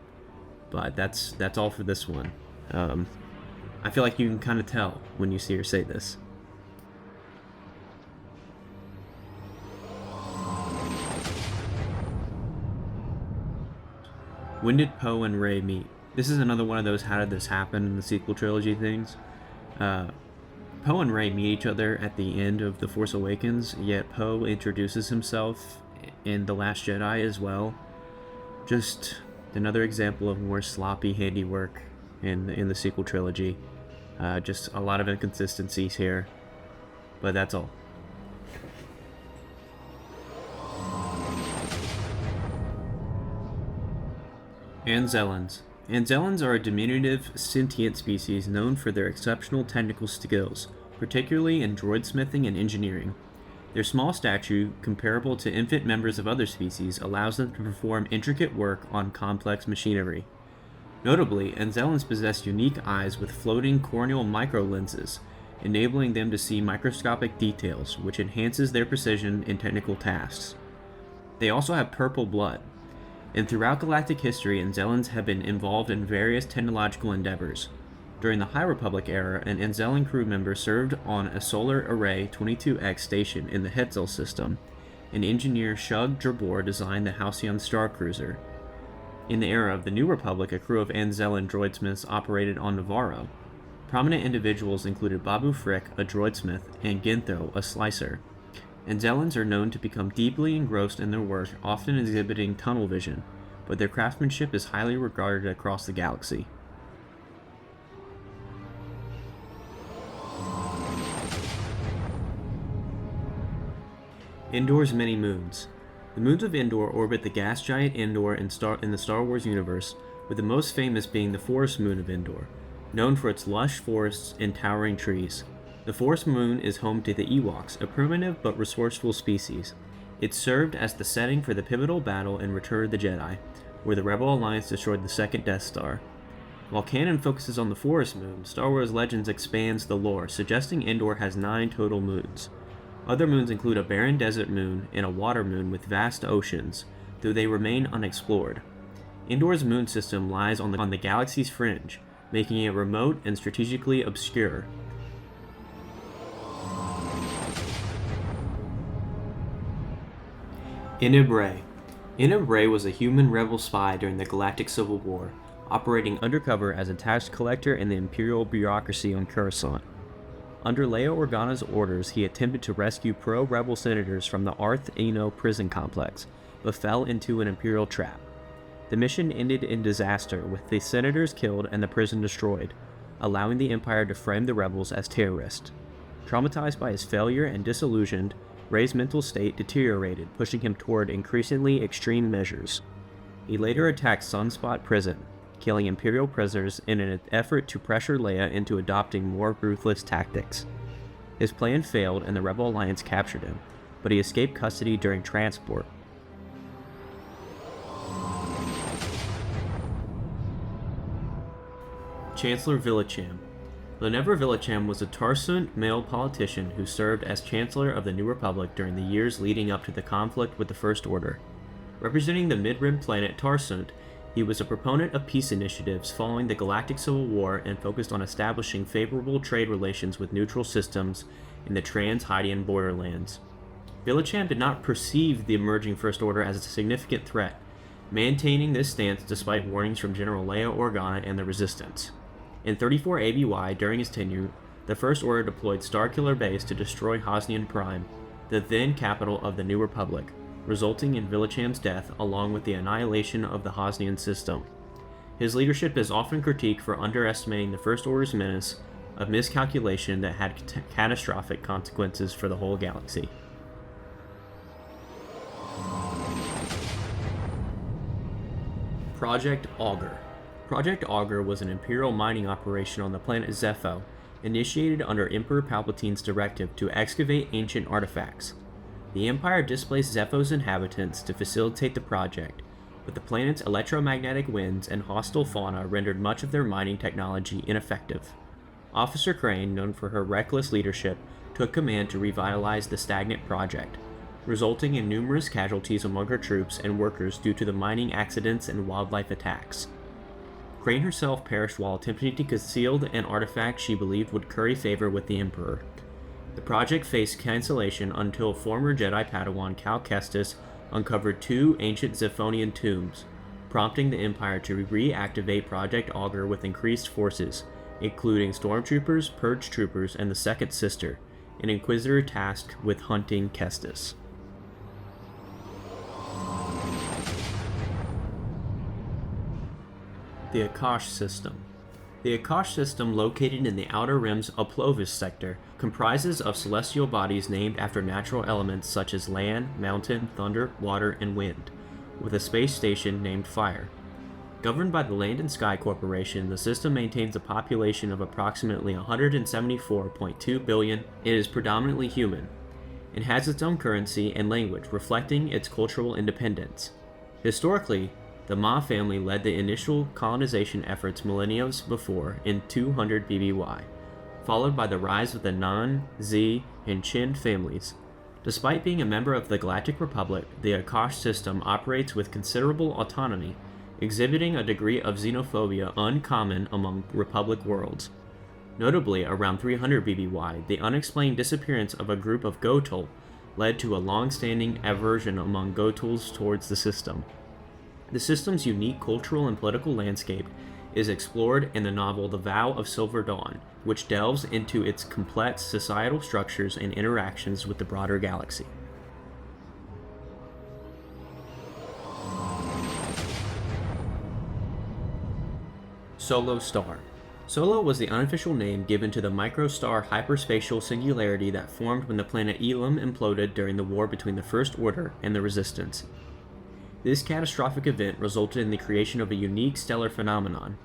but that's all for this one. I feel like you can kind of tell when you see her say this. When did Poe and Rey meet? This is another one of those how did this happen in the sequel trilogy things. Poe and Rey meet each other at the end of The Force Awakens, yet Poe introduces himself in The Last Jedi as well. Just another example of more sloppy handiwork in the sequel trilogy. Just a lot of inconsistencies here, but that's all. Anzellans. Anzellans are a diminutive, sentient species known for their exceptional technical skills, particularly in droid smithing and engineering. Their small stature, comparable to infant members of other species, allows them to perform intricate work on complex machinery. Notably, Anzellans possess unique eyes with floating corneal microlenses, enabling them to see microscopic details, which enhances their precision in technical tasks. They also have purple blood. And throughout galactic history, Anzellans have been involved in various technological endeavors. During the High Republic era, an Anzellan crew member served on a Solar Array 22X station in the Hetzel system, and engineer Shug Drabor designed the Halcyon Star Cruiser. In the era of the New Republic, a crew of Anzellan droidsmiths operated on Navarro. Prominent individuals included Babu Frick, a droidsmith, and Gintho, a slicer. Anzellans are known to become deeply engrossed in their work, often exhibiting tunnel vision, but their craftsmanship is highly regarded across the galaxy. Endor's many moons. The moons of Endor orbit the gas giant Endor in the Star Wars universe, with the most famous being the forest moon of Endor, known for its lush forests and towering trees. The forest moon is home to the Ewoks, a primitive but resourceful species. It served as the setting for the pivotal battle in Return of the Jedi, where the Rebel Alliance destroyed the second Death Star. While Canon focuses on the forest moon, Star Wars Legends expands the lore, suggesting Endor has 9 total moons. Other moons include a barren desert moon and a water moon with vast oceans, though they remain unexplored. Endor's moon system lies on the galaxy's fringe, making it remote and strategically obscure. Inib Ray. Inib Ray was a human rebel spy during the Galactic Civil War, operating undercover as a tax collector in the Imperial bureaucracy on Coruscant. Under Leia Organa's orders, he attempted to rescue pro-rebel senators from the Arth Eno prison complex, but fell into an Imperial trap. The mission ended in disaster, with the senators killed and the prison destroyed, allowing the Empire to frame the rebels as terrorists. Traumatized by his failure and disillusioned, Ray's mental state deteriorated, pushing him toward increasingly extreme measures. He later attacked Sunspot Prison, killing Imperial prisoners in an effort to pressure Leia into adopting more ruthless tactics. His plan failed and the Rebel Alliance captured him, but he escaped custody during transport. Chancellor Villacham. Lenevra Villacham was a Tarsunt male politician who served as Chancellor of the New Republic during the years leading up to the conflict with the First Order. Representing the mid-rim planet Tarsunt, he was a proponent of peace initiatives following the Galactic Civil War and focused on establishing favorable trade relations with neutral systems in the Trans-Hydian borderlands. Villacham did not perceive the emerging First Order as a significant threat, maintaining this stance despite warnings from General Leia Organa and the Resistance. In 34 ABY, during his tenure, the First Order deployed Starkiller Base to destroy Hosnian Prime, the then capital of the New Republic, resulting in Villacham's death along with the annihilation of the Hosnian system. His leadership is often critiqued for underestimating the First Order's menace, a miscalculation that had catastrophic consequences for the whole galaxy. Project Augur. Project Augur was an Imperial mining operation on the planet Zepho, initiated under Emperor Palpatine's directive to excavate ancient artifacts. The Empire displaced Zepho's inhabitants to facilitate the project, but the planet's electromagnetic winds and hostile fauna rendered much of their mining technology ineffective. Officer Crane, known for her reckless leadership, took command to revitalize the stagnant project, resulting in numerous casualties among her troops and workers due to the mining accidents and wildlife attacks. Crane herself perished while attempting to conceal an artifact she believed would curry favor with the Emperor. The project faced cancellation until former Jedi Padawan Cal Kestis uncovered 2 ancient Zephonian tombs, prompting the Empire to reactivate Project Augur with increased forces, including stormtroopers, purge troopers, and the Second Sister, an Inquisitor tasked with hunting Kestis. The Akash System. The Akash System, located in the Outer Rim's Oplovis sector, comprises of celestial bodies named after natural elements such as land, mountain, thunder, water, and wind, with a space station named Fire. Governed by the Land and Sky Corporation, the system maintains a population of approximately 174.2 billion. It is predominantly human, and has its own currency and language, reflecting its cultural independence. Historically, the Ma family led the initial colonization efforts millennia before in 200 BBY, followed by the rise of the Nan, Z, and Qin families. Despite being a member of the Galactic Republic, the Akash system operates with considerable autonomy, exhibiting a degree of xenophobia uncommon among Republic worlds. Notably, around 300 BBY, the unexplained disappearance of a group of Gotul led to a long-standing aversion among Gotuls towards the system. The system's unique cultural and political landscape is explored in the novel The Vow of Silver Dawn, which delves into its complex societal structures and interactions with the broader galaxy. Solo star. Solo was the unofficial name given to the microstar hyperspatial singularity that formed when the planet Elam imploded during the war between the First Order and the Resistance. This catastrophic event resulted in the creation of a unique stellar phenomenon.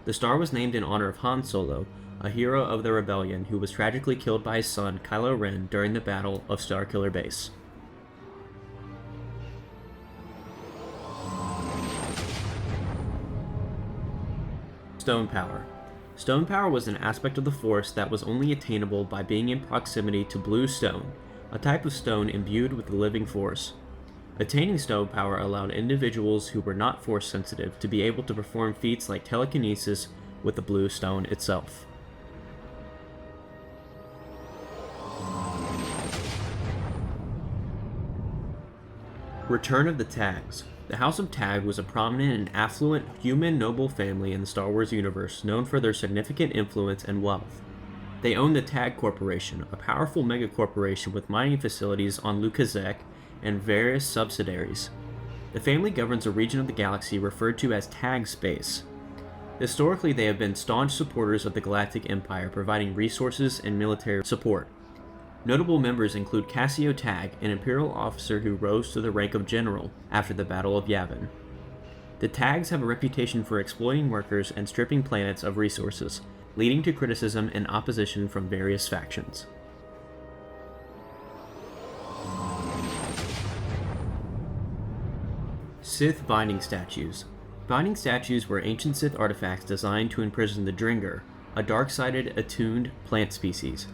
The star was named in honor of Han Solo, a hero of the rebellion who was tragically killed by his son Kylo Ren during the Battle of Starkiller Base. Stone power. Stone power was an aspect of the Force that was only attainable by being in proximity to blue stone, a type of stone imbued with the living Force. Attaining stone power allowed individuals who were not Force sensitive to be able to perform feats like telekinesis with the blue stone itself. Return of the Tags. The House of Tag was a prominent and affluent human noble family in the Star Wars universe known for their significant influence and wealth. They owned the Tag Corporation, a powerful megacorporation with mining facilities on Lukazek and various subsidiaries. The family governs a region of the galaxy referred to as Tag Space. Historically, they have been staunch supporters of the Galactic Empire, providing resources and military support. Notable members include Cassio Tag, an Imperial officer who rose to the rank of general after the Battle of Yavin. The Tags have a reputation for exploiting workers and stripping planets of resources, leading to criticism and opposition from various factions. Sith Binding Statues. Binding statues were ancient Sith artifacts designed to imprison the Dringer, a dark-sided, attuned plant species.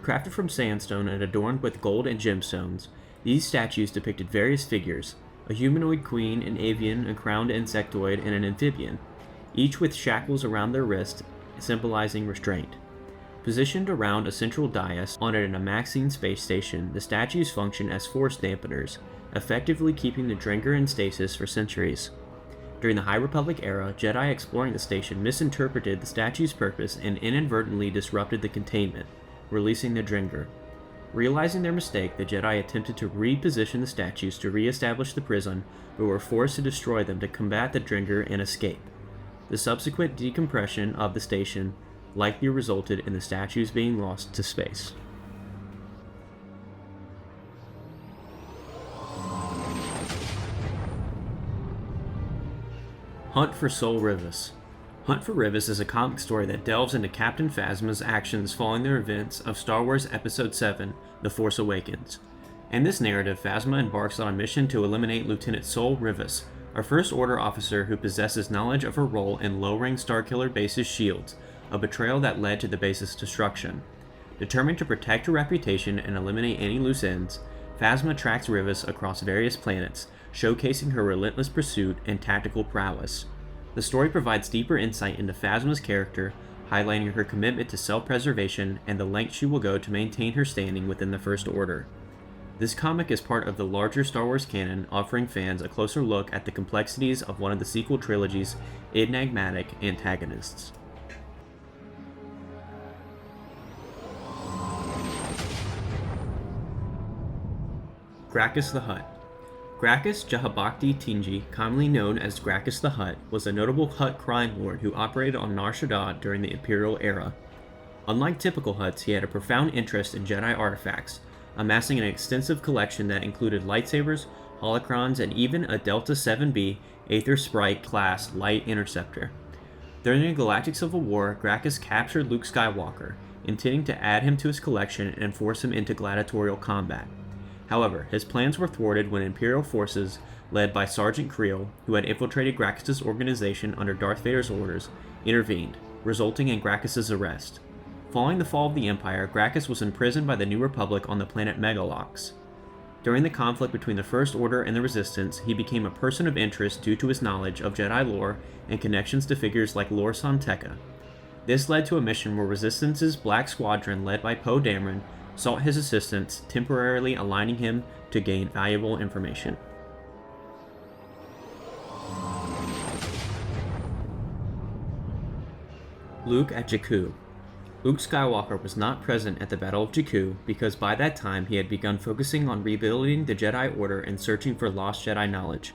Crafted from sandstone and adorned with gold and gemstones, these statues depicted various figures, a humanoid queen, an avian, a crowned insectoid, and an amphibian, each with shackles around their wrist, symbolizing restraint. Positioned around a central dais on an Amaxine space station, the statues function as force dampeners, effectively keeping the Dringer in stasis for centuries. During the High Republic era, Jedi exploring the station misinterpreted the statue's purpose and inadvertently disrupted the containment, releasing the Dringer. Realizing their mistake, the Jedi attempted to reposition the statues to re-establish the prison, but were forced to destroy them to combat the Dringer and escape. The subsequent decompression of the station likely resulted in the statues being lost to space. Hunt for Sol Rivas. Hunt for Rivas is a comic story that delves into Captain Phasma's actions following the events of Star Wars Episode 7, The Force Awakens. In this narrative, Phasma embarks on a mission to eliminate Lieutenant Sol Rivas, a First Order officer who possesses knowledge of her role in lowering Starkiller Base's shields, a betrayal that led to the base's destruction. Determined to protect her reputation and eliminate any loose ends, Phasma tracks Rivas across various planets, showcasing her relentless pursuit and tactical prowess. The story provides deeper insight into Phasma's character, highlighting her commitment to self-preservation and the lengths she will go to maintain her standing within the First Order. This comic is part of the larger Star Wars canon, offering fans a closer look at the complexities of one of the sequel trilogy's enigmatic antagonists. Gracchus the Hutt. Gracchus Jahabakti Tingi, commonly known as Gracchus the Hutt, was a notable Hutt crime lord who operated on Nar Shaddaa during the Imperial era. Unlike typical Hutts, he had a profound interest in Jedi artifacts, amassing an extensive collection that included lightsabers, holocrons, and even a Delta 7B Aether Sprite class light interceptor. During the Galactic Civil War, Gracchus captured Luke Skywalker, intending to add him to his collection and force him into gladiatorial combat. However, his plans were thwarted when Imperial forces, led by Sergeant Creel, who had infiltrated Gracchus' organization under Darth Vader's orders, intervened, resulting in Gracchus' arrest. Following the fall of the Empire, Gracchus was imprisoned by the New Republic on the planet Megalox. During the conflict between the First Order and the Resistance, he became a person of interest due to his knowledge of Jedi lore and connections to figures like Lor San Tekka. This led to a mission where Resistance's Black Squadron, led by Poe Dameron, sought his assistance, temporarily aligning him to gain valuable information. Luke at Jakku. Luke Skywalker was not present at the Battle of Jakku because by that time he had begun focusing on rebuilding the Jedi Order and searching for lost Jedi knowledge.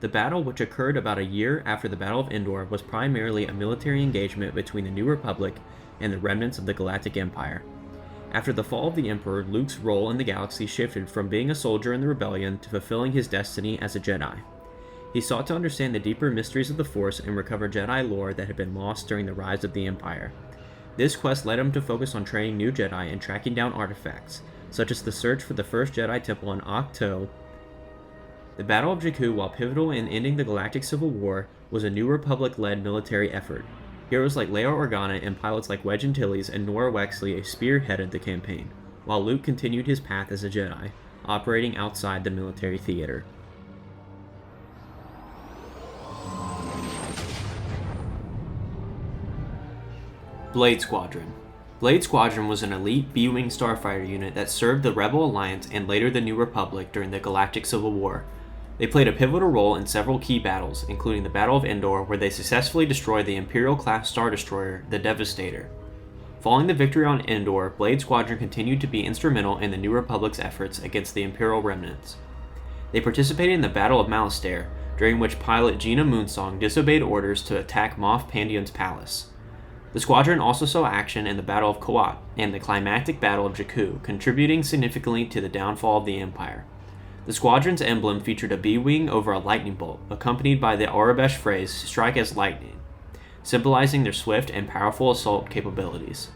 The battle, which occurred about a year after the Battle of Endor, was primarily a military engagement between the New Republic and the remnants of the Galactic Empire. After the fall of the Emperor, Luke's role in the galaxy shifted from being a soldier in the rebellion to fulfilling his destiny as a Jedi. He sought to understand the deeper mysteries of the Force and recover Jedi lore that had been lost during the rise of the Empire. This quest led him to focus on training new Jedi and tracking down artifacts, such as the search for the first Jedi Temple on Ahch-To. The Battle of Jakku, while pivotal in ending the Galactic Civil War, was a New Republic-led military effort. Heroes like Leia Organa and pilots like Wedge Antilles and Nora Wexley spearheaded the campaign, while Luke continued his path as a Jedi, operating outside the military theater. Blade Squadron. Blade Squadron was an elite B-Wing starfighter unit that served the Rebel Alliance and later the New Republic during the Galactic Civil War. They played a pivotal role in several key battles, including the Battle of Endor, where they successfully destroyed the Imperial-class Star Destroyer, the Devastator. Following the victory on Endor, Blade Squadron continued to be instrumental in the New Republic's efforts against the Imperial remnants. They participated in the Battle of Malastare, during which pilot Gina Moonsong disobeyed orders to attack Moff Pandion's palace. The squadron also saw action in the Battle of Kawat and the climactic Battle of Jakku, contributing significantly to the downfall of the Empire. The squadron's emblem featured a B-wing over a lightning bolt, accompanied by the Aurebesh phrase, "Strike as lightning," symbolizing their swift and powerful assault capabilities.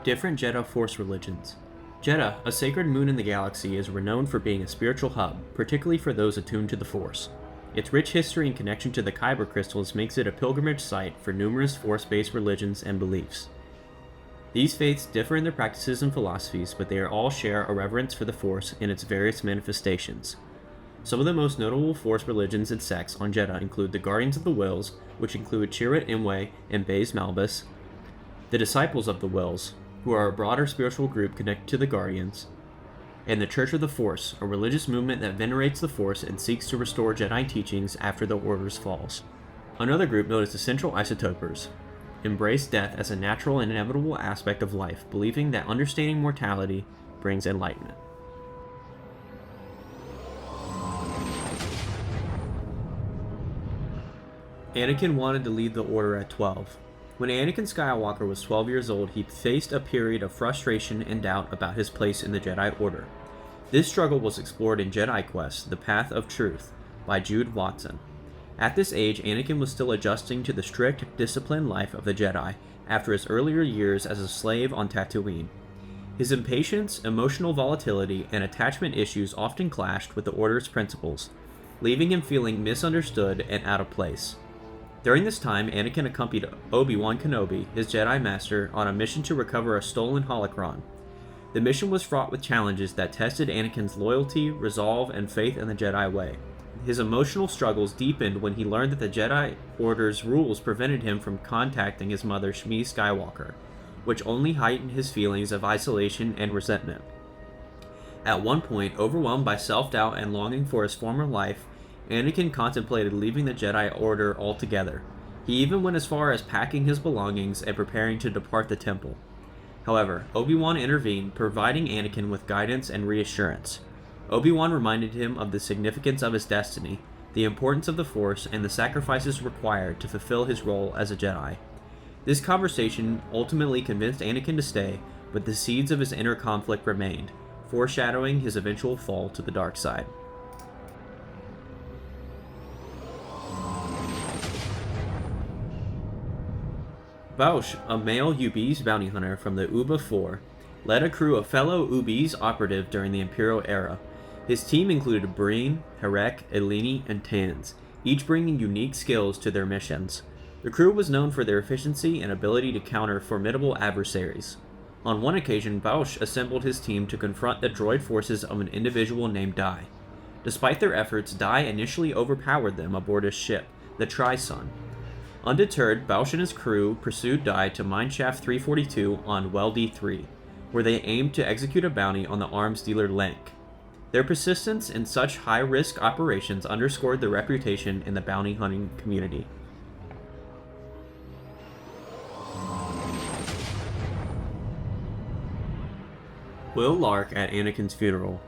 Different Jedha Force religions. Jedha, a sacred moon in the galaxy, is renowned for being a spiritual hub, particularly for those attuned to the Force. Its rich history and connection to the Kyber crystals makes it a pilgrimage site for numerous Force-based religions and beliefs. These faiths differ in their practices and philosophies, but they all share a reverence for the Force in its various manifestations. Some of the most notable Force religions and sects on Jedha include the Guardians of the Wills, which include Chirrut Imwe and Baze Malbus, the Disciples of the Wills, who are a broader spiritual group connected to the Guardians, and the Church of the Force, a religious movement that venerates the Force and seeks to restore Jedi teachings after the Order's falls. Another group, known as the Central Isotopers, embrace death as a natural and inevitable aspect of life, believing that understanding mortality brings enlightenment. Anakin wanted to lead the Order at 12. When Anakin Skywalker was 12 years old, he faced a period of frustration and doubt about his place in the Jedi Order. This struggle was explored in Jedi Quest: The Path of Truth by Jude Watson. At this age, Anakin was still adjusting to the strict, disciplined life of the Jedi after his earlier years as a slave on Tatooine. His impatience, emotional volatility, and attachment issues often clashed with the Order's principles, leaving him feeling misunderstood and out of place. During this time, Anakin accompanied Obi-Wan Kenobi, his Jedi Master, on a mission to recover a stolen holocron. The mission was fraught with challenges that tested Anakin's loyalty, resolve, and faith in the Jedi way. His emotional struggles deepened when he learned that the Jedi Order's rules prevented him from contacting his mother, Shmi Skywalker, which only heightened his feelings of isolation and resentment. At one point, overwhelmed by self-doubt and longing for his former life, Anakin contemplated leaving the Jedi Order altogether. He even went as far as packing his belongings and preparing to depart the temple. However, Obi-Wan intervened, providing Anakin with guidance and reassurance. Obi-Wan reminded him of the significance of his destiny, the importance of the Force, and the sacrifices required to fulfill his role as a Jedi. This conversation ultimately convinced Anakin to stay, but the seeds of his inner conflict remained, foreshadowing his eventual fall to the dark side. Bausch, a male Ubiz bounty hunter from the Uba 4, led a crew of fellow Ubiz operative during the Imperial era. His team included Breen, Herek, Eleni, and Tanz, each bringing unique skills to their missions. The crew was known for their efficiency and ability to counter formidable adversaries. On one occasion, Bausch assembled his team to confront the droid forces of an individual named Dai. Despite their efforts, Dai initially overpowered them aboard his ship, the Tri-Sun. Undeterred, Bausch and his crew pursued Dai to Mineshaft 342 on Weldy 3, where they aimed to execute a bounty on the arms dealer Lank. Their persistence in such high-risk operations underscored their reputation in the bounty hunting community. Will Lark at Anakin's funeral.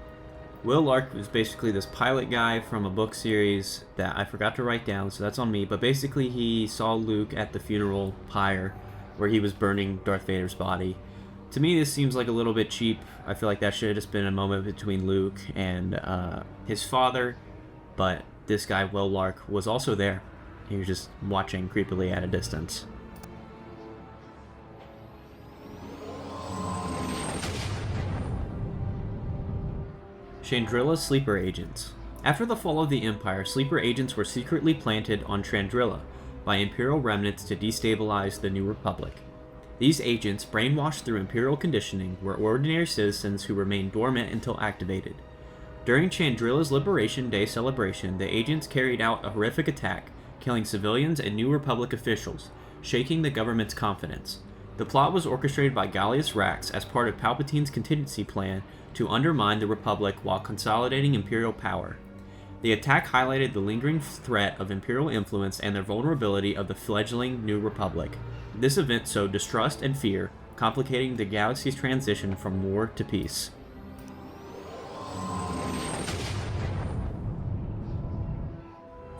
Will Lark was basically this pilot guy from a book series that I forgot to write down, so that's on me. But basically, he saw Luke at the funeral pyre where he was burning Darth Vader's body. To me, this seems like a little bit cheap. I feel like that should have just been a moment between Luke and his father. But this guy, Will Lark, was also there. He was just watching creepily at a distance. Chandrilla's sleeper agents. After the fall of the Empire, sleeper agents were secretly planted on Chandrilla by Imperial remnants to destabilize the New Republic. These agents, brainwashed through Imperial conditioning, were ordinary citizens who remained dormant until activated. During Chandrilla's Liberation Day celebration, the agents carried out a horrific attack, killing civilians and New Republic officials, shaking the government's confidence. The plot was orchestrated by Gallius Rax as part of Palpatine's contingency plan to undermine the Republic while consolidating Imperial power. The attack highlighted the lingering threat of Imperial influence and the vulnerability of the fledgling New Republic. This event sowed distrust and fear, complicating the galaxy's transition from war to peace.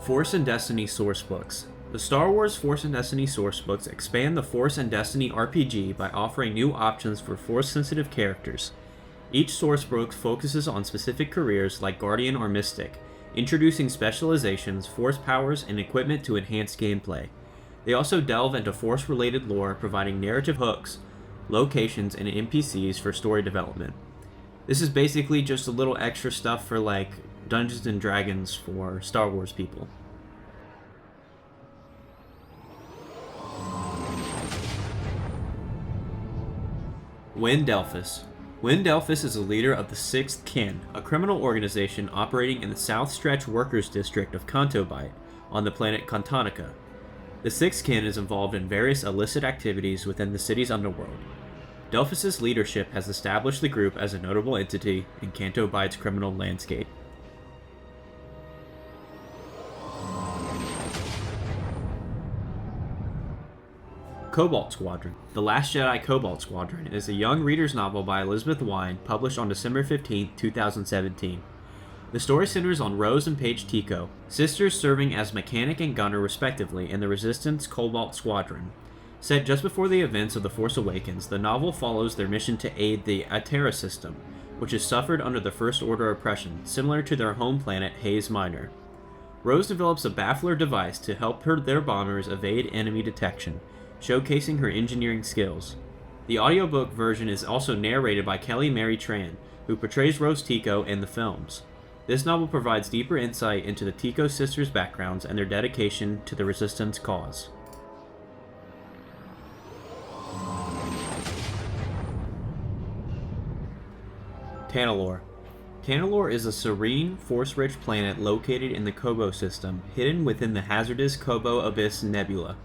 Force and Destiny sourcebooks. The Star Wars Force and Destiny sourcebooks expand the Force and Destiny RPG by offering new options for Force-sensitive characters. Each sourcebook focuses on specific careers like Guardian or Mystic, introducing specializations, force powers, and equipment to enhance gameplay. They also delve into Force-related lore, providing narrative hooks, locations, and NPCs for story development. This is basically just a little extra stuff for like Dungeons and Dragons for Star Wars people. Windelphus. Windelphus is a leader of the Sixth Kin, a criminal organization operating in the South Stretch Workers District of Cantobite on the planet Cantonica. The Sixth Kin is involved in various illicit activities within the city's underworld. Delphus's leadership has established the group as a notable entity in Cantobite's criminal landscape. Cobalt Squadron. The Last Jedi Cobalt Squadron is a young reader's novel by Elizabeth Wine, published on December 15, 2017. The story centers on Rose and Paige Tico, sisters serving as mechanic and gunner respectively in the Resistance Cobalt Squadron. Set just before the events of The Force Awakens, the novel follows their mission to aid the Atera system, which has suffered under the First Order oppression, similar to their home planet Hayes Minor. Rose develops a baffler device to help their bombers evade enemy detection, showcasing her engineering skills. The audiobook version is also narrated by Kelly Mary Tran, who portrays Rose Tico in the films. This novel provides deeper insight into the Tico sisters' backgrounds and their dedication to the Resistance cause. Tanalorr. Tanalorr is a serene, force-rich planet located in the Kobo system, hidden within the hazardous Kobo Abyss Nebula.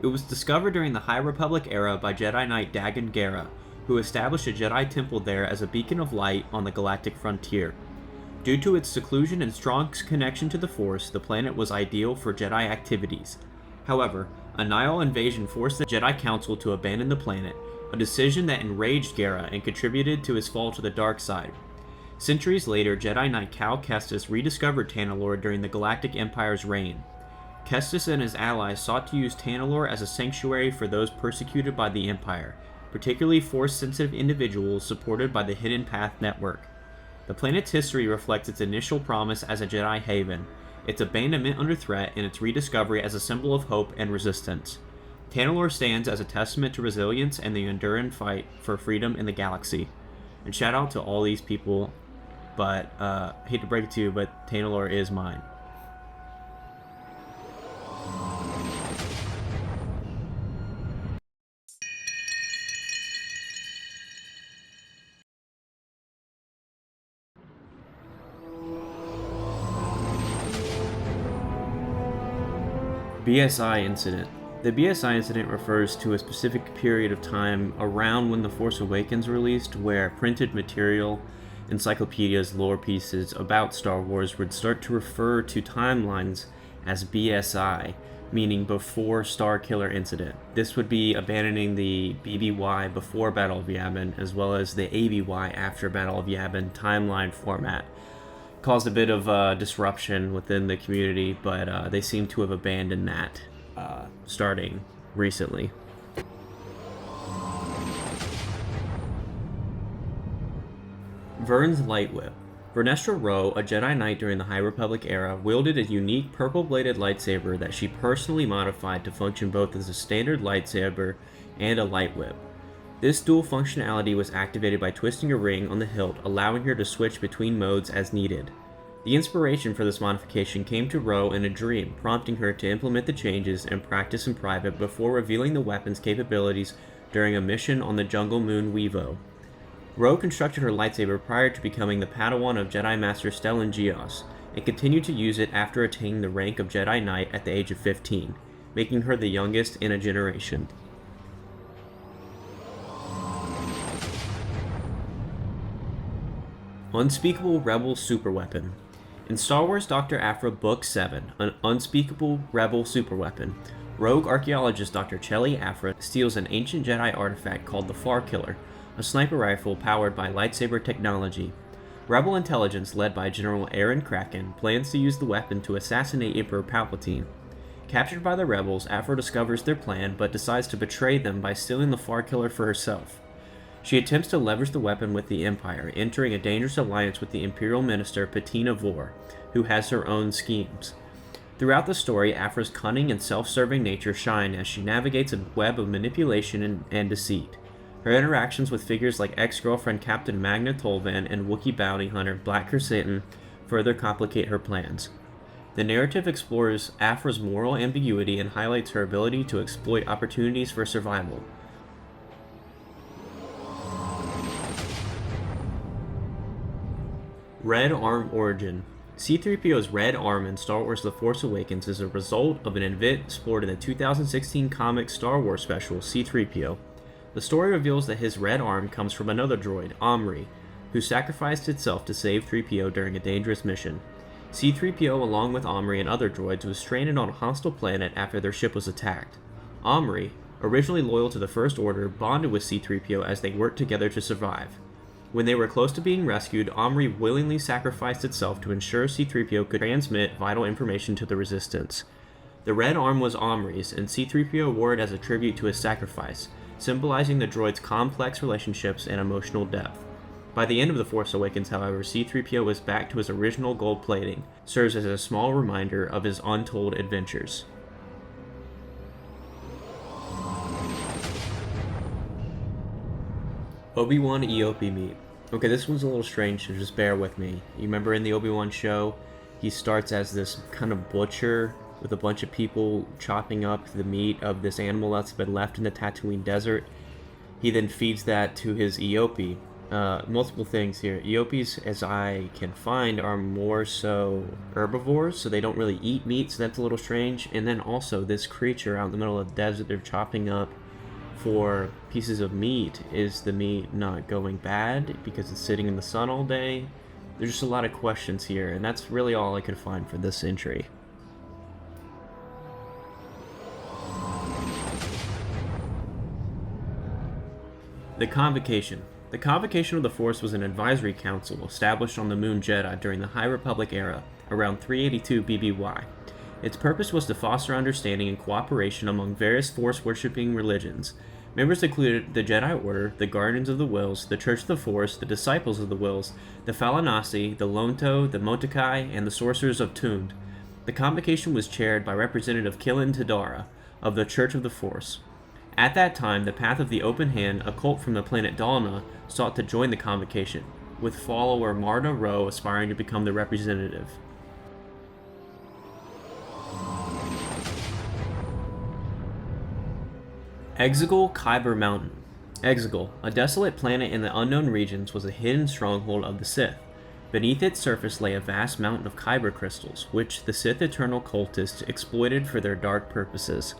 It was discovered during the High Republic era by Jedi Knight Dagan Gera, who established a Jedi temple there as a beacon of light on the galactic frontier. Due to its seclusion and strong connection to the Force, the planet was ideal for Jedi activities. However, a Nihil invasion forced the Jedi Council to abandon the planet, a decision that enraged Gera and contributed to his fall to the dark side. Centuries later, Jedi Knight Cal Kestis rediscovered Tanalorr during the Galactic Empire's reign. Kestis and his allies sought to use Tanalorr as a sanctuary for those persecuted by the Empire, particularly Force-sensitive individuals supported by the Hidden Path Network. The planet's history reflects its initial promise as a Jedi haven, its abandonment under threat, and its rediscovery as a symbol of hope and resistance. Tanalorr stands as a testament to resilience and the enduring fight for freedom in the galaxy. And shout out to all these people, but hate to break it to you, but Tanalorr is mine. BSI Incident. The BSI Incident refers to a specific period of time around when The Force Awakens released where printed material, encyclopedias, lore pieces about Star Wars would start to refer to timelines as BSI, meaning before Star Killer incident. This would be abandoning the BBY before Battle of Yavin, as well as the ABY after Battle of Yavin timeline format. Caused a bit of disruption within the community, but they seem to have abandoned that starting recently. Vern's Light Whip. Vernestra Rwoh, a Jedi Knight during the High Republic era, wielded a unique purple-bladed lightsaber that she personally modified to function both as a standard lightsaber and a light whip. This dual functionality was activated by twisting a ring on the hilt, allowing her to switch between modes as needed. The inspiration for this modification came to Rwoh in a dream, prompting her to implement the changes and practice in private before revealing the weapon's capabilities during a mission on the jungle moon Wevo. Rwoh constructed her lightsaber prior to becoming the Padawan of Jedi Master Stellan Gios, and continued to use it after attaining the rank of Jedi Knight at the age of 15, making her the youngest in a generation. Unspeakable Rebel Superweapon. In Star Wars Dr. Aphra Book 7, An Unspeakable Rebel Superweapon, rogue archaeologist Dr. Chelli Aphra steals an ancient Jedi artifact called the Far Killer, a sniper rifle powered by lightsaber technology. Rebel intelligence, led by General Aaron Kraken, plans to use the weapon to assassinate Emperor Palpatine. Captured by the rebels, Aphra discovers their plan, but decides to betray them by stealing the Far Killer for herself. She attempts to leverage the weapon with the Empire, entering a dangerous alliance with the Imperial Minister Patina Vor, who has her own schemes. Throughout the story, Aphra's cunning and self-serving nature shine as she navigates a web of manipulation and deceit. Her interactions with figures like ex-girlfriend Captain Magna Tolvan and Wookiee bounty hunter Black Krrsantan further complicate her plans. The narrative explores Aphra's moral ambiguity and highlights her ability to exploit opportunities for survival. Red Arm Origin. C-3PO's red arm in Star Wars The Force Awakens is a result of an event explored in the 2016 comic Star Wars special C-3PO. The story reveals that his red arm comes from another droid, Omri, who sacrificed itself to save 3PO during a dangerous mission. C-3PO, along with Omri and other droids, was stranded on a hostile planet after their ship was attacked. Omri, originally loyal to the First Order, bonded with C-3PO as they worked together to survive. When they were close to being rescued, Omri willingly sacrificed itself to ensure C-3PO could transmit vital information to the Resistance. The red arm was Omri's, and C-3PO wore it as a tribute to his sacrifice, symbolizing the droid's complex relationships and emotional depth. By the end of The Force Awakens, however, C-3PO is back to his original gold plating, serves as a small reminder of his untold adventures. Obi-Wan EOP meet. Okay, this one's a little strange, so just bear with me. You remember in the Obi-Wan show, he starts as this kind of butcher with a bunch of people chopping up the meat of this animal that's been left in the Tatooine desert. He then feeds that to his EOP. Multiple things here. EOPs, as I can find, are more so herbivores, so they don't really eat meat, so that's a little strange. And then also, this creature out in the middle of the desert they're chopping up for pieces of meat. Is the meat not going bad because it's sitting in the sun all day? There's just a lot of questions here, and that's really all I could find for this entry. The Convocation. The Convocation of the Force was an advisory council established on the Moon Jedha during the High Republic era, around 382 BBY. Its purpose was to foster understanding and cooperation among various Force-worshipping religions. Members included the Jedi Order, the Guardians of the Whills, the Church of the Force, the Disciples of the Whills, the Falanasi, the Lonto, the Motokai, and the Sorcerers of Tund. The convocation was chaired by Representative Killen Tadara of the Church of the Force. At that time, the Path of the Open Hand, a cult from the planet Dalna, sought to join the convocation, with follower Marda Rwoh aspiring to become the representative. Exegol Kyber Mountain. Exegol, a desolate planet in the unknown regions, was a hidden stronghold of the Sith. Beneath its surface lay a vast mountain of Kyber crystals, which the Sith Eternal cultists exploited for their dark purposes.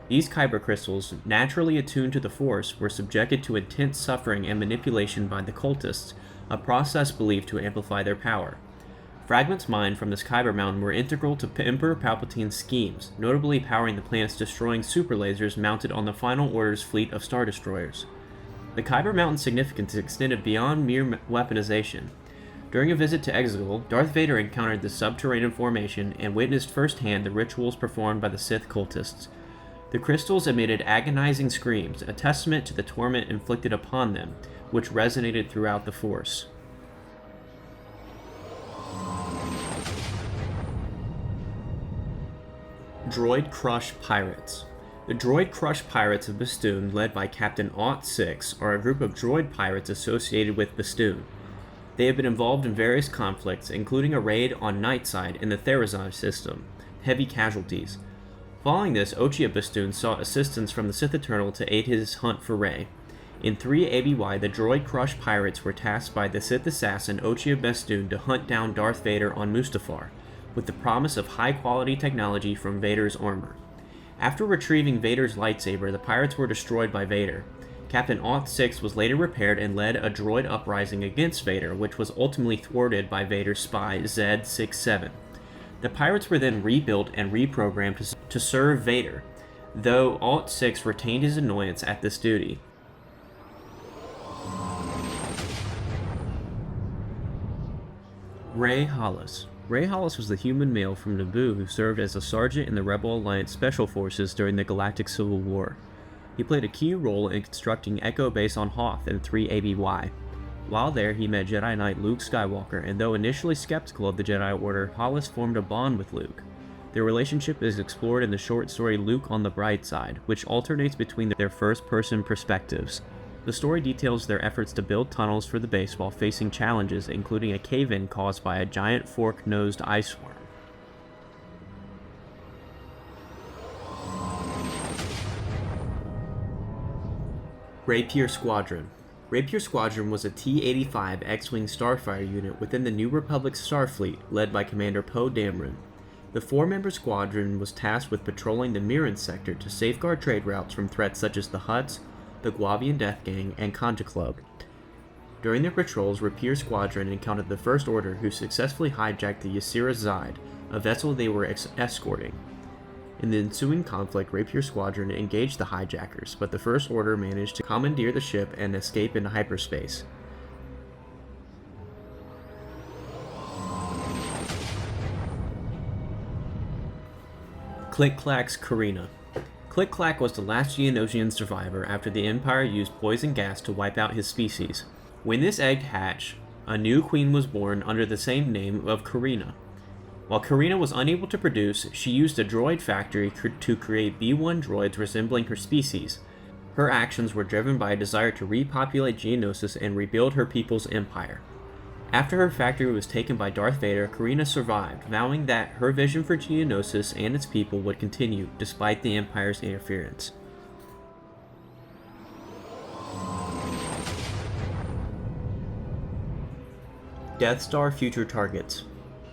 These Kyber crystals, naturally attuned to the Force, were subjected to intense suffering and manipulation by the cultists, a process believed to amplify their power. Fragments mined from this Kyber mountain were integral to Emperor Palpatine's schemes, notably powering the planet's destroying super lasers mounted on the Final Order's fleet of Star Destroyers. The Kyber mountain's significance extended beyond mere weaponization. During a visit to Exegol, Darth Vader encountered the subterranean formation and witnessed firsthand the rituals performed by the Sith cultists. The crystals emitted agonizing screams, a testament to the torment inflicted upon them, which resonated throughout the Force. Droid Crush Pirates. The Droid Crush Pirates of Bastoon, led by Captain Aught-6, are a group of droid pirates associated with Bastoon. They have been involved in various conflicts, including a raid on Nightside in the Therazai system, heavy casualties. Following this, Ochia Bastoon sought assistance from the Sith Eternal to aid his hunt for Rey. In 3 ABY, the Droid Crush Pirates were tasked by the Sith assassin Ochia Bastoon to hunt down Darth Vader on Mustafar, with the promise of high-quality technology from Vader's armor. After retrieving Vader's lightsaber, the pirates were destroyed by Vader. Captain Aught-6 was later repaired and led a droid uprising against Vader, which was ultimately thwarted by Vader's spy, Zed-67. The pirates were then rebuilt and reprogrammed to serve Vader, though Aught-6 retained his annoyance at this duty. Ray Hollis. Ray Hollis was the human male from Naboo who served as a sergeant in the Rebel Alliance Special Forces during the Galactic Civil War. He played a key role in constructing Echo Base on Hoth in 3 ABY. While there, he met Jedi Knight Luke Skywalker, and though initially skeptical of the Jedi Order, Hollis formed a bond with Luke. Their relationship is explored in the short story Luke on the Bright Side, which alternates between their first-person perspectives. The story details their efforts to build tunnels for the base while facing challenges, including a cave-in caused by a giant fork-nosed ice worm. Rapier Squadron. Rapier Squadron was a T-85 X-Wing starfighter unit within the New Republic Starfleet, led by Commander Poe Dameron. The 4-member squadron was tasked with patrolling the Mirren sector to safeguard trade routes from threats such as the Hutts, the Guavian Death Gang, and Conja Club. During their patrols, Rapier Squadron encountered the First Order, who successfully hijacked the Ysera Zide, a vessel they were escorting. In the ensuing conflict, Rapier Squadron engaged the hijackers, but the First Order managed to commandeer the ship and escape into hyperspace. Click-Clack's Karina. Click-Clack was the last Geonosian survivor after the Empire used poison gas to wipe out his species. When this egg hatched, a new queen was born under the same name of Karina. While Karina was unable to produce, she used a droid factory to create B-1 droids resembling her species. Her actions were driven by a desire to repopulate Geonosis and rebuild her people's empire. After her factory was taken by Darth Vader, Karina survived, vowing that her vision for Geonosis and its people would continue, despite the Empire's interference. Death Star future targets.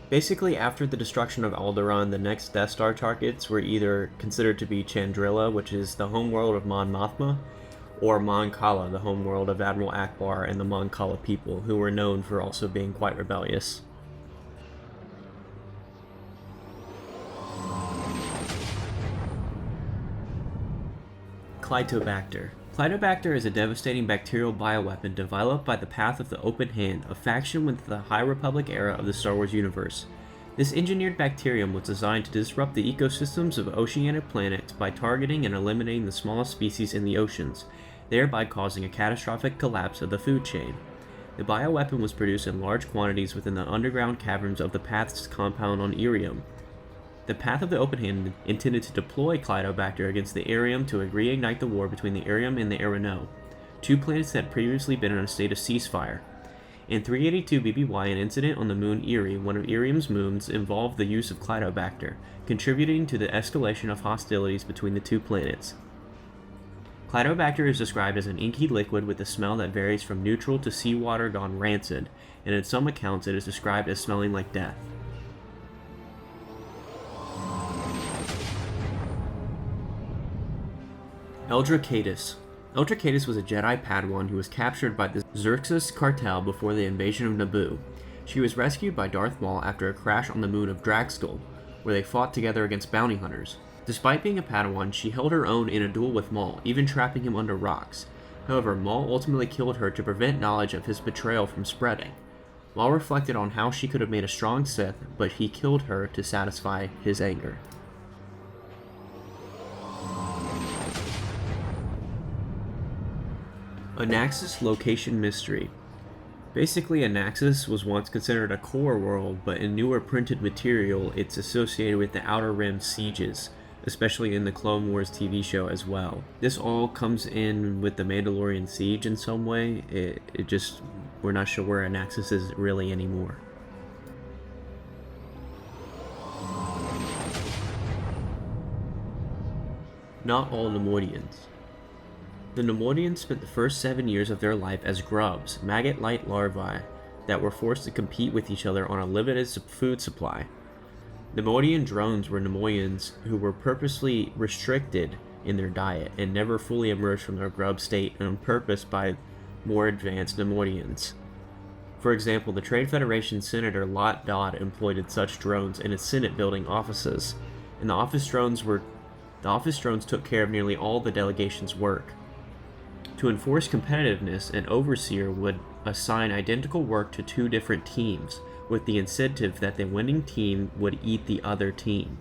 Basically, after the destruction of Alderaan, the next Death Star targets were either considered to be Chandrila, which is the homeworld of Mon Mothma, or Mon Cala, the homeworld of Admiral Akbar and the Mon Cala people, who were known for also being quite rebellious. Clitobacter. Clitobacter is a devastating bacterial bioweapon developed by the Path of the Open Hand, a faction within the High Republic era of the Star Wars universe. This engineered bacterium was designed to disrupt the ecosystems of oceanic planets by targeting and eliminating the smallest species in the oceans, thereby causing a catastrophic collapse of the food chain. The bioweapon was produced in large quantities within the underground caverns of the Path's compound on Irium. The Path of the Open Hand intended to deploy Clitobacter against the Irium to reignite the war between the Irium and the Arano, two planets that had previously been in a state of ceasefire. In 382 BBY, an incident on the moon Erie, one of Irium's moons, involved the use of Clitobacter, contributing to the escalation of hostilities between the two planets. Clitobacter is described as an inky liquid with a smell that varies from neutral to seawater gone rancid, and in some accounts it is described as smelling like death. Eldra Cadus. Eldra Cadus was a Jedi Padawan who was captured by the Xerxes cartel before the invasion of Naboo. She was rescued by Darth Maul after a crash on the moon of Dragskull, where they fought together against bounty hunters. Despite being a Padawan, she held her own in a duel with Maul, even trapping him under rocks. However, Maul ultimately killed her to prevent knowledge of his betrayal from spreading. Maul reflected on how she could have made a strong Sith, but he killed her to satisfy his anger. Anaxis Location Mystery. Basically, Anaxis was once considered a core world, but in newer printed material, it's associated with the Outer Rim sieges, especially in the Clone Wars TV show as well. This all comes in with the Mandalorian siege in some way. We're not sure where Anaxis is really anymore. Not all Neimoidians. The Neimoidians spent the first 7 years of their life as grubs, maggot-like larvae that were forced to compete with each other on a limited food supply. Neimoidian drones were Neimoidians who were purposely restricted in their diet and never fully emerged from their grub state on purpose by more advanced Neimoidians. For example, the Trade Federation Senator Lot Dodd employed such drones in his Senate building offices, and the office drones took care of nearly all the delegation's work. To enforce competitiveness, an overseer would assign identical work to 2 different teams, with the incentive that the winning team would eat the other team.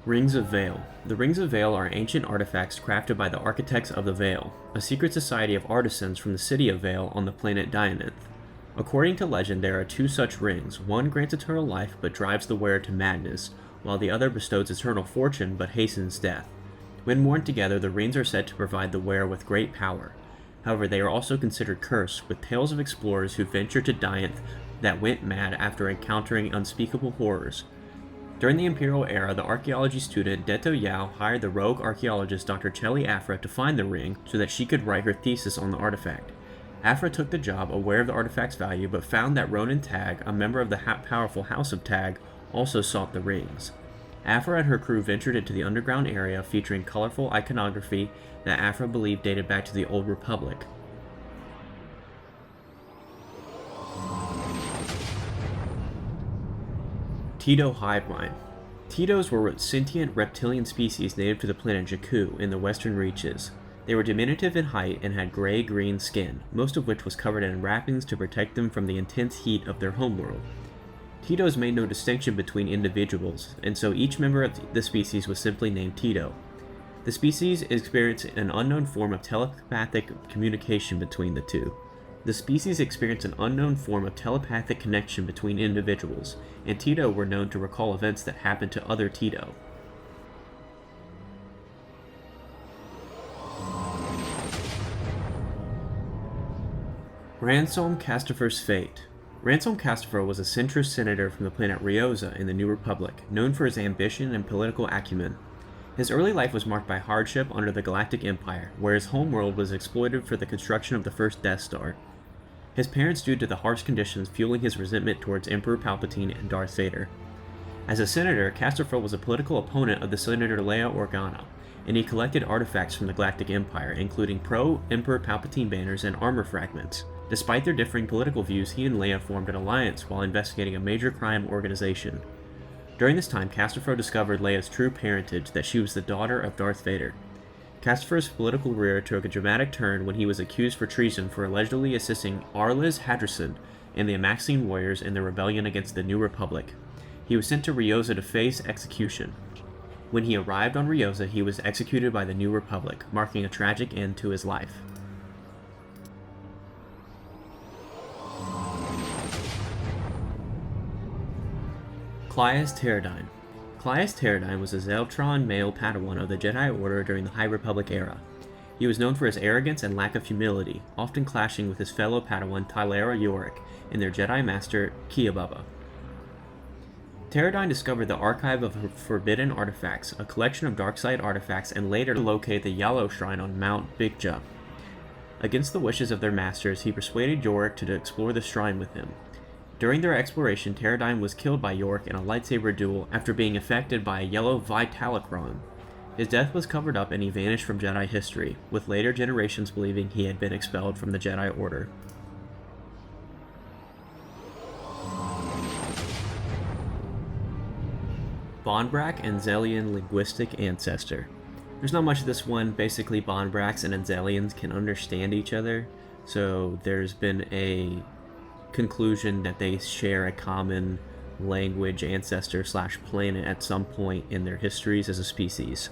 Rings of Vale. The Rings of Vale are ancient artifacts crafted by the Architects of the Vale, a secret society of artisans from the city of Vale on the planet Dianeth. According to legend, there are 2 such rings. One grants eternal life but drives the wearer to madness, while the other bestows eternal fortune but hastens death. When worn together, the rings are said to provide the wearer with great power. However, they are also considered cursed, with tales of explorers who ventured to Dianeth that went mad after encountering unspeakable horrors. During the Imperial era, the archaeology student Deto Yao hired the rogue archaeologist Dr. Chelly Afra to find the ring so that she could write her thesis on the artifact. Afra took the job, aware of the artifact's value, but found that Ronan Tag, a member of the powerful House of Tag, also sought the rings. Afra and her crew ventured into the underground area featuring colorful iconography that Afra believed dated back to the Old Republic. Teedo hive mind. Teedos were a sentient reptilian species native to the planet Jakku in the western reaches. They were diminutive in height and had gray-green skin, most of which was covered in wrappings to protect them from the intense heat of their homeworld. Teedos made no distinction between individuals, and so each member of the species was simply named Teedo. The species experienced an unknown form of telepathic communication between the two. The species experienced an unknown form of telepathic connection between individuals, and Teedo were known to recall events that happened to other Teedo. Ransolm Castifer's fate. Ransolm Castifer was a centrist senator from the planet Ryoza in the New Republic, known for his ambition and political acumen. His early life was marked by hardship under the Galactic Empire, where his homeworld was exploited for the construction of the first Death Star. His parents due to the harsh conditions fueling his resentment towards Emperor Palpatine and Darth Vader. As a senator, Castifer was a political opponent of the Senator Leia Organa, and he collected artifacts from the Galactic Empire, including pro-Emperor Palpatine banners and armor fragments. Despite their differing political views, he and Leia formed an alliance while investigating a major crime organization. During this time, Castifer discovered Leia's true parentage, that she was the daughter of Darth Vader. Castifer's political career took a dramatic turn when he was accused for treason for allegedly assisting Arliz Hadrason and the Amaxine warriors in their rebellion against the New Republic. He was sent to Ryoza to face execution. When he arrived on Ryoza, he was executed by the New Republic, marking a tragic end to his life. Clias Pterodine. Clias Pterodine was a Zeltron male Padawan of the Jedi Order during the High Republic era. He was known for his arrogance and lack of humility, often clashing with his fellow Padawan Tylera Yorick and their Jedi Master Kiababa. Pterodine discovered the Archive of Forbidden Artifacts, a collection of darkside artifacts, and later located the Yellow Shrine on Mount Bigja. Against the wishes of their masters, he persuaded Yorick to explore the shrine with him. During their exploration, Pterodine was killed by Yorick in a lightsaber duel after being affected by a yellow Vitalocron. His death was covered up and he vanished from Jedi history, with later generations believing he had been expelled from the Jedi Order. Bonbrak and Zelian linguistic ancestor. There's not much of this one. Basically, Bonbraks and Zelians can understand each other, so there's been a conclusion that they share a common language, ancestor / planet at some point in their histories as a species.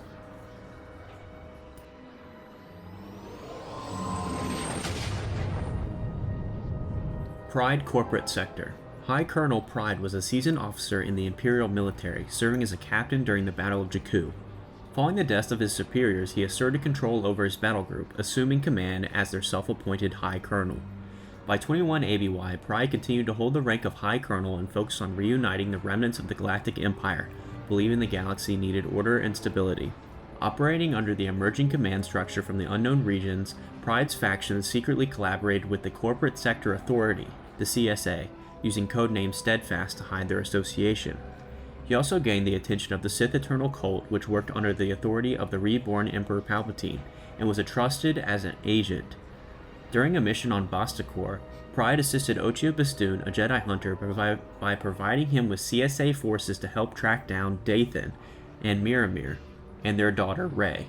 Pride Corporate Sector. High Colonel Pride was a seasoned officer in the Imperial military, serving as a captain during the Battle of Jakku. Following the deaths of his superiors, he asserted control over his battle group, assuming command as their self-appointed High Colonel. By 21 ABY, Pride continued to hold the rank of High Colonel and focused on reuniting the remnants of the Galactic Empire, believing the galaxy needed order and stability. Operating under the emerging command structure from the unknown regions, Pride's factions secretly collaborated with the Corporate Sector Authority, the CSA, using codename Steadfast to hide their association. He also gained the attention of the Sith Eternal Cult, which worked under the authority of the reborn Emperor Palpatine, and was entrusted as an agent. During a mission on Bastakor, Pride assisted Ochia Bastoon, a Jedi hunter, by providing him with CSA forces to help track down Dathan and Miramir, and their daughter Rey.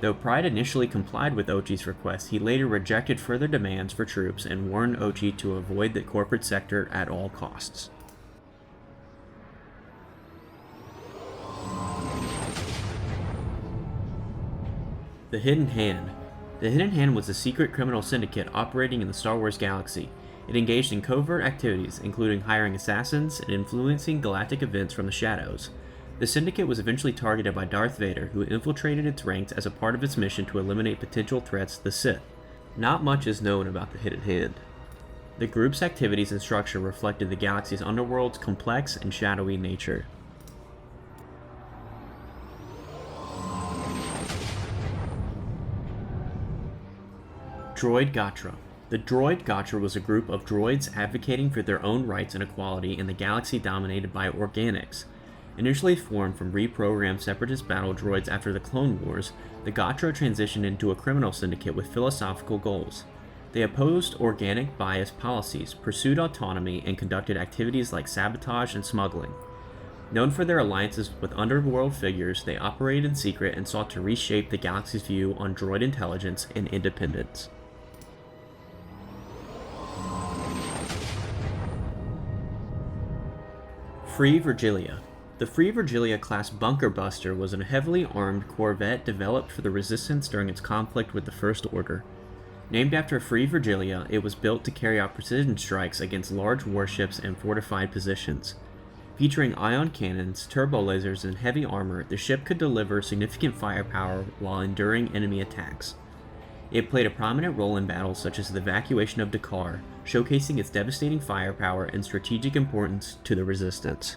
Though Pride initially complied with Ochi's request, he later rejected further demands for troops and warned Ochi to avoid the corporate sector at all costs. The Hidden Hand. The Hidden Hand was a secret criminal syndicate operating in the Star Wars galaxy. It engaged in covert activities, including hiring assassins and influencing galactic events from the shadows. The syndicate was eventually targeted by Darth Vader, who infiltrated its ranks as a part of its mission to eliminate potential threats to the Sith. Not much is known about the Hidden Hand. The group's activities and structure reflected the galaxy's underworld's complex and shadowy nature. Droid Gatra. The Droid Gatra was a group of droids advocating for their own rights and equality in the galaxy dominated by organics. Initially formed from reprogrammed separatist battle droids after the Clone Wars, the Gatra transitioned into a criminal syndicate with philosophical goals. They opposed organic bias policies, pursued autonomy, and conducted activities like sabotage and smuggling. Known for their alliances with underworld figures, they operated in secret and sought to reshape the galaxy's view on droid intelligence and independence. Free Virgilia. The Free Virgilia class bunker buster was a heavily armed corvette developed for the Resistance during its conflict with the First Order. Named after Free Virgilia, it was built to carry out precision strikes against large warships and fortified positions. Featuring ion cannons, turbo lasers, and heavy armor, the ship could deliver significant firepower while enduring enemy attacks. It played a prominent role in battles such as the evacuation of Dakar, showcasing its devastating firepower and strategic importance to the Resistance.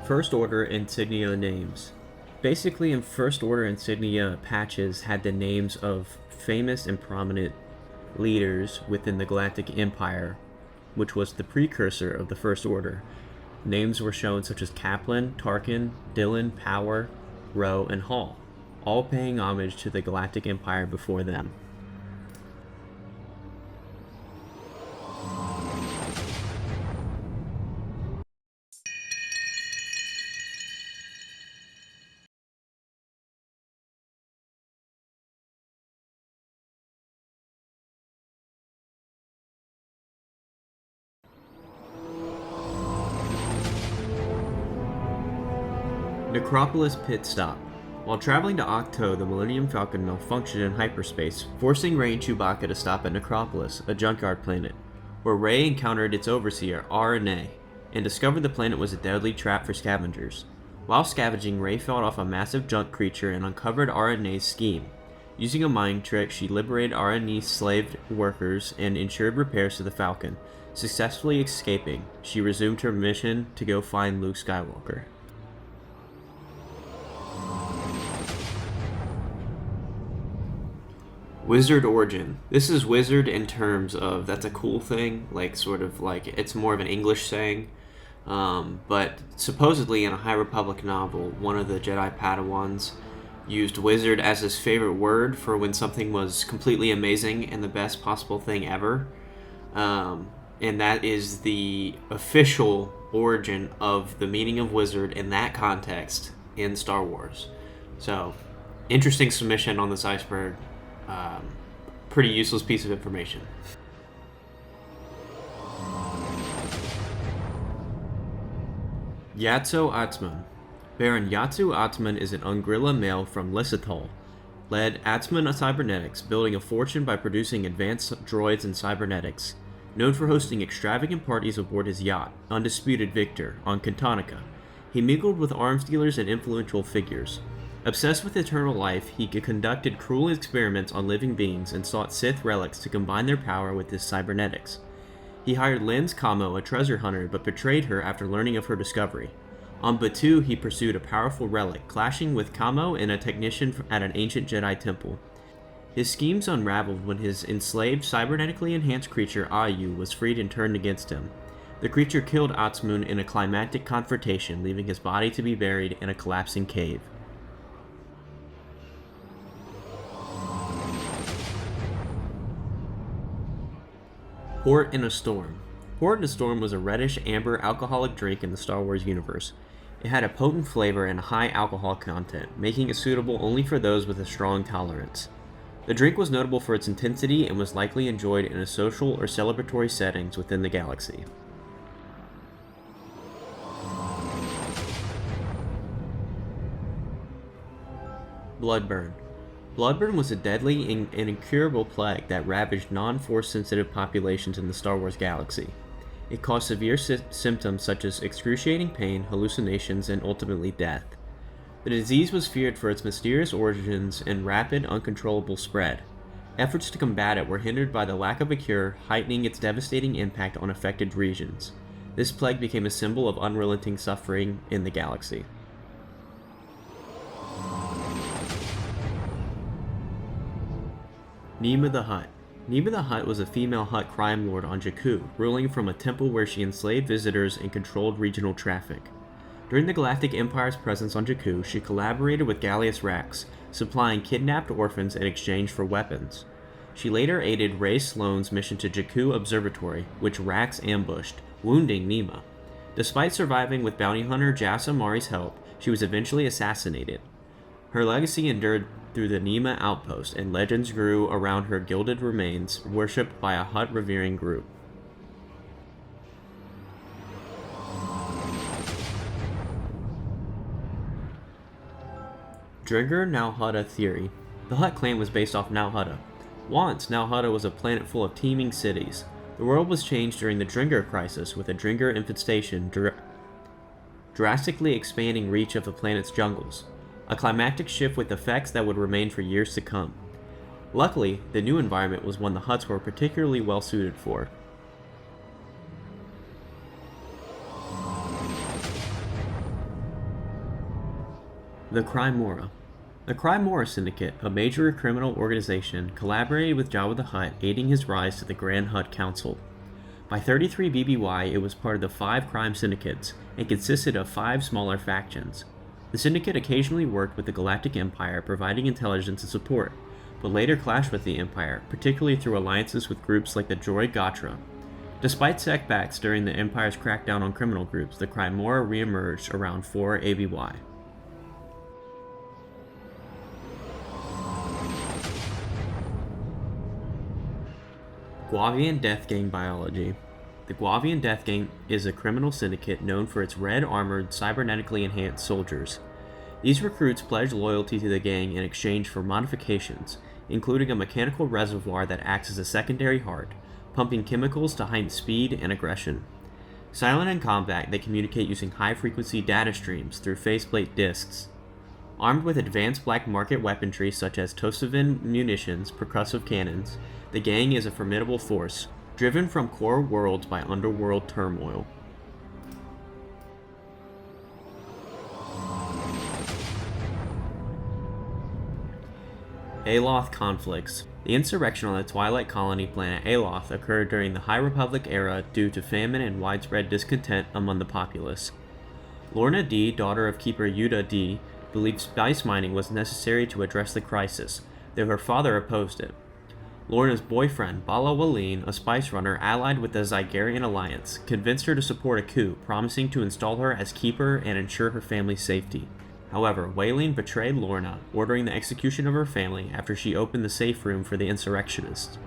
First Order insignia names. Basically, in First Order insignia patches had the names of famous and prominent leaders within the Galactic Empire, which was the precursor of the First Order. Names were shown such as Kaplan, Tarkin, Dillon, Power, Rowe, and Hall, all paying homage to the Galactic Empire before them. Necropolis Pit Stop. While traveling to Octo, the Millennium Falcon malfunctioned in hyperspace, forcing Rey and Chewbacca to stop at Necropolis, a junkyard planet, where Rey encountered its overseer, RNA, and discovered the planet was a deadly trap for scavengers. While scavenging, Rey fought off a massive junk creature and uncovered RNA's scheme. Using a mind trick, she liberated RNA's slave workers and ensured repairs to the Falcon. Successfully escaping, she resumed her mission to go find Luke Skywalker. Wizard origin. This is wizard in terms of that's a cool thing, like sort of like it's more of an English saying. But supposedly in a High Republic novel, one of the Jedi Padawans used wizard as his favorite word for when something was completely amazing and the best possible thing ever. And that is the official origin of the meaning of wizard in that context in Star Wars. So, interesting submission on this iceberg. Pretty useless piece of information. Yatso Atzmon. Baron Yatsu Atzmon is an Ungrilla male from Lysithol, led Atzmon Cybernetics, building a fortune by producing advanced droids and cybernetics. Known for hosting extravagant parties aboard his yacht, Undisputed Victor, on Cantonica, he mingled with arms dealers and influential figures. Obsessed with eternal life, he conducted cruel experiments on living beings and sought Sith relics to combine their power with his cybernetics. He hired Lens Kamo, a treasure hunter, but betrayed her after learning of her discovery. On Batuu, he pursued a powerful relic, clashing with Kamo and a technician at an ancient Jedi temple. His schemes unraveled when his enslaved, cybernetically enhanced creature Ayu was freed and turned against him. The creature killed Atzmon in a climactic confrontation, leaving his body to be buried in a collapsing cave. Port in a Storm. Port in a Storm was a reddish amber alcoholic drink in the Star Wars universe. It had a potent flavor and a high alcohol content, making it suitable only for those with a strong tolerance. The drink was notable for its intensity and was likely enjoyed in a social or celebratory settings within the galaxy. Bloodburn. Bloodburn was a deadly and incurable plague that ravaged non-Force sensitive populations in the Star Wars galaxy. It caused severe symptoms such as excruciating pain, hallucinations, and ultimately death. The disease was feared for its mysterious origins and rapid, uncontrollable spread. Efforts to combat it were hindered by the lack of a cure, heightening its devastating impact on affected regions. This plague became a symbol of unrelenting suffering in the galaxy. Nema the Hutt. Nema the Hutt was a female Hutt crime lord on Jakku, ruling from a temple where she enslaved visitors and controlled regional traffic. During the Galactic Empire's presence on Jakku, she collaborated with Gallius Rax, supplying kidnapped orphans in exchange for weapons. She later aided Ray Sloane's mission to Jakku Observatory, which Rax ambushed, wounding Nema. Despite surviving with bounty hunter Jas Amari's help, she was eventually assassinated. Her legacy endured through the Nema outpost, and legends grew around her gilded remains, worshipped by a Hutt revering group. Drengr Nalhutta theory. The Hutt clan was based off Nalhutta. Once, Nalhutta was a planet full of teeming cities. The world was changed during the Drengr crisis, with a Drengr infestation drastically expanding reach of the planet's jungles. A climactic shift with effects that would remain for years to come. Luckily, the new environment was one the Hutts were particularly well suited for. The Crymora. The Crymora Syndicate, a major criminal organization, collaborated with Jabba the Hutt, aiding his rise to the Grand Hutt Council. By 33 BBY, it was part of the 5 crime syndicates, and consisted of 5 smaller factions. The Syndicate occasionally worked with the Galactic Empire, providing intelligence and support, but later clashed with the Empire, particularly through alliances with groups like the droid Gatra. Despite setbacks during the Empire's crackdown on criminal groups, the Crymora re-emerged around 4 ABY. Guavian Death Gang Biology. The Guavian Death Gang is a criminal syndicate known for its red-armored, cybernetically enhanced soldiers. These recruits pledge loyalty to the gang in exchange for modifications, including a mechanical reservoir that acts as a secondary heart, pumping chemicals to heighten speed and aggression. Silent in combat, they communicate using high-frequency data streams through faceplate discs. Armed with advanced black market weaponry such as Tosavin munitions, percussive cannons, the gang is a formidable force, driven from core worlds by underworld turmoil. Aloth conflicts. The insurrection on the Twilight Colony planet Aloth occurred during the High Republic era due to famine and widespread discontent among the populace. Lorna D., daughter of Keeper Yuda D., believed spice mining was necessary to address the crisis, though her father opposed it. Lorna's boyfriend, Bala Waleen, a spice runner allied with the Zygarian Alliance, convinced her to support a coup, promising to install her as Keeper and ensure her family's safety. However, Waleen betrayed Lorna, ordering the execution of her family after she opened the safe room for the insurrectionists.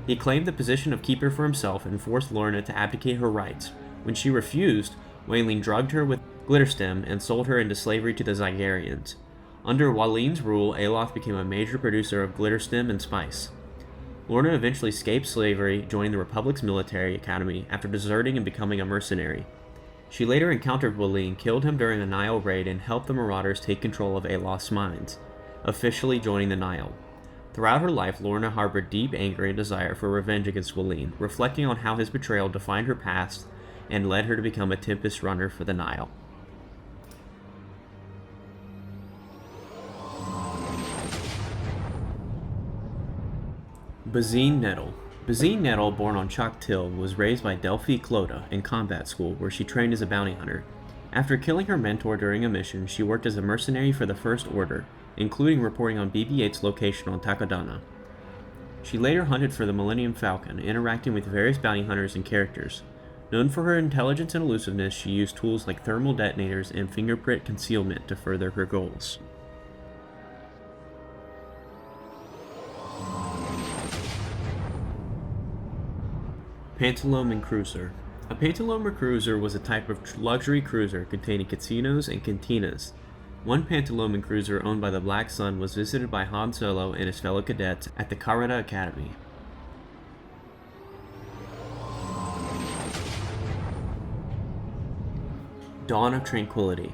He claimed the position of Keeper for himself and forced Lorna to abdicate her rights. When she refused, Waleen drugged her with glitterstem and sold her into slavery to the Zygarians. Under Waleen's rule, Aloth became a major producer of glitterstem and spice. Lorna eventually escaped slavery, joining the Republic's military academy after deserting and becoming a mercenary. She later encountered Waleen, killed him during a Nile raid, and helped the Marauders take control of Aloth's mines, officially joining the Nile. Throughout her life, Lorna harbored deep anger and desire for revenge against Waleen, reflecting on how his betrayal defined her past and led her to become a Tempest runner for the Nile. Bazine Nettle. Bazine Nettle, born on Choctaw, was raised by Delphi Clota in combat school, where she trained as a bounty hunter. After killing her mentor during a mission, she worked as a mercenary for the First Order, including reporting on BB-8's location on Takodana. She later hunted for the Millennium Falcon, interacting with various bounty hunters and characters. Known for her intelligence and elusiveness, she used tools like thermal detonators and fingerprint concealment to further her goals. Pantaloon Cruiser. A Pantaloon Cruiser was a type of luxury cruiser containing casinos and cantinas. One Pantaloon Cruiser owned by the Black Sun was visited by Han Solo and his fellow cadets at the Karada Academy. Dawn of Tranquility.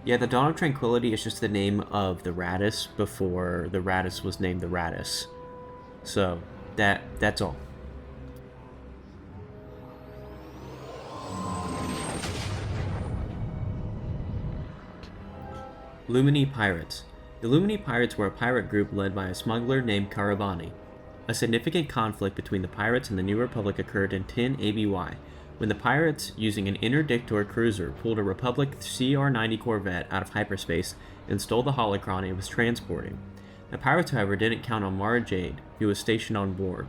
Yeah, the Dawn of Tranquility is just the name of the Radis before the Radis was named the Radis. So, that's all. Lumini Pirates. The Lumini Pirates were a pirate group led by a smuggler named Karabani. A significant conflict between the pirates and the New Republic occurred in 10 ABY, when the pirates, using an interdictor cruiser, pulled a Republic CR-90 Corvette out of hyperspace and stole the holocron it was transporting. The pirates, however, didn't count on Mara Jade, who was stationed on board.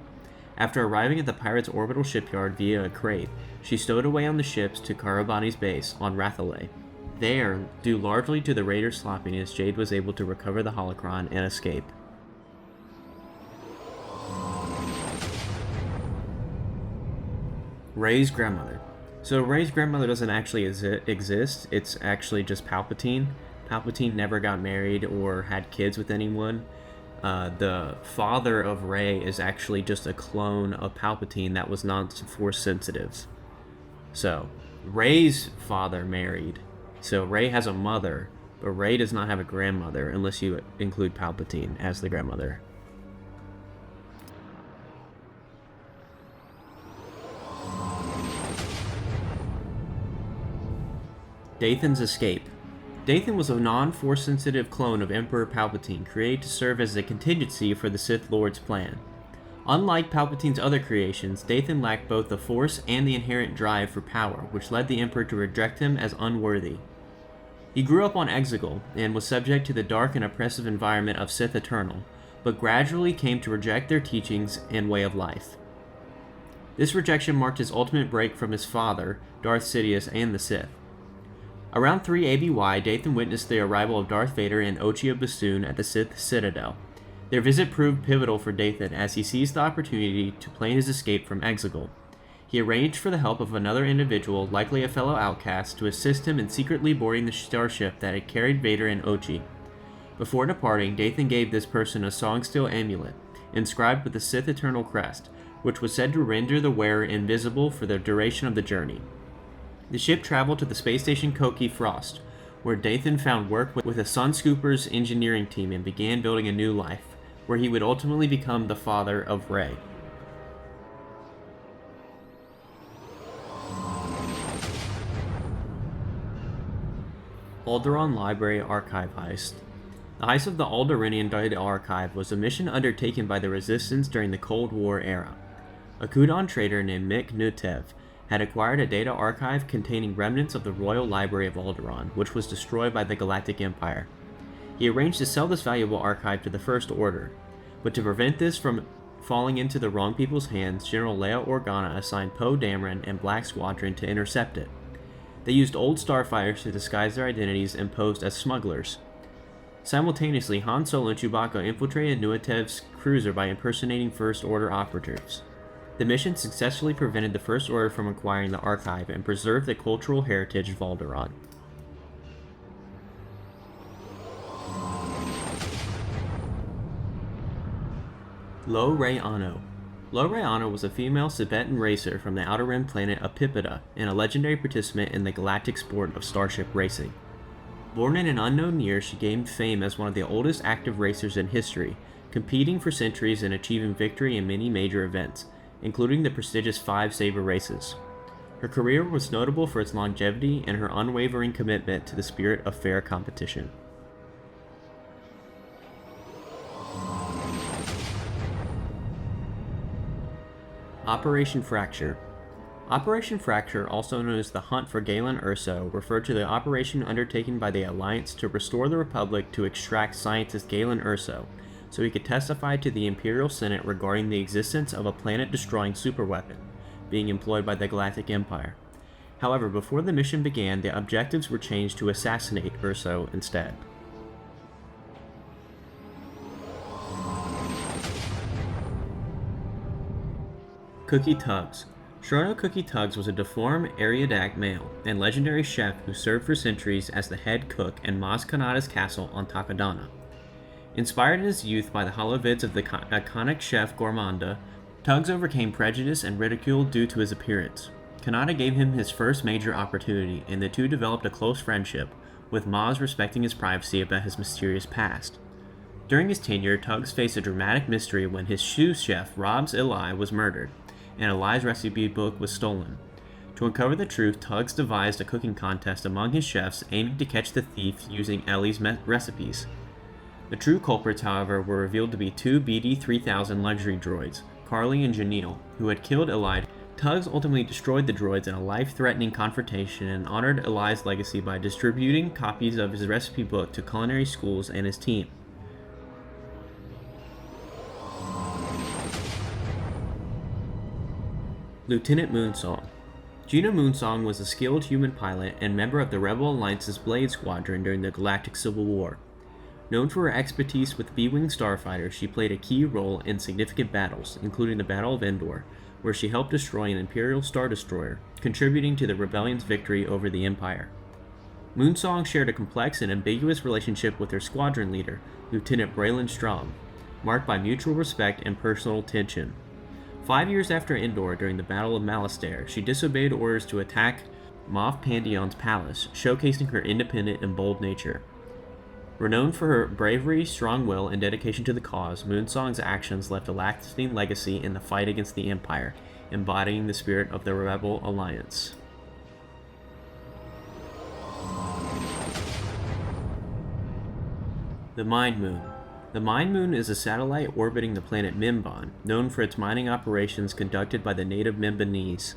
After arriving at the pirates' orbital shipyard via a crate, she stowed away on the ships to Karabani's base on Rathalay. There, due largely to the raiders' sloppiness, Jade was able to recover the holocron and escape. Rey's grandmother. So Rey's grandmother doesn't actually exist, it's actually just Palpatine. Palpatine never got married or had kids with anyone. The father of Rey is actually just a clone of Palpatine that was non-Force sensitive. So, Rey's father married. So Rey has a mother, but Rey does not have a grandmother unless you include Palpatine as the grandmother. Dathan's escape. Dathan was a non-Force sensitive clone of Emperor Palpatine, created to serve as a contingency for the Sith Lord's plan. Unlike Palpatine's other creations, Dathan lacked both the Force and the inherent drive for power, which led the Emperor to reject him as unworthy. He grew up on Exegol, and was subject to the dark and oppressive environment of Sith Eternal, but gradually came to reject their teachings and way of life. This rejection marked his ultimate break from his father, Darth Sidious, and the Sith. Around 3 ABY, Dathan witnessed the arrival of Darth Vader and Ochia Bassoon at the Sith Citadel. Their visit proved pivotal for Dathan as he seized the opportunity to plan his escape from Exegol. He arranged for the help of another individual, likely a fellow outcast, to assist him in secretly boarding the starship that had carried Vader and Ochi. Before departing, Dathan gave this person a song-steel amulet, inscribed with the Sith Eternal crest, which was said to render the wearer invisible for the duration of the journey. The ship traveled to the space station Koki Frost, where Dathan found work with a Sunscooper's engineering team and began building a new life, where he would ultimately become the father of Rey. Alderaan Library Archive Heist. The heist of the Alderaanian Data Archive was a mission undertaken by the Resistance during the Cold War era. A Kudan trader named Mick Nutev had acquired a data archive containing remnants of the Royal Library of Alderaan, which was destroyed by the Galactic Empire. He arranged to sell this valuable archive to the First Order, but to prevent this from falling into the wrong people's hands, General Leia Organa assigned Poe Dameron and Black Squadron to intercept it. They used old starfighters to disguise their identities and posed as smugglers. Simultaneously, Han Solo and Chewbacca infiltrated Nutev's cruiser by impersonating First Order operatives. The mission successfully prevented the First Order from acquiring the archive and preserved the cultural heritage of Alderaan. Lo Ray Anno. Lo Ray Anno was a female Tibetan racer from the Outer Rim planet Apipita and a legendary participant in the galactic sport of starship racing. Born in an unknown year, she gained fame as one of the oldest active racers in history, competing for centuries and achieving victory in many major events, including the prestigious 5 Saber races. Her career was notable for its longevity and her unwavering commitment to the spirit of fair competition. Operation Fracture. Operation Fracture, also known as the Hunt for Galen Erso, referred to the operation undertaken by the Alliance to restore the Republic to extract scientist Galen Erso, so he could testify to the Imperial Senate regarding the existence of a planet-destroying superweapon being employed by the Galactic Empire. However, before the mission began, the objectives were changed to assassinate Erso instead. Cookie Tugs. Shrono Cookie Tugs was a deformed Ariadak male and legendary chef who served for centuries as the head cook in Maz Kanata's castle on Takodana. Inspired in his youth by the holovids of the iconic chef Gormanda, Tugs overcame prejudice and ridicule due to his appearance. Kanata gave him his first major opportunity, and the two developed a close friendship, with Maz respecting his privacy about his mysterious past. During his tenure, Tugs faced a dramatic mystery when his sous chef, Rob's Eli, was murdered, and Eli's recipe book was stolen. To uncover the truth, Tugs devised a cooking contest among his chefs aiming to catch the thief using Ellie's recipes. The true culprits, however, were revealed to be 2 BD-3000 luxury droids, Carly and Janelle, who had killed Eli. Tugs ultimately destroyed the droids in a life-threatening confrontation and honored Eli's legacy by distributing copies of his recipe book to culinary schools and his team. Lieutenant Moonsong. Gina Moonsong was a skilled human pilot and member of the Rebel Alliance's Blade Squadron during the Galactic Civil War. Known for her expertise with B-Wing starfighters, she played a key role in significant battles, including the Battle of Endor, where she helped destroy an Imperial Star Destroyer, contributing to the Rebellion's victory over the Empire. Moonsong shared a complex and ambiguous relationship with her squadron leader, Lieutenant Braylon Strom, marked by mutual respect and personal tension. 5 years after Endor, during the Battle of Malastare, she disobeyed orders to attack Moff Pandion's palace, showcasing her independent and bold nature. Renowned for her bravery, strong will, and dedication to the cause, Moonsong's actions left a lasting legacy in the fight against the Empire, embodying the spirit of the Rebel Alliance. The Mind Moon. The Mind Moon is a satellite orbiting the planet Mimban, known for its mining operations conducted by the native Mimbanese.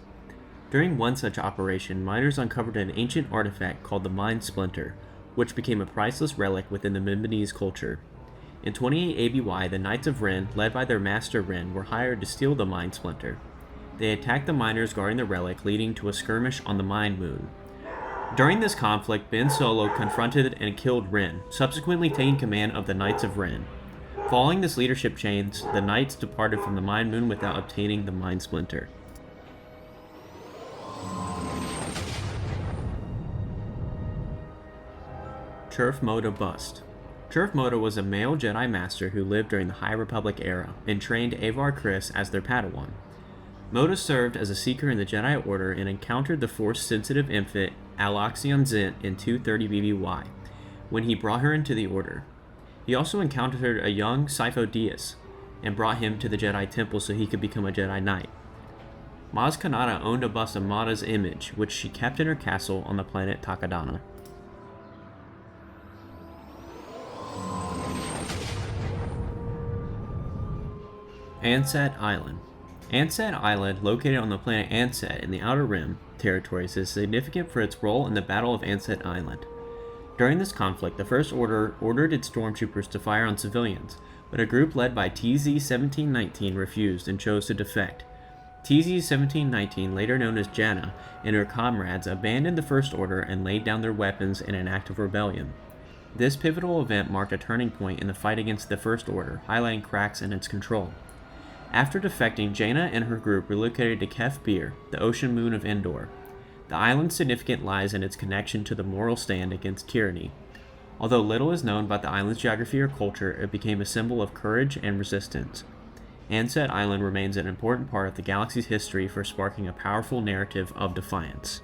During one such operation, miners uncovered an ancient artifact called the Mind Splinter, which became a priceless relic within the Mimbanese culture. In 28 ABY, the Knights of Ren, led by their master Ren, were hired to steal the Mind Splinter. They attacked the miners guarding the relic, leading to a skirmish on the Mind Moon. During this conflict, Ben Solo confronted and killed Ren, subsequently taking command of the Knights of Ren. Following this leadership change, the Knights departed from the Mind Moon without obtaining the Mind Splinter. Turf Moda Bust. Turf Moda was a male Jedi Master who lived during the High Republic era and trained Avar Kriss as their Padawan. Moda served as a seeker in the Jedi Order and encountered the Force-sensitive infant Aloxion Zent in 230 BBY, when he brought her into the Order. He also encountered a young Sifo Dyas, and brought him to the Jedi Temple so he could become a Jedi Knight. Maz Kanata owned a bust of Mada's image, which she kept in her castle on the planet Takodana. Ansett Island. Ansett Island, located on the planet Ansett in the Outer Rim territories, is significant for its role in the Battle of Ansett Island. During this conflict, the First Order ordered its stormtroopers to fire on civilians, but a group led by TZ-1719 refused and chose to defect. TZ-1719, later known as Janna, and her comrades abandoned the First Order and laid down their weapons in an act of rebellion. This pivotal event marked a turning point in the fight against the First Order, highlighting cracks in its control. After defecting, Jaina and her group relocated to Kef Bir, the ocean moon of Endor. The island's significance lies in its connection to the moral stand against tyranny. Although little is known about the island's geography or culture, it became a symbol of courage and resistance. Ansett Island remains an important part of the galaxy's history for sparking a powerful narrative of defiance.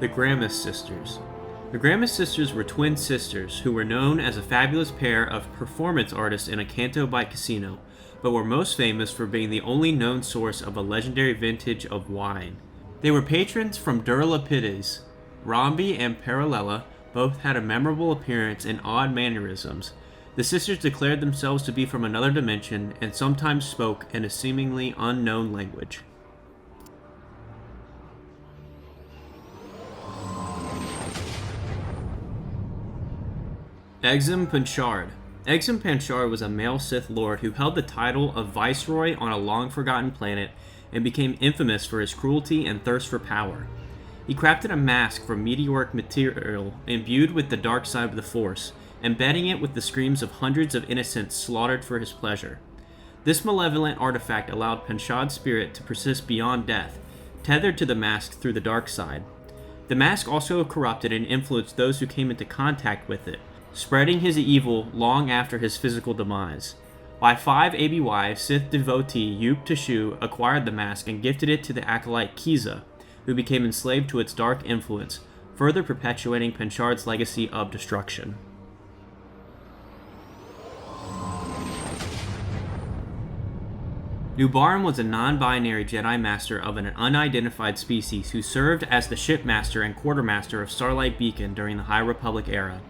The Gramis Sisters. The Gramis Sisters were twin sisters who were known as a fabulous pair of performance artists in a Canto Bight casino, but were most famous for being the only known source of a legendary vintage of wine. They were patrons from Durlapides. Rombi and Parallella both had a memorable appearance and odd mannerisms. The sisters declared themselves to be from another dimension and sometimes spoke in a seemingly unknown language. Exum Panchard. Exum Panchard was a male Sith Lord who held the title of Viceroy on a long-forgotten planet and became infamous for his cruelty and thirst for power. He crafted a mask from meteoric material imbued with the dark side of the Force, embedding it with the screams of hundreds of innocents slaughtered for his pleasure. This malevolent artifact allowed Panchard's spirit to persist beyond death, tethered to the mask through the dark side. The mask also corrupted and influenced those who came into contact with it, spreading his evil long after his physical demise. By 5 ABY, Sith devotee Yup Tashu acquired the mask and gifted it to the acolyte Kiza, who became enslaved to its dark influence, further perpetuating Panchard's legacy of destruction. Nubaran was a non-binary Jedi Master of an unidentified species who served as the shipmaster and quartermaster of Starlight Beacon during the High Republic era.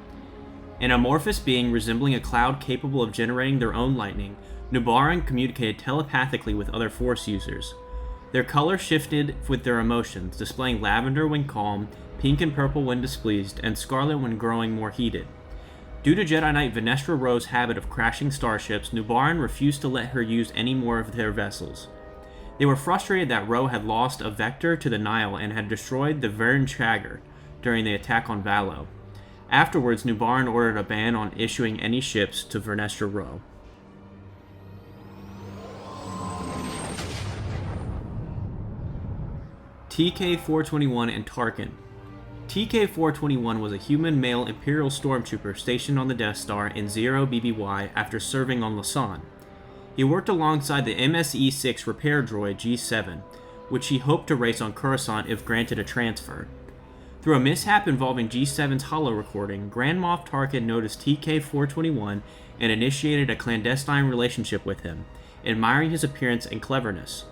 An amorphous being resembling a cloud capable of generating their own lightning, Nubaran communicated telepathically with other Force users. Their color shifted with their emotions, displaying lavender when calm, pink and purple when displeased, and scarlet when growing more heated. Due to Jedi Knight Venestra Row's habit of crashing starships, Nubaran refused to let her use any more of their vessels. They were frustrated that Row had lost a vector to the Nile and had destroyed the Vern Chagger during the attack on Valo. Afterwards, Nubaran ordered a ban on issuing any ships to Vernestra Row. TK-421 and Tarkin. TK-421 was a human male Imperial stormtrooper stationed on the Death Star in 0 BBY after serving on Lasan. He worked alongside the MSE-6 repair droid G7, which he hoped to race on Coruscant if granted a transfer. Through a mishap involving G7's holo recording, Grand Moff Tarkin noticed TK-421 and initiated a clandestine relationship with him, admiring his appearance and cleverness.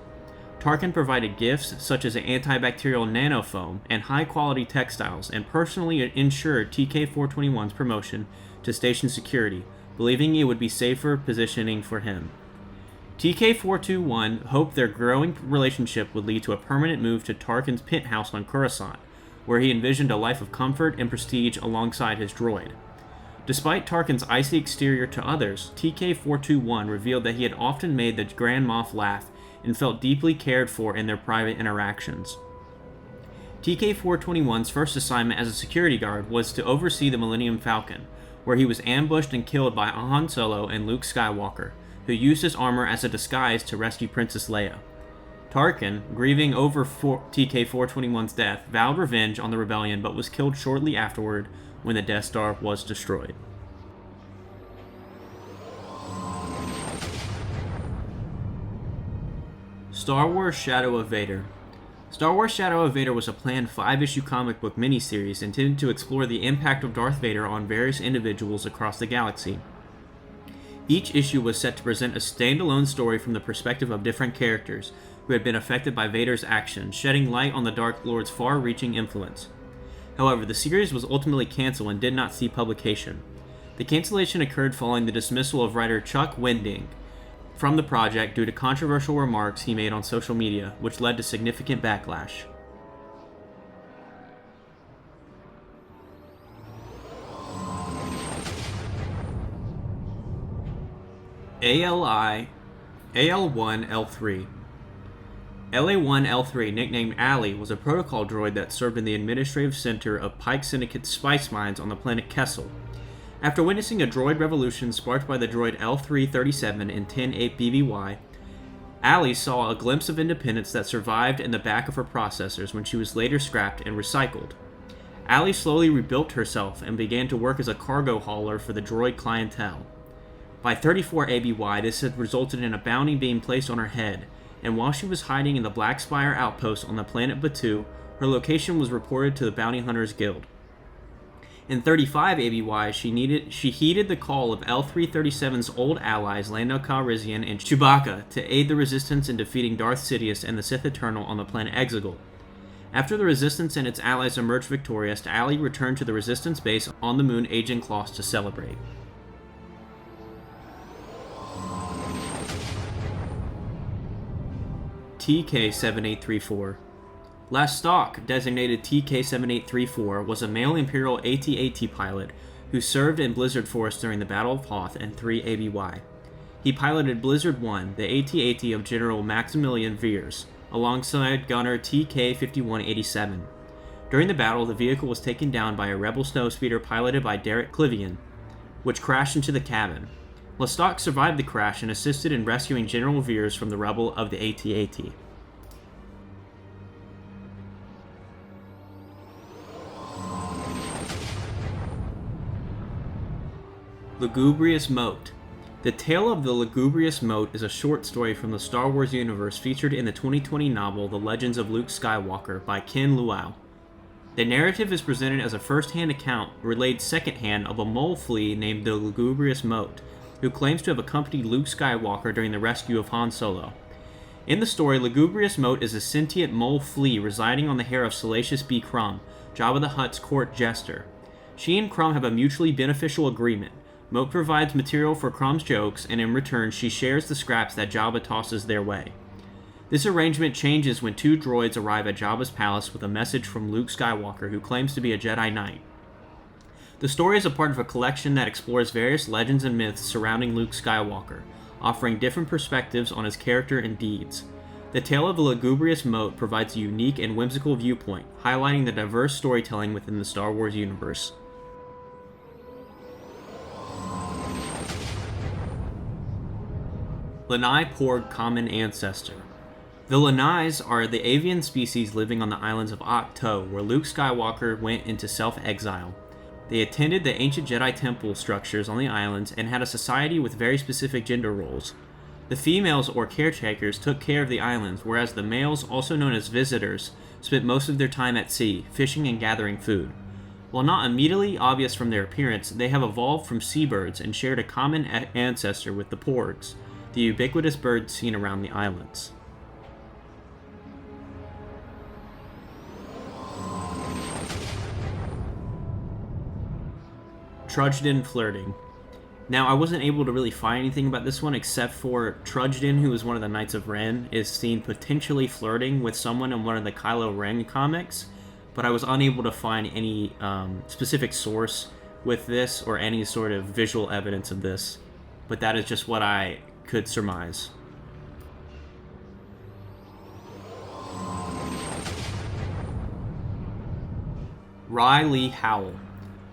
Tarkin provided gifts such as an antibacterial nanofoam and high-quality textiles and personally ensured TK-421's promotion to station security, believing it would be safer positioning for him. TK-421 hoped their growing relationship would lead to a permanent move to Tarkin's penthouse on Coruscant, where he envisioned a life of comfort and prestige alongside his droid. Despite Tarkin's icy exterior to others, TK-421 revealed that he had often made the Grand Moff laugh and felt deeply cared for in their private interactions. TK-421's first assignment as a security guard was to oversee the Millennium Falcon, where he was ambushed and killed by Han Solo and Luke Skywalker, who used his armor as a disguise to rescue Princess Leia. Tarkin, grieving over TK-421's death, vowed revenge on the rebellion but was killed shortly afterward when the Death Star was destroyed. Star Wars Shadow of Vader. Star Wars Shadow of Vader was a planned 5-issue comic book miniseries intended to explore the impact of Darth Vader on various individuals across the galaxy. Each issue was set to present a standalone story from the perspective of different characters who had been affected by Vader's actions, shedding light on the Dark Lord's far-reaching influence. However, the series was ultimately canceled and did not see publication. The cancellation occurred following the dismissal of writer Chuck Wendig from the project due to controversial remarks he made on social media, which led to significant backlash. AL1L3. LA1L3, nicknamed Alley, was a protocol droid that served in the administrative center of Pike Syndicate's spice mines on the planet Kessel. After witnessing a droid revolution sparked by the droid L337 in 10-8 BBY, Alley saw a glimpse of independence that survived in the back of her processors when she was later scrapped and recycled. Alley slowly rebuilt herself and began to work as a cargo hauler for the droid clientele. By 34 ABY, this had resulted in a bounty being placed on her head, and while she was hiding in the Black Spire outpost on the planet Batuu, her location was reported to the Bounty Hunters Guild. In 35 ABY, she heeded the call of L337's old allies Lando Calrissian and Chewbacca to aid the Resistance in defeating Darth Sidious and the Sith Eternal on the planet Exegol. After the Resistance and its allies emerged victorious, Alley returned to the Resistance base on the moon Agent Kloss to celebrate. TK-7834. Last stock, designated TK-7834, was a male Imperial AT-AT pilot who served in Blizzard Force during the Battle of Hoth and 3 ABY. He piloted Blizzard 1, the AT-AT of General Maximilian Veers, alongside gunner TK-5187. During the battle, the vehicle was taken down by a rebel snowspeeder piloted by Derek Clivian, which crashed into the cabin. Lestock survived the crash and assisted in rescuing General Veers from the rubble of the AT-AT. Lugubrious Moat. The Tale of the Lugubrious Moat is a short story from the Star Wars universe featured in the 2020 novel The Legends of Luke Skywalker by Ken Liu. The narrative is presented as a first-hand account, relayed second-hand, of a mole flea named the Lugubrious Moat, who claims to have accompanied Luke Skywalker during the rescue of Han Solo. In the story, Lugubrious Moat is a sentient mole flea residing on the hair of Salacious B. Crumb, Jabba the Hutt's court jester. She and Crumb have a mutually beneficial agreement. Moat provides material for Crumb's jokes, and in return she shares the scraps that Jabba tosses their way. This arrangement changes when two droids arrive at Jabba's palace with a message from Luke Skywalker, who claims to be a Jedi Knight. The story is a part of a collection that explores various legends and myths surrounding Luke Skywalker, offering different perspectives on his character and deeds. The Tale of the Lugubrious Moat provides a unique and whimsical viewpoint, highlighting the diverse storytelling within the Star Wars universe. Lanai Porg Common Ancestor. The Lanais are the avian species living on the islands of Ahch-To, where Luke Skywalker went into self-exile. They attended the ancient Jedi temple structures on the islands and had a society with very specific gender roles. The females, or caretakers, took care of the islands, whereas the males, also known as visitors, spent most of their time at sea, fishing and gathering food. While not immediately obvious from their appearance, they have evolved from seabirds and shared a common ancestor with the Porgs, the ubiquitous birds seen around the islands. Trudged-in flirting. Now, I wasn't able to really find anything about this one except for Trudged-in, who is one of the Knights of Ren, is seen potentially flirting with someone in one of the Kylo Ren comics, but I was unable to find any specific source with this or any sort of visual evidence of this, but that is just what I could surmise. Riley Howell.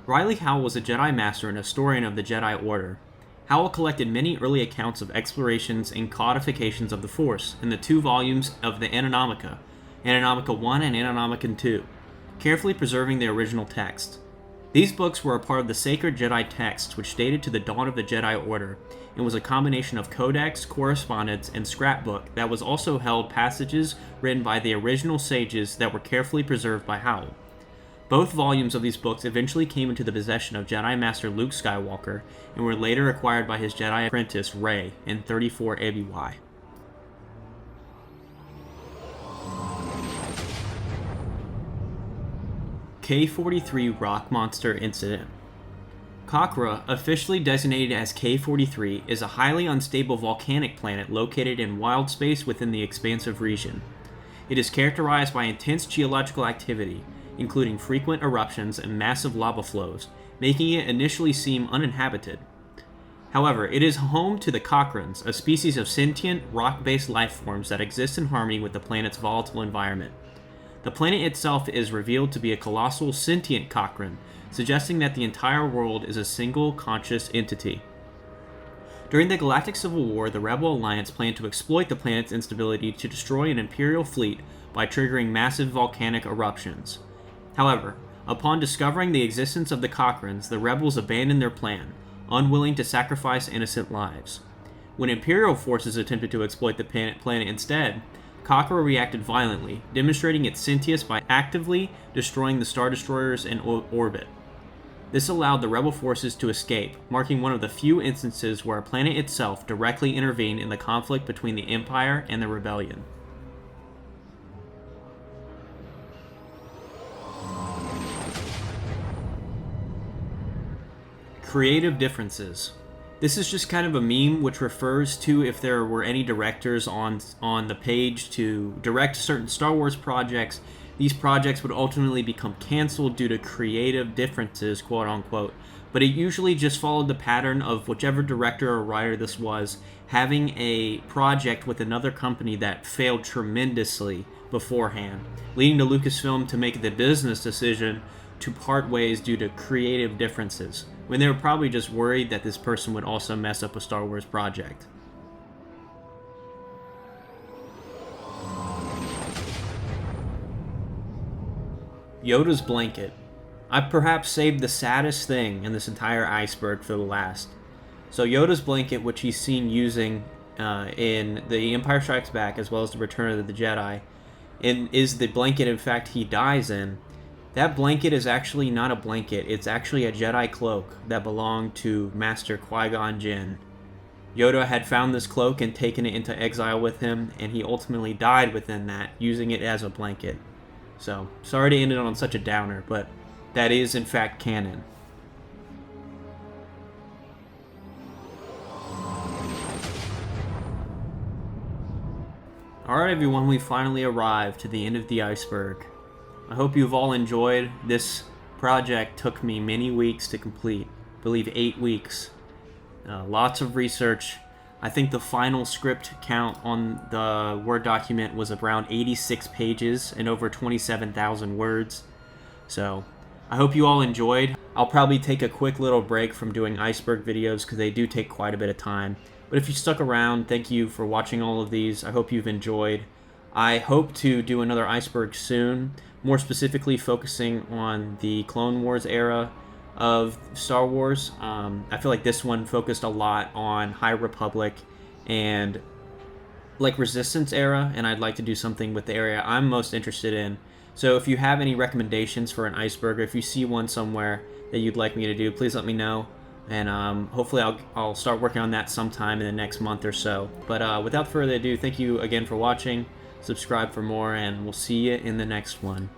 Riley Howell was a Jedi Master and historian of the Jedi Order. Howell collected many early accounts of explorations and codifications of the Force in the 2 volumes of the Anonomika, Anonomika 1 and Anonomika 2, carefully preserving the original text. These books were a part of the sacred Jedi texts, which dated to the dawn of the Jedi Order, and was a combination of codex, correspondence, and scrapbook that was also held passages written by the original sages that were carefully preserved by Howell. Both volumes of these books eventually came into the possession of Jedi Master Luke Skywalker and were later acquired by his Jedi apprentice Rey in 34 ABY. K-43 Rock Monster Incident. Khakra, officially designated as K-43, is a highly unstable volcanic planet located in wild space within the expansive region. It is characterized by intense geological activity, including frequent eruptions and massive lava flows, making it initially seem uninhabited. However, it is home to the Khakran's, a species of sentient, rock-based life forms that exist in harmony with the planet's volatile environment. The planet itself is revealed to be a colossal sentient Khakran, suggesting that the entire world is a single conscious entity. During the Galactic Civil War, the Rebel Alliance planned to exploit the planet's instability to destroy an Imperial fleet by triggering massive volcanic eruptions. However, upon discovering the existence of the Khakran's, the rebels abandoned their plan, unwilling to sacrifice innocent lives. When Imperial forces attempted to exploit the planet instead, Khakra reacted violently, demonstrating its sentience by actively destroying the Star Destroyers in orbit. This allowed the Rebel forces to escape, marking one of the few instances where a planet itself directly intervened in the conflict between the Empire and the Rebellion. Creative differences. This is just kind of a meme which refers to if there were any directors on the page to direct certain Star Wars projects, these projects would ultimately become canceled due to creative differences, quote unquote. But it usually just followed the pattern of whichever director or writer this was having a project with another company that failed tremendously beforehand, leading to Lucasfilm to make the business decision to part ways due to creative differences, when they were probably just worried that this person would also mess up a Star Wars project. Yoda's blanket. I've perhaps saved the saddest thing in this entire iceberg for the last. So Yoda's blanket, which he's seen using in The Empire Strikes Back as well as The Return of the Jedi, is the blanket in fact he dies in. That blanket is actually not a blanket, it's actually a Jedi cloak that belonged to Master Qui-Gon Jinn. Yoda had found this cloak and taken it into exile with him, and he ultimately died within that, using it as a blanket. So, sorry to end it on such a downer, but that is in fact canon. Alright everyone, we finally arrived to the end of the iceberg. I hope you've all enjoyed. This project took me many weeks to complete. I believe 8 weeks. Lots of research. I think the final script count on the Word document was around 86 pages and over 27,000 words. So, I hope you all enjoyed. I'll probably take a quick little break from doing iceberg videos because they do take quite a bit of time. But if you stuck around, thank you for watching all of these. I hope you've enjoyed. I hope to do another iceberg soon, more specifically focusing on the Clone Wars era of Star Wars. I feel like this one focused a lot on High Republic and like Resistance era, and I'd like to do something with the area I'm most interested in. So if you have any recommendations for an iceberg, or if you see one somewhere that you'd like me to do, please let me know. And hopefully I'll start working on that sometime in the next month or so. But without further ado, thank you again for watching. Subscribe for more, and we'll see you in the next one.